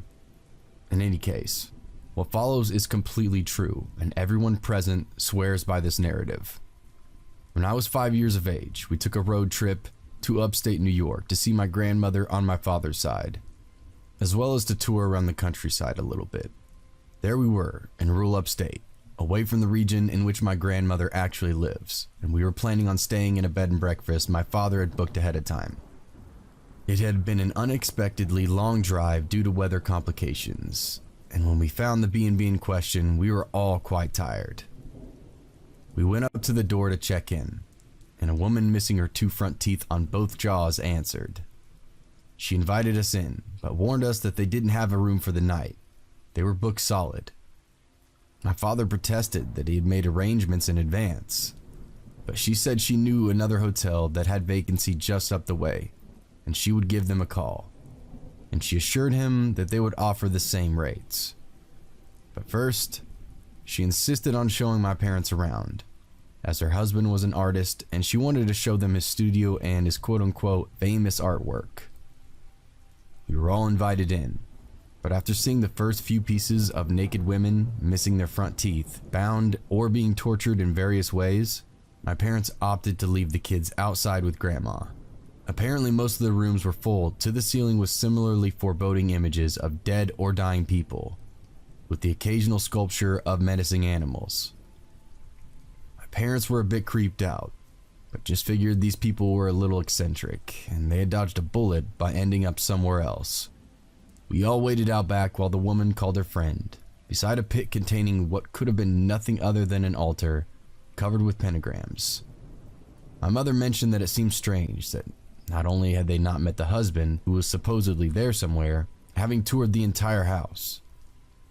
In any case, what follows is completely true, and everyone present swears by this narrative. When I was 5 years of age, we took a road trip to upstate New York to see my grandmother on my father's side, as well as to tour around the countryside a little bit. There we were, in rural upstate, away from the region in which my grandmother actually lives, and we were planning on staying in a bed and breakfast my father had booked ahead of time. It had been an unexpectedly long drive due to weather complications, and when we found the B&B in question, we were all quite tired. We went up to the door to check in, and a woman missing her 2 front teeth on both jaws answered. She invited us in, but warned us that they didn't have a room for the night. They were booked solid. My father protested that he had made arrangements in advance, but she said she knew another hotel that had vacancy just up the way, and she would give them a call, and she assured him that they would offer the same rates. But first, she insisted on showing my parents around, as her husband was an artist and she wanted to show them his studio and his quote-unquote famous artwork. We were all invited in, but after seeing the first few pieces of naked women missing their front teeth, bound or being tortured in various ways, my parents opted to leave the kids outside with Grandma. Apparently most of the rooms were full to the ceiling with similarly foreboding images of dead or dying people, with the occasional sculpture of menacing animals. My parents were a bit creeped out, but just figured these people were a little eccentric, and they had dodged a bullet by ending up somewhere else. We all waited out back while the woman called her friend, beside a pit containing what could have been nothing other than an altar covered with pentagrams. My mother mentioned that it seemed strange that not only had they not met the husband, who was supposedly there somewhere, having toured the entire house,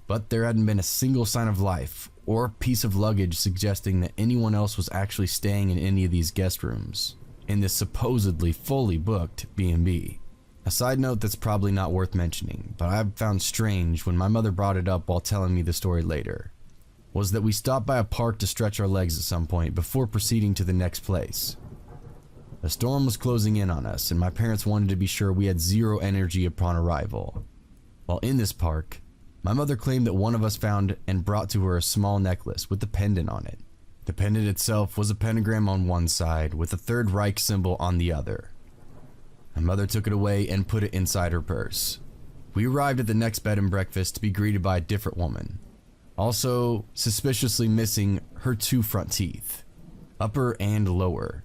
but there hadn't been a single sign of life or piece of luggage suggesting that anyone else was actually staying in any of these guest rooms in this supposedly fully booked B&B. A side note that's probably not worth mentioning, but I've found strange when my mother brought it up while telling me the story later, was that we stopped by a park to stretch our legs at some point before proceeding to the next place. The storm was closing in on us, and my parents wanted to be sure we had zero energy upon arrival. While in this park, my mother claimed that one of us found and brought to her a small necklace with a pendant on it. The pendant itself was a pentagram on one side with a Third Reich symbol on the other. My mother took it away and put it inside her purse. We arrived at the next bed and breakfast to be greeted by a different woman, also suspiciously missing her 2 front teeth, upper and lower.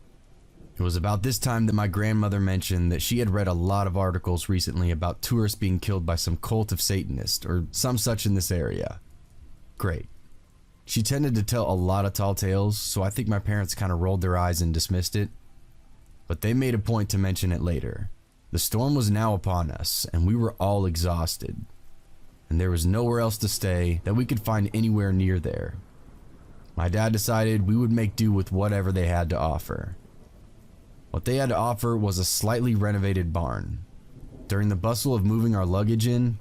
It was about this time that my grandmother mentioned that she had read a lot of articles recently about tourists being killed by some cult of Satanists or some such in this area. Great. She tended to tell a lot of tall tales, so I think my parents kind of rolled their eyes and dismissed it. But they made a point to mention it later. The storm was now upon us, and we were all exhausted, and there was nowhere else to stay that we could find anywhere near there. My dad decided we would make do with whatever they had to offer. What they had to offer was a slightly renovated barn. During the bustle of moving our luggage in,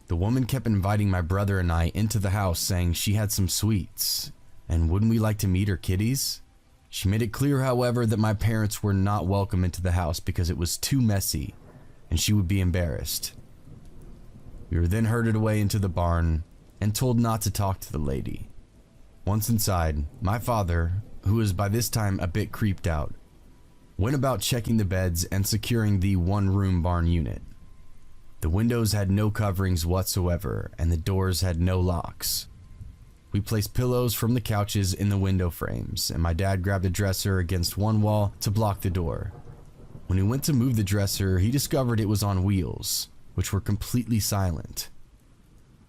the woman kept inviting my brother and I into the house, saying she had some sweets, and wouldn't we like to meet her kitties? She made it clear, however, that my parents were not welcome into the house because it was too messy, and she would be embarrassed. We were then herded away into the barn and told not to talk to the lady. Once inside, my father, who was by this time a bit creeped out, went about checking the beds and securing the 1-room barn unit. The windows had no coverings whatsoever, and the doors had no locks. We placed pillows from the couches in the window frames, and my dad grabbed a dresser against one wall to block the door. When he went to move the dresser, he discovered it was on wheels, which were completely silent.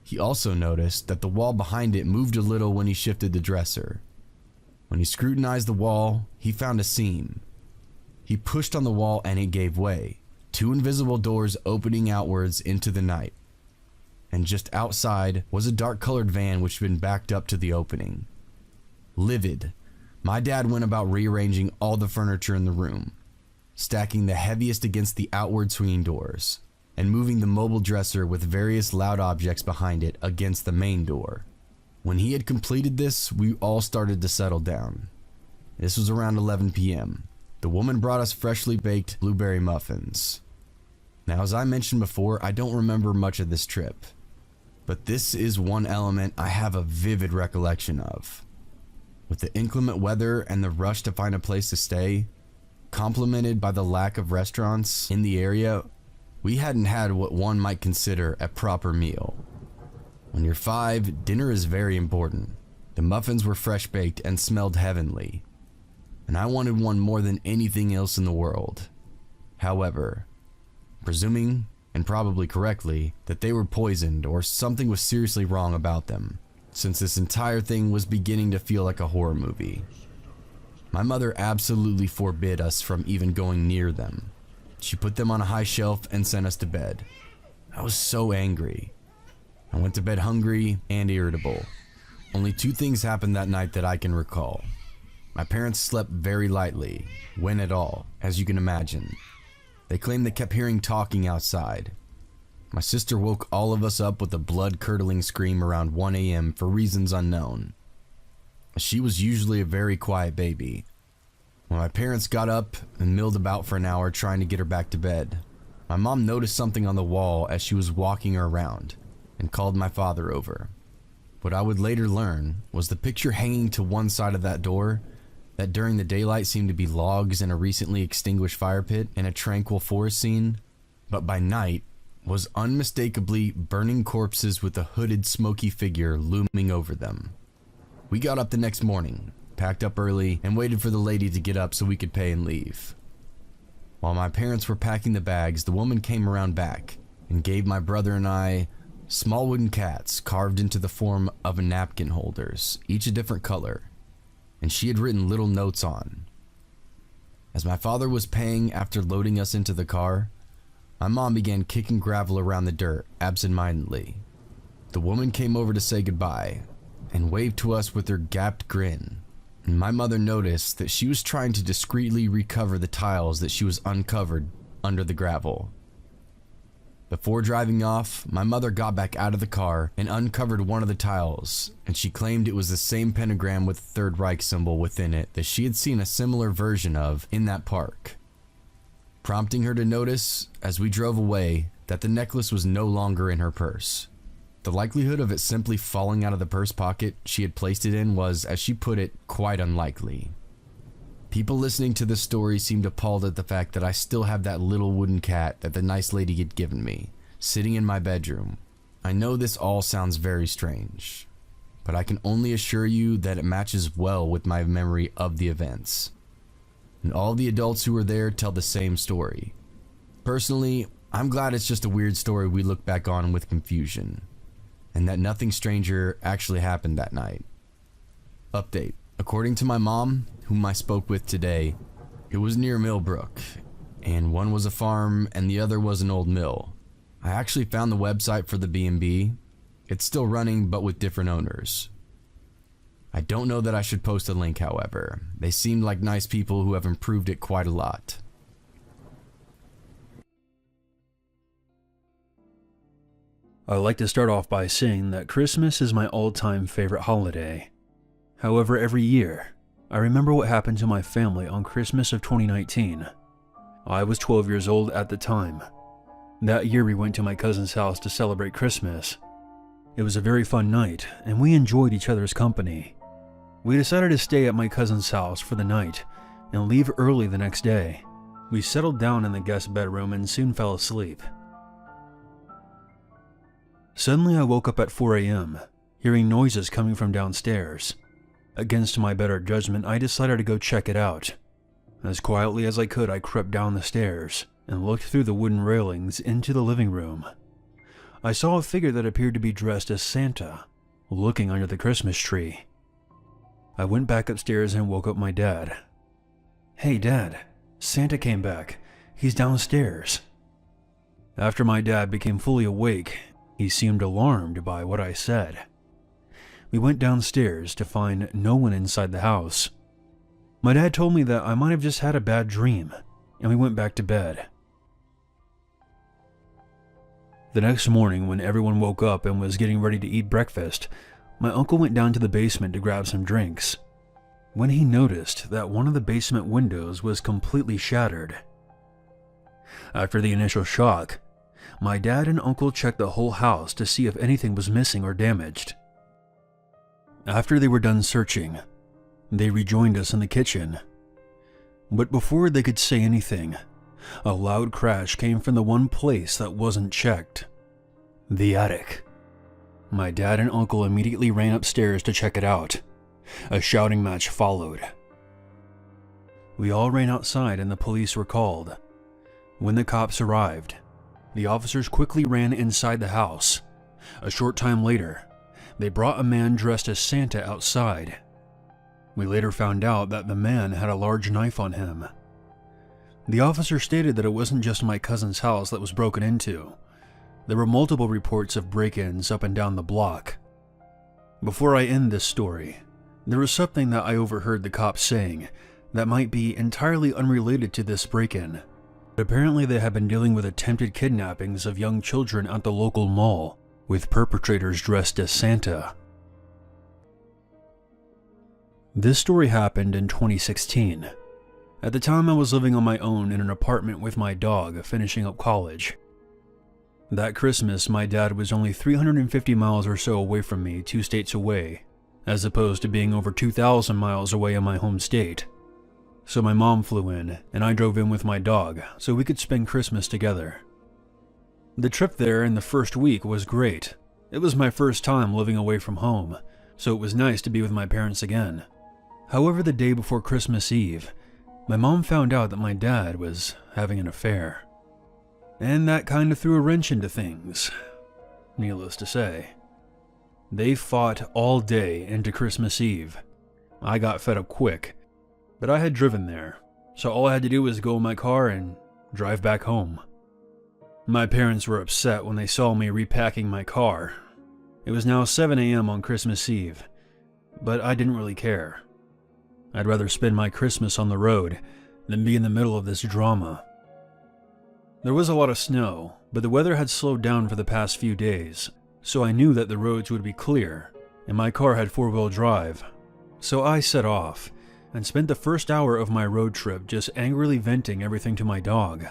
He also noticed that the wall behind it moved a little when he shifted the dresser. When he scrutinized the wall, he found a seam. He pushed on the wall and it gave way, 2 invisible doors opening outwards into the night. And just outside was a dark-colored van which had been backed up to the opening. Livid, My dad went about rearranging all the furniture in the room, stacking the heaviest against the outward swinging doors, and moving the mobile dresser with various loud objects behind it against the main door. When he had completed this, we all started to settle down. This was around 11 p.m. The woman brought us freshly baked blueberry muffins. Now, as I mentioned before, I don't remember much of this trip, but this is one element I have a vivid recollection of. With the inclement weather and the rush to find a place to stay, complemented by the lack of restaurants in the area, we hadn't had what one might consider a proper meal. When you're 5, dinner is very important. The muffins were fresh baked and smelled heavenly, and I wanted one more than anything else in the world. However, presuming, and probably correctly, that they were poisoned or something was seriously wrong about them, since this entire thing was beginning to feel like a horror movie. My mother absolutely forbid us from even going near them. She put them on a high shelf and sent us to bed. I was so angry. I went to bed hungry and irritable. Only 2 things happened that night that I can recall. My parents slept very lightly, when at all, as you can imagine. They claimed they kept hearing talking outside. My sister woke all of us up with a blood-curdling scream around 1 a.m. for reasons unknown. She was usually a very quiet baby. When my parents got up and milled about for an hour trying to get her back to bed, my mom noticed something on the wall as she was walking her around and called my father over. What I would later learn was the picture hanging to one side of that door that during the daylight seemed to be logs in a recently extinguished fire pit and a tranquil forest scene, but by night was unmistakably burning corpses with a hooded smoky figure looming over them. We got up the next morning, packed up early, and waited for the lady to get up so we could pay and leave. While my parents were packing the bags, the woman came around back and gave my brother and I small wooden cats carved into the form of napkin holders, each a different color, and she had written little notes on. As my father was paying after loading us into the car, my mom began kicking gravel around the dirt absentmindedly. The woman came over to say goodbye and waved to us with her gapped grin, and my mother noticed that she was trying to discreetly recover the tiles that she was uncovered under the gravel. Before driving off, my mother got back out of the car and uncovered one of the tiles, and she claimed it was the same pentagram with the Third Reich symbol within it that she had seen a similar version of in that park, prompting her to notice, as we drove away, that the necklace was no longer in her purse. The likelihood of it simply falling out of the purse pocket she had placed it in was, as she put it, quite unlikely. People listening to this story seemed appalled at the fact that I still have that little wooden cat that the nice lady had given me, sitting in my bedroom. I know this all sounds very strange, but I can only assure you that it matches well with my memory of the events. And all the adults who were there tell the same story. Personally, I'm glad it's just a weird story we look back on with confusion, and that nothing stranger actually happened that night. Update. According to my mom, whom I spoke with today, it was near Millbrook, and one was a farm and the other was an old mill. I actually found the website for the B&B. It's still running, but with different owners. I don't know that I should post a link, however. They seemed like nice people who have improved it quite a lot. I'd like to start off by saying that Christmas is my all-time favorite holiday. However, every year, I remember what happened to my family on Christmas of 2019. I was 12 years old at the time. That year we went to my cousin's house to celebrate Christmas. It was a very fun night, and we enjoyed each other's company. We decided to stay at my cousin's house for the night and leave early the next day. We settled down in the guest bedroom and soon fell asleep. Suddenly I woke up at 4 a.m., hearing noises coming from downstairs. Against my better judgment, I decided to go check it out. As quietly as I could, I crept down the stairs and looked through the wooden railings into the living room. I saw a figure that appeared to be dressed as Santa, looking under the Christmas tree. I went back upstairs and woke up my dad. "Hey, Dad, Santa came back. He's downstairs." After my dad became fully awake, he seemed alarmed by what I said. We went downstairs to find no one inside the house. My dad told me that I might have just had a bad dream, and we went back to bed. The next morning, when everyone woke up and was getting ready to eat breakfast, my uncle went down to the basement to grab some drinks, when he noticed that one of the basement windows was completely shattered. After the initial shock, my dad and uncle checked the whole house to see if anything was missing or damaged. After they were done searching, they rejoined us in the kitchen. But before they could say anything, a loud crash came from the one place that wasn't checked: the attic. My dad and uncle immediately ran upstairs to check it out. A shouting match followed. We all ran outside and the police were called. When the cops arrived, the officers quickly ran inside the house. A short time later, they brought a man dressed as Santa outside. We later found out that the man had a large knife on him. The officer stated that it wasn't just my cousin's house that was broken into. There were multiple reports of break-ins up and down the block. Before I end this story, there was something that I overheard the cops saying that might be entirely unrelated to this break-in. Apparently they had been dealing with attempted kidnappings of young children at the local mall, with perpetrators dressed as Santa. This story happened in 2016. At the time I was living on my own in an apartment with my dog, finishing up college. That Christmas, my dad was only 350 miles or so away from me, 2 states away, as opposed to being over 2,000 miles away in my home state. So my mom flew in, and I drove in with my dog so we could spend Christmas together. The trip there in the first week was great. It was my first time living away from home, so it was nice to be with my parents again. However, the day before Christmas Eve, my mom found out that my dad was having an affair. And that kind of threw a wrench into things, needless to say. They fought all day into Christmas Eve. I got fed up quick, but I had driven there, so all I had to do was go in my car and drive back home. My parents were upset when they saw me repacking my car. It was now 7 a.m. on Christmas Eve, but I didn't really care. I'd rather spend my Christmas on the road than be in the middle of this drama. There was a lot of snow, but the weather had slowed down for the past few days, so I knew that the roads would be clear, and my car had 4-wheel drive. So I set off, and spent the first hour of my road trip just angrily venting everything to my dog.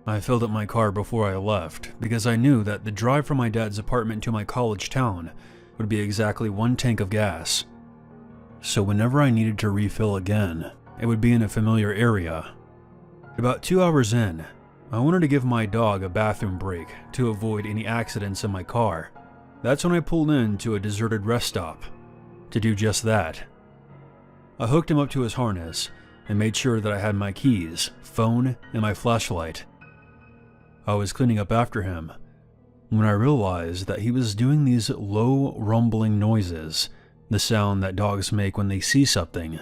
I filled up my car before I left, because I knew that the drive from my dad's apartment to my college town would be exactly 1 tank of gas. So whenever I needed to refill again, it would be in a familiar area. About 2 hours in, I wanted to give my dog a bathroom break to avoid any accidents in my car. That's when I pulled into a deserted rest stop to do just that. I hooked him up to his harness and made sure that I had my keys, phone, and my flashlight. I was cleaning up after him when I realized that he was doing these low, rumbling noises, the sound that dogs make when they see something,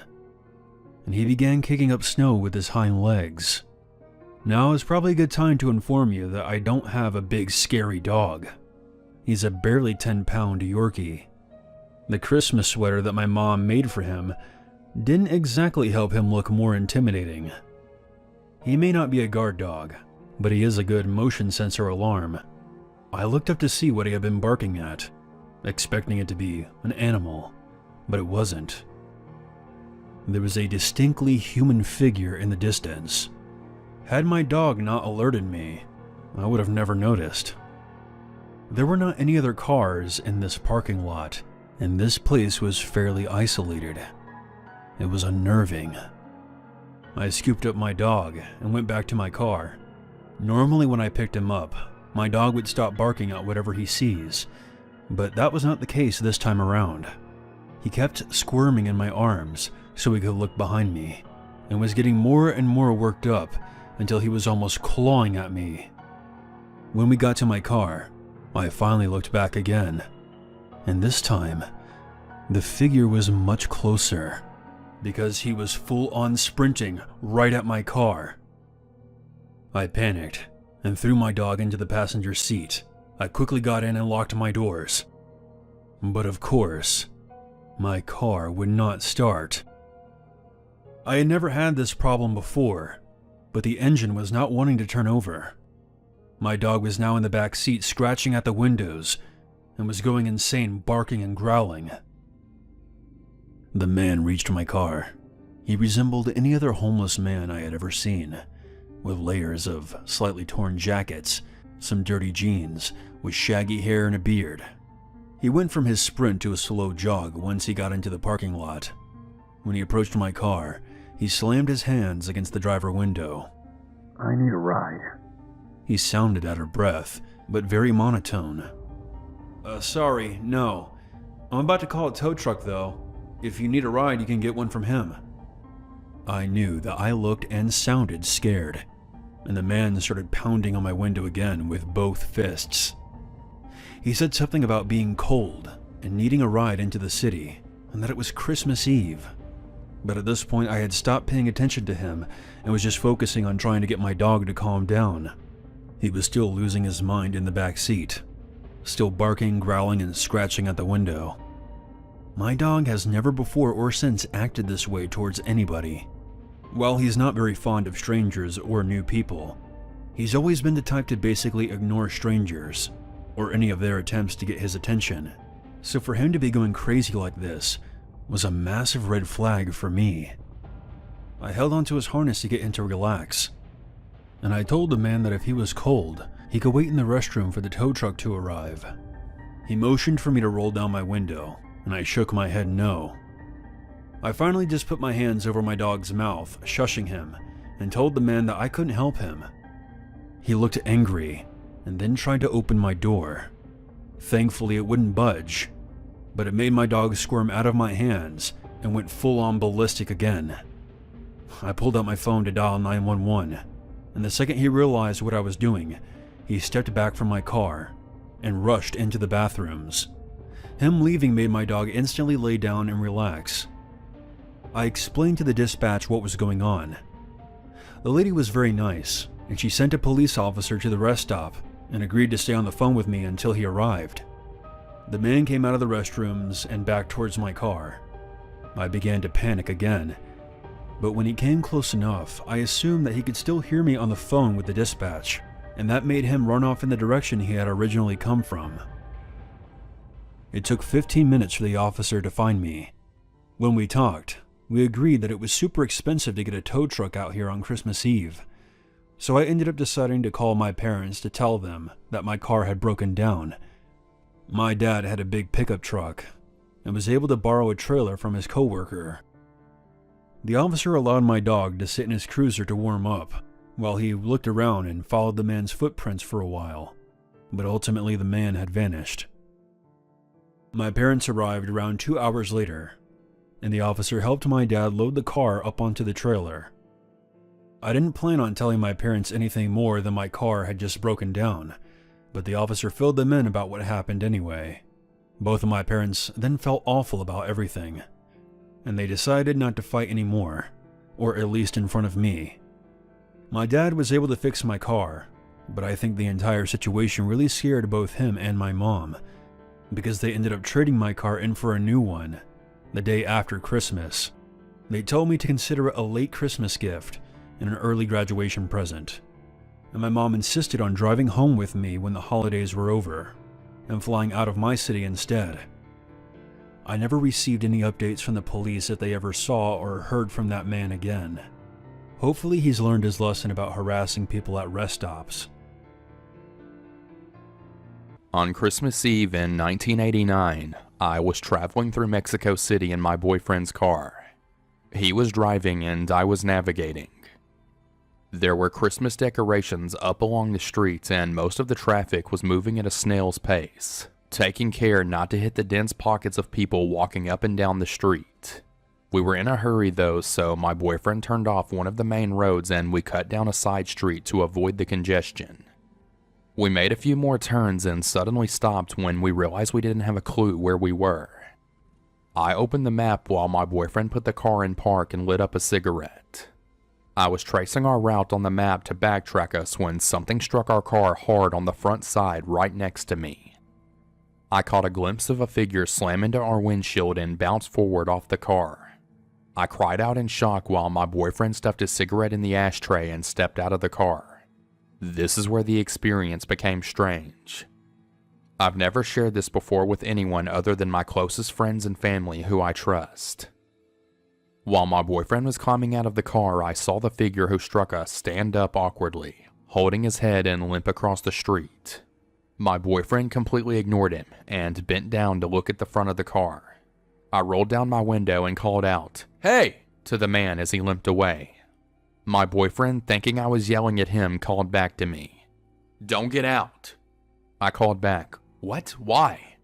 and he began kicking up snow with his hind legs. Now is probably a good time to inform you that I don't have a big scary dog. He's a barely 10-pound Yorkie. The Christmas sweater that my mom made for him didn't exactly help him look more intimidating. He may not be a guard dog, but he is a good motion sensor alarm. I looked up to see what he had been barking at, expecting it to be an animal, but it wasn't. There was a distinctly human figure in the distance. Had my dog not alerted me, I would have never noticed. There were not any other cars in this parking lot, and this place was fairly isolated. It was unnerving. I scooped up my dog and went back to my car. Normally when I picked him up, my dog would stop barking at whatever he sees, but that was not the case this time around. He kept squirming in my arms so he could look behind me, and was getting more and more worked up until he was almost clawing at me. When we got to my car, I finally looked back again, and this time, the figure was much closer, because he was full-on sprinting right at my car. I panicked and threw my dog into the passenger seat. I quickly got in and locked my doors. But of course, my car would not start. I had never had this problem before, but the engine was not wanting to turn over. My dog was now in the back seat scratching at the windows and was going insane, barking and growling. The man reached my car. He resembled any other homeless man I had ever seen, with layers of slightly torn jackets, some dirty jeans, with shaggy hair and a beard. He went from his sprint to a slow jog once he got into the parking lot. When he approached my car, he slammed his hands against the driver window. "I need a ride." He sounded out of breath, but very monotone. Sorry, no. I'm about to call a tow truck though. If you need a ride, you can get one from him." I knew that I looked and sounded scared, and the man started pounding on my window again with both fists. He said something about being cold and needing a ride into the city, and that it was Christmas Eve. But at this point I had stopped paying attention to him and was just focusing on trying to get my dog to calm down. He was still losing his mind in the back seat, still barking, growling, and scratching at the window. My dog has never before or since acted this way towards anybody. While he's not very fond of strangers or new people, he's always been the type to basically ignore strangers or any of their attempts to get his attention. So for him to be going crazy like this was a massive red flag for me. I held onto his harness to get him to relax, and I told the man that if he was cold, he could wait in the restroom for the tow truck to arrive. He motioned for me to roll down my window, and I shook my head no. I finally just put my hands over my dog's mouth, shushing him, and told the man that I couldn't help him. He looked angry, and then tried to open my door. Thankfully, it wouldn't budge, but it made my dog squirm out of my hands and went full-on ballistic again. I pulled out my phone to dial 911, and the second he realized what I was doing, he stepped back from my car and rushed into the bathrooms. Him leaving made my dog instantly lay down and relax. I explained to the dispatch what was going on. The lady was very nice, and she sent a police officer to the rest stop and agreed to stay on the phone with me until he arrived. The man came out of the restrooms and back towards my car. I began to panic again, but when he came close enough, I assumed that he could still hear me on the phone with the dispatch, and that made him run off in the direction he had originally come from. It took 15 minutes for the officer to find me. When we talked, we agreed that it was super expensive to get a tow truck out here on Christmas Eve, so I ended up deciding to call my parents to tell them that my car had broken down. My dad had a big pickup truck and was able to borrow a trailer from his coworker. The officer allowed my dog to sit in his cruiser to warm up while he looked around and followed the man's footprints for a while, but ultimately the man had vanished. My parents arrived around 2 hours later, and the officer helped my dad load the car up onto the trailer. I didn't plan on telling my parents anything more than my car had just broken down, but the officer filled them in about what happened anyway. Both of my parents then felt awful about everything, and they decided not to fight anymore, or at least in front of me. My dad was able to fix my car, but I think the entire situation really scared both him and my mom, because they ended up trading my car in for a new one the day after Christmas. They told me to consider it a late Christmas gift and an early graduation present, and my mom insisted on driving home with me when the holidays were over and flying out of my city instead. I never received any updates from the police if they ever saw or heard from that man again. Hopefully he's learned his lesson about harassing people at rest stops. On Christmas Eve in 1989, I was traveling through Mexico City in my boyfriend's car. He was driving and I was navigating. There were Christmas decorations up along the streets and most of the traffic was moving at a snail's pace, taking care not to hit the dense pockets of people walking up and down the street. We were in a hurry though, so my boyfriend turned off one of the main roads and we cut down a side street to avoid the congestion. We made a few more turns and suddenly stopped when we realized we didn't have a clue where we were. I opened the map while my boyfriend put the car in park and lit up a cigarette. I was tracing our route on the map to backtrack us when something struck our car hard on the front side right next to me. I caught a glimpse of a figure slam into our windshield and bounce forward off the car. I cried out in shock while my boyfriend stuffed his cigarette in the ashtray and stepped out of the car. This is where the experience became strange. I've never shared this before with anyone other than my closest friends and family who I trust. While my boyfriend was climbing out of the car, I saw the figure who struck us stand up awkwardly, holding his head and limp across the street. My boyfriend completely ignored him and bent down to look at the front of the car. I rolled down my window and called out, "Hey!" to the man as he limped away. My boyfriend, thinking I was yelling at him, called back to me, "Don't get out." I called back, "What? Why?"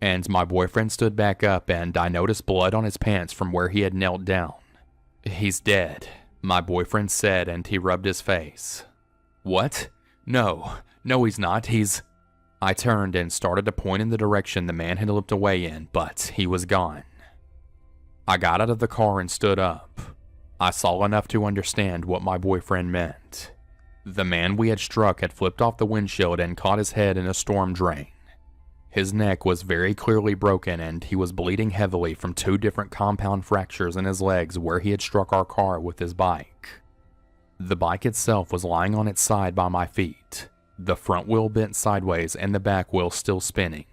And my boyfriend stood back up and I noticed blood on his pants from where he had knelt down. "He's dead," my boyfriend said, and he rubbed his face. "What? No, he's not, I turned and started to point in the direction the man had limped away in, but he was gone. I got out of the car and stood up. I saw enough to understand what my boyfriend meant. The man we had struck had flipped off the windshield and caught his head in a storm drain. His neck was very clearly broken and he was bleeding heavily from 2 different compound fractures in his legs where he had struck our car with his bike. The bike itself was lying on its side by my feet, the front wheel bent sideways and the back wheel still spinning.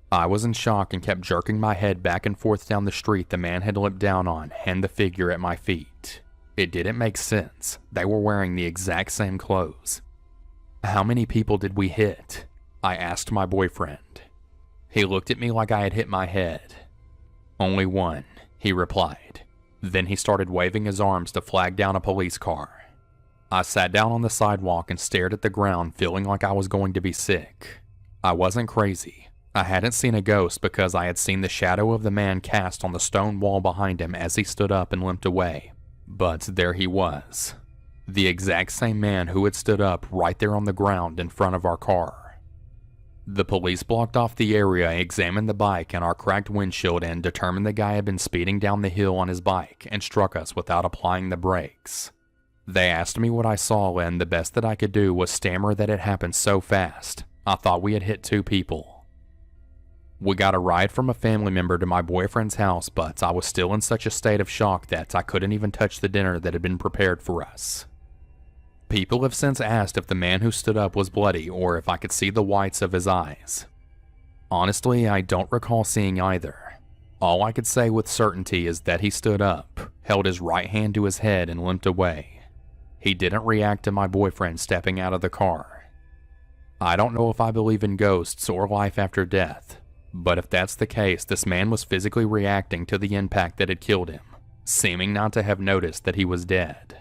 I was in shock and kept jerking my head back and forth down the street the man had limped down on and the figure at my feet. It didn't make sense. They were wearing the exact same clothes. "How many people did we hit?" I asked my boyfriend. He looked at me like I had hit my head. "Only one," he replied. Then he started waving his arms to flag down a police car. I sat down on the sidewalk and stared at the ground, feeling like I was going to be sick. I wasn't crazy. I hadn't seen a ghost because I had seen the shadow of the man cast on the stone wall behind him as he stood up and limped away. But there he was. The exact same man who had stood up right there on the ground in front of our car. The police blocked off the area, examined the bike and our cracked windshield, and determined the guy had been speeding down the hill on his bike and struck us without applying the brakes. They asked me what I saw, and the best that I could do was stammer that it happened so fast. I thought we had hit 2 people. We got a ride from a family member to my boyfriend's house, but I was still in such a state of shock that I couldn't even touch the dinner that had been prepared for us. People have since asked if the man who stood up was bloody or if I could see the whites of his eyes. Honestly, I don't recall seeing either. All I could say with certainty is that he stood up, held his right hand to his head, and limped away. He didn't react to my boyfriend stepping out of the car. I don't know if I believe in ghosts or life after death, but if that's the case, this man was physically reacting to the impact that had killed him, seeming not to have noticed that he was dead.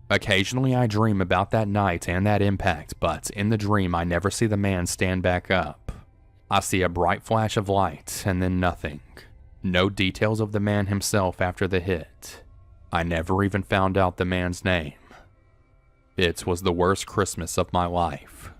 Occasionally I dream about that night and that impact, but in the dream I never see the man stand back up. I see a bright flash of light and then nothing. No details of the man himself after the hit. I never even found out the man's name. It was the worst Christmas of my life.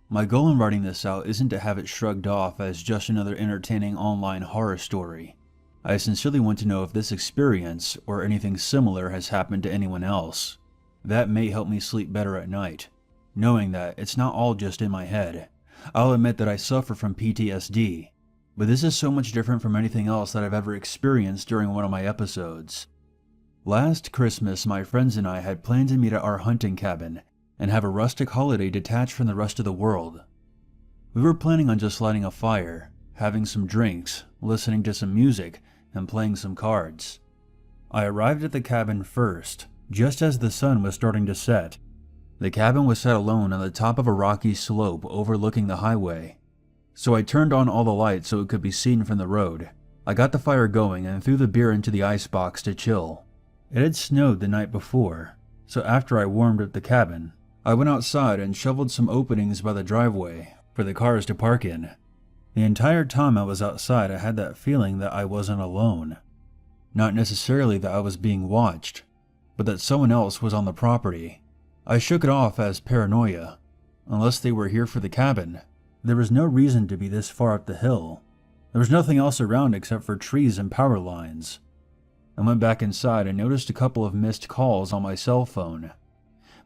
My goal in writing this out isn't to have it shrugged off as just another entertaining online horror story. I sincerely want to know if this experience or anything similar has happened to anyone else. That may help me sleep better at night, knowing that it's not all just in my head. I'll admit that I suffer from PTSD, but this is so much different from anything else that I've ever experienced during one of my episodes. Last Christmas, my friends and I had planned to meet at our hunting cabin and have a rustic holiday detached from the rest of the world. We were planning on just lighting a fire, having some drinks, listening to some music, and playing some cards. I arrived at the cabin first, just as the sun was starting to set. The cabin was set alone on the top of a rocky slope overlooking the highway, so I turned on all the lights so it could be seen from the road. I got the fire going and threw the beer into the icebox to chill. It had snowed the night before, so after I warmed up the cabin, I went outside and shoveled some openings by the driveway for the cars to park in. The entire time I was outside, I had that feeling that I wasn't alone. Not necessarily that I was being watched, but that someone else was on the property. I shook it off as paranoia. Unless they were here for the cabin, there was no reason to be this far up the hill. There was nothing else around except for trees and power lines. I went back inside and noticed a couple of missed calls on my cell phone.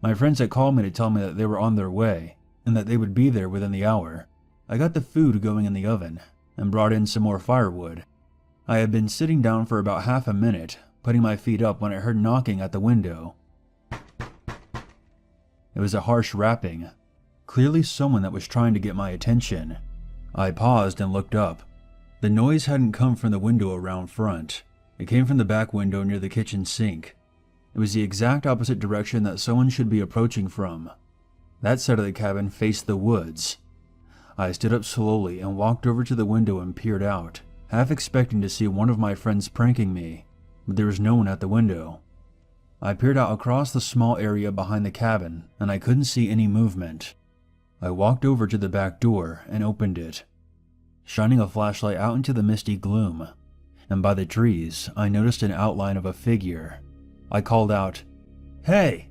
My friends had called me to tell me that they were on their way, and that they would be there within the hour. I got the food going in the oven and brought in some more firewood. I had been sitting down for about half a minute, putting my feet up when I heard knocking at the window. It was a harsh rapping, clearly someone that was trying to get my attention. I paused and looked up. The noise hadn't come from the window around front. It came from the back window near the kitchen sink. It was the exact opposite direction that someone should be approaching from. That side of the cabin faced the woods. I stood up slowly and walked over to the window and peered out, half expecting to see one of my friends pranking me, but there was no one at the window. I peered out across the small area behind the cabin, and I couldn't see any movement. I walked over to the back door and opened it, shining a flashlight out into the misty gloom, and by the trees, I noticed an outline of a figure. I called out, "Hey!"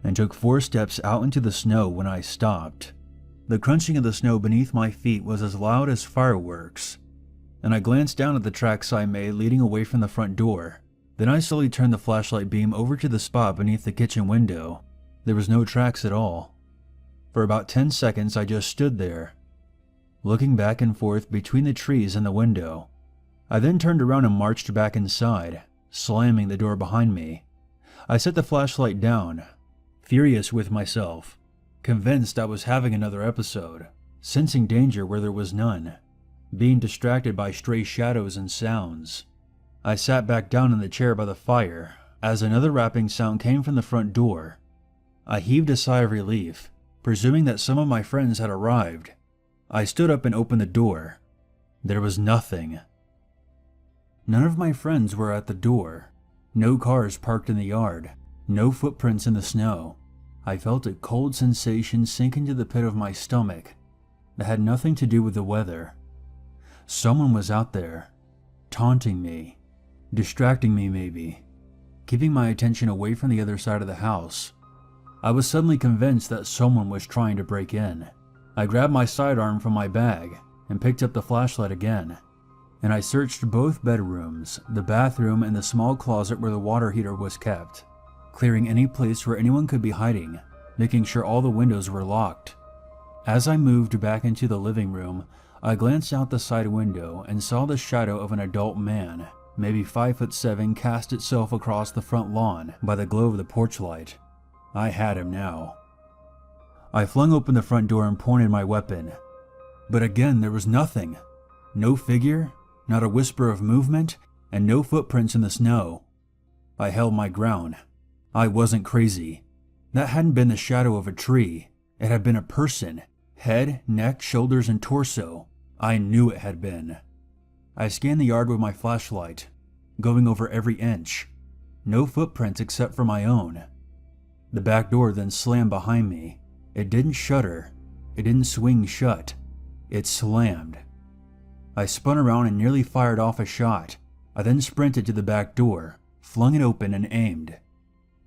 and took 4 steps out into the snow when I stopped. The crunching of the snow beneath my feet was as loud as fireworks, and I glanced down at the tracks I made leading away from the front door. Then I slowly turned the flashlight beam over to the spot beneath the kitchen window. There was no tracks at all. For about 10 seconds I just stood there, looking back and forth between the trees and the window. I then turned around and marched back inside, slamming the door behind me. I set the flashlight down, furious with myself, convinced I was having another episode, sensing danger where there was none, being distracted by stray shadows and sounds. I sat back down in the chair by the fire as another rapping sound came from the front door. I heaved a sigh of relief, presuming that some of my friends had arrived. I stood up and opened the door. There was nothing. None of my friends were at the door. No cars parked in the yard. No footprints in the snow. I felt a cold sensation sink into the pit of my stomach that had nothing to do with the weather. Someone was out there, taunting me, distracting me maybe, keeping my attention away from the other side of the house. I was suddenly convinced that someone was trying to break in. I grabbed my sidearm from my bag and picked up the flashlight again, and I searched both bedrooms, the bathroom, and the small closet where the water heater was kept, clearing any place where anyone could be hiding, making sure all the windows were locked. As I moved back into the living room, I glanced out the side window and saw the shadow of an adult man, maybe 5'7", cast itself across the front lawn by the glow of the porch light. I had him now. I flung open the front door and pointed my weapon. But again, there was nothing. No figure, not a whisper of movement, and no footprints in the snow. I held my ground. I wasn't crazy. That hadn't been the shadow of a tree. It had been a person. Head, neck, shoulders, and torso. I knew it had been. I scanned the yard with my flashlight, going over every inch. No footprints except for my own. The back door then slammed behind me. It didn't shutter. It didn't swing shut. It slammed. I spun around and nearly fired off a shot. I then sprinted to the back door, flung it open, and aimed,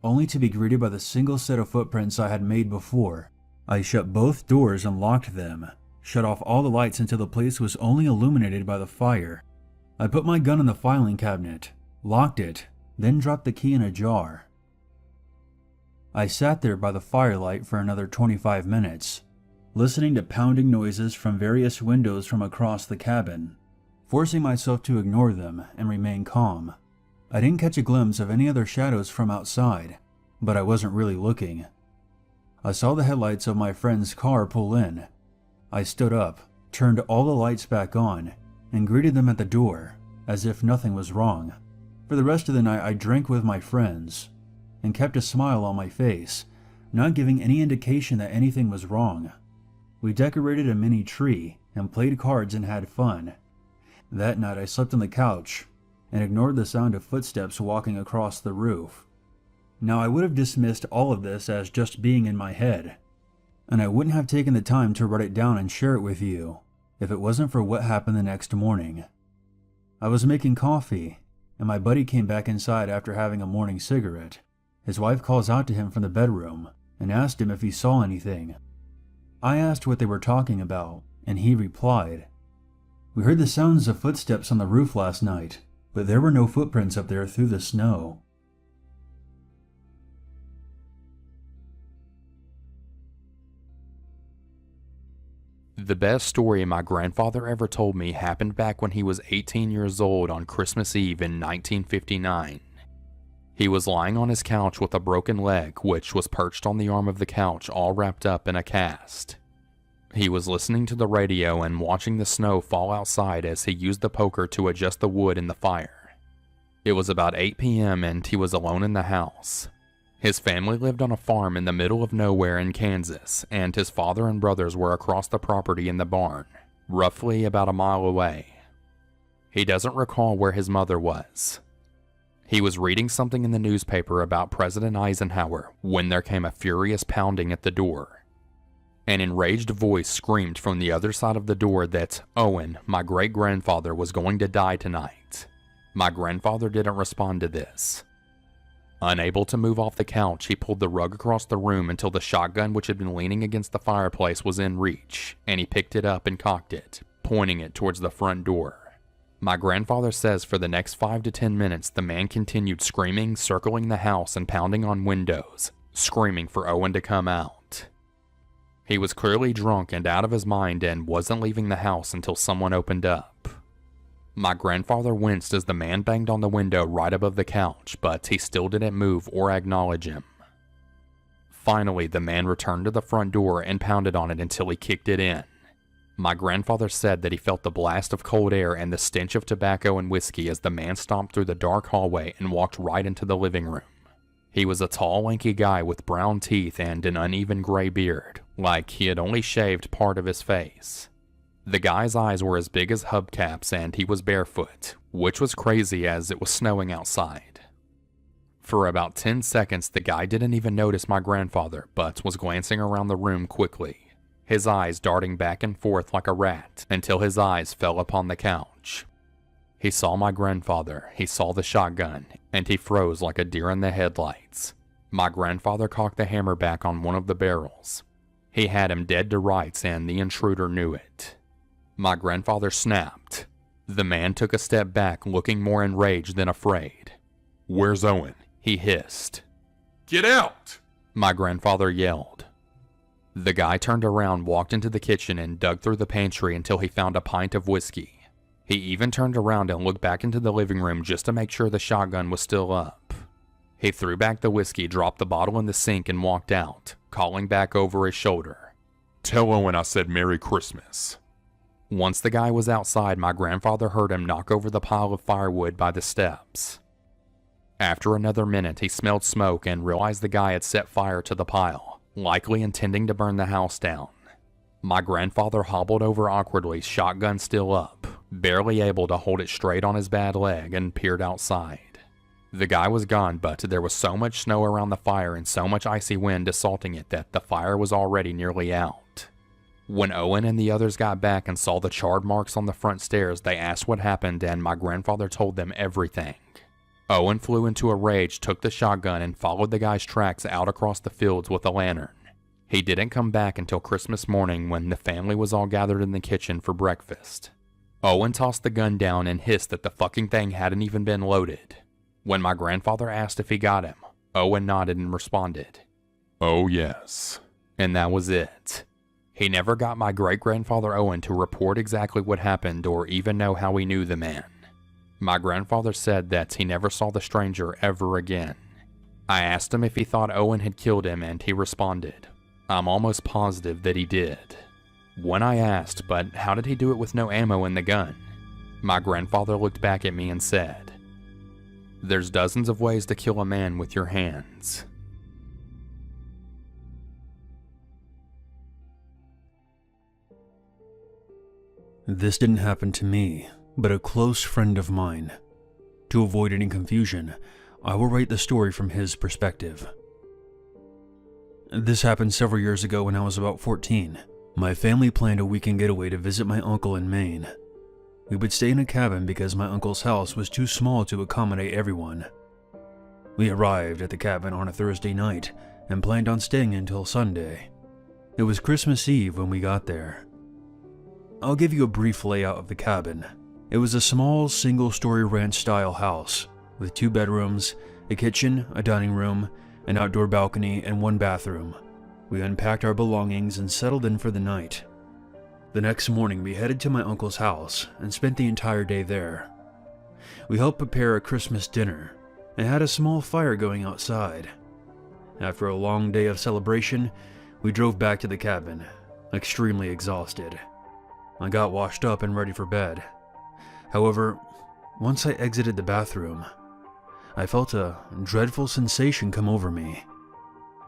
only to be greeted by the single set of footprints I had made before. I shut both doors and locked them, shut off all the lights until the place was only illuminated by the fire. I put my gun in the filing cabinet, locked it, then dropped the key in a jar. I sat there by the firelight for another 25 minutes, listening to pounding noises from various windows from across the cabin, forcing myself to ignore them and remain calm. I didn't catch a glimpse of any other shadows from outside, but I wasn't really looking. I saw the headlights of my friend's car pull in. I stood up, turned all the lights back on, and greeted them at the door, as if nothing was wrong. For the rest of the night I drank with my friends, and kept a smile on my face, not giving any indication that anything was wrong. We decorated a mini tree and played cards and had fun. That night I slept on the couch and ignored the sound of footsteps walking across the roof. Now I would have dismissed all of this as just being in my head, and I wouldn't have taken the time to write it down and share it with you if it wasn't for what happened the next morning. I was making coffee, and my buddy came back inside after having a morning cigarette. His wife calls out to him from the bedroom and asked him if he saw anything. I asked what they were talking about, and he replied, "We heard the sounds of footsteps on the roof last night, but there were no footprints up there through the snow." The best story my grandfather ever told me happened back when he was 18 years old on Christmas Eve in 1959. He was lying on his couch with a broken leg, which was perched on the arm of the couch, all wrapped up in a cast. He was listening to the radio and watching the snow fall outside as he used the poker to adjust the wood in the fire. It was about 8 p.m. and he was alone in the house. His family lived on a farm in the middle of nowhere in Kansas, and his father and brothers were across the property in the barn, roughly about a mile away. He doesn't recall where his mother was. He was reading something in the newspaper about President Eisenhower when there came a furious pounding at the door. An enraged voice screamed from the other side of the door that Owen, my great-grandfather, was going to die tonight. My grandfather didn't respond to this. Unable to move off the couch, he pulled the rug across the room until the shotgun which had been leaning against the fireplace was in reach, and he picked it up and cocked it, pointing it towards the front door. My grandfather says for the next 5 to 10 minutes, the man continued screaming, circling the house and pounding on windows, screaming for Owen to come out. He was clearly drunk and out of his mind and wasn't leaving the house until someone opened up. My grandfather winced as the man banged on the window right above the couch, but he still didn't move or acknowledge him. Finally, the man returned to the front door and pounded on it until he kicked it in. My grandfather said that he felt the blast of cold air and the stench of tobacco and whiskey as the man stomped through the dark hallway and walked right into the living room. He was a tall, lanky guy with brown teeth and an uneven gray beard, like he had only shaved part of his face. The guy's eyes were as big as hubcaps and he was barefoot, which was crazy as it was snowing outside. For about 10 seconds, the guy didn't even notice my grandfather, but was glancing around the room quickly, his eyes darting back and forth like a rat until his eyes fell upon the couch. He saw my grandfather, he saw the shotgun, and he froze like a deer in the headlights. My grandfather cocked the hammer back on one of the barrels. He had him dead to rights and the intruder knew it. My grandfather snapped. The man took a step back, looking more enraged than afraid. "Where's Owen?" he hissed. "Get out!" my grandfather yelled. The guy turned around, walked into the kitchen, and dug through the pantry until he found a pint of whiskey. He even turned around and looked back into the living room just to make sure the shotgun was still up. He threw back the whiskey, dropped the bottle in the sink, and walked out, calling back over his shoulder, "Tell Owen I said Merry Christmas." Once the guy was outside, my grandfather heard him knock over the pile of firewood by the steps. After another minute, he smelled smoke and realized the guy had set fire to the pile, likely intending to burn the house down. My grandfather hobbled over awkwardly, shotgun still up, barely able to hold it straight on his bad leg, and peered outside. The guy was gone, but there was so much snow around the fire and so much icy wind assaulting it that the fire was already nearly out. When Owen and the others got back and saw the charred marks on the front stairs, they asked what happened and my grandfather told them everything. Owen flew into a rage, took the shotgun, and followed the guy's tracks out across the fields with a lantern. He didn't come back until Christmas morning when the family was all gathered in the kitchen for breakfast. Owen tossed the gun down and hissed that the fucking thing hadn't even been loaded. When my grandfather asked if he got him, Owen nodded and responded, "Oh yes." And that was it. He never got my great-grandfather Owen to report exactly what happened or even know how he knew the man. My grandfather said that he never saw the stranger ever again. I asked him if he thought Owen had killed him and he responded, "I'm almost positive that he did." When I asked, "But how did he do it with no ammo in the gun?" my grandfather looked back at me and said, "There's dozens of ways to kill a man with your hands." This didn't happen to me, but a close friend of mine. To avoid any confusion, I will write the story from his perspective. This happened several years ago when I was about 14. My family planned a weekend getaway to visit my uncle in Maine. We would stay in a cabin because my uncle's house was too small to accommodate everyone. We arrived at the cabin on a Thursday night and planned on staying until Sunday. It was Christmas Eve when we got there. I'll give you a brief layout of the cabin. It was a small, single-story ranch-style house with 2 bedrooms, a kitchen, a dining room, an outdoor balcony, and 1 bathroom. We unpacked our belongings and settled in for the night. The next morning, we headed to my uncle's house and spent the entire day there. We helped prepare a Christmas dinner and had a small fire going outside. After a long day of celebration, we drove back to the cabin, extremely exhausted. I got washed up and ready for bed. However, once I exited the bathroom, I felt a dreadful sensation come over me,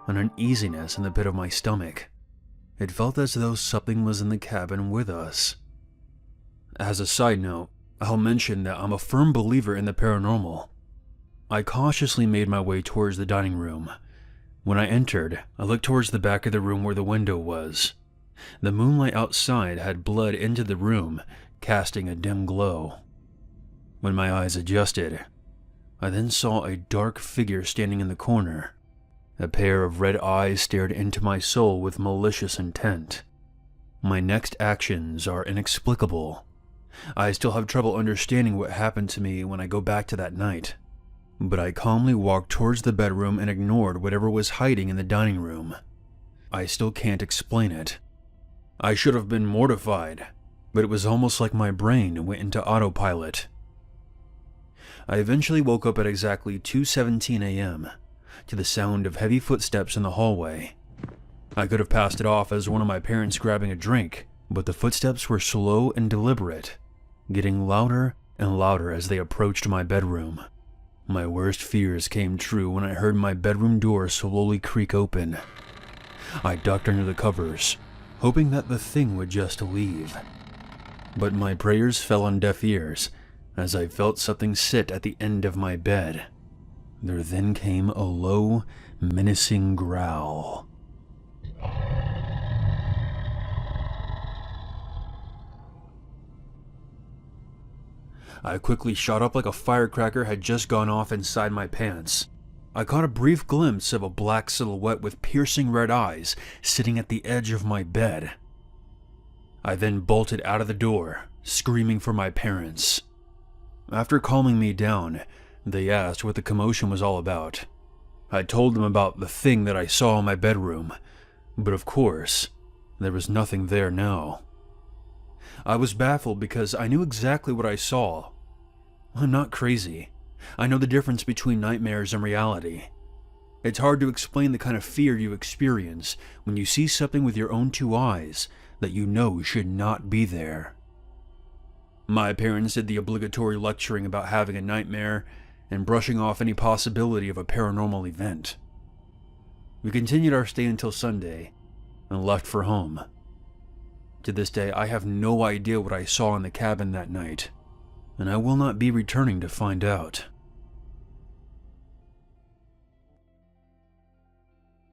an uneasiness in the pit of my stomach. It felt as though something was in the cabin with us. As a side note, I'll mention that I'm a firm believer in the paranormal. I cautiously made my way towards the dining room. When I entered, I looked towards the back of the room where the window was. The moonlight outside had bled into the room, casting a dim glow. When my eyes adjusted, I then saw a dark figure standing in the corner. A pair of red eyes stared into my soul with malicious intent. My next actions are inexplicable. I still have trouble understanding what happened to me when I go back to that night. But I calmly walked towards the bedroom and ignored whatever was hiding in the dining room. I still can't explain it. I should have been mortified, but it was almost like my brain went into autopilot. I eventually woke up at exactly 2:17 a.m. to the sound of heavy footsteps in the hallway. I could have passed it off as one of my parents grabbing a drink, but the footsteps were slow and deliberate, getting louder and louder as they approached my bedroom. My worst fears came true when I heard my bedroom door slowly creak open. I ducked under the covers, hoping that the thing would just leave. But my prayers fell on deaf ears as I felt something sit at the end of my bed. There then came a low, menacing growl. I quickly shot up like a firecracker had just gone off inside my pants. I caught a brief glimpse of a black silhouette with piercing red eyes sitting at the edge of my bed. I then bolted out of the door, screaming for my parents. After calming me down, they asked what the commotion was all about. I told them about the thing that I saw in my bedroom, but of course, there was nothing there now. I was baffled because I knew exactly what I saw. I'm not crazy. I know the difference between nightmares and reality. It's hard to explain the kind of fear you experience when you see something with your own two eyes that you know should not be there. My parents did the obligatory lecturing about having a nightmare and brushing off any possibility of a paranormal event. We continued our stay until Sunday and left for home. To this day, I have no idea what I saw in the cabin that night, and I will not be returning to find out.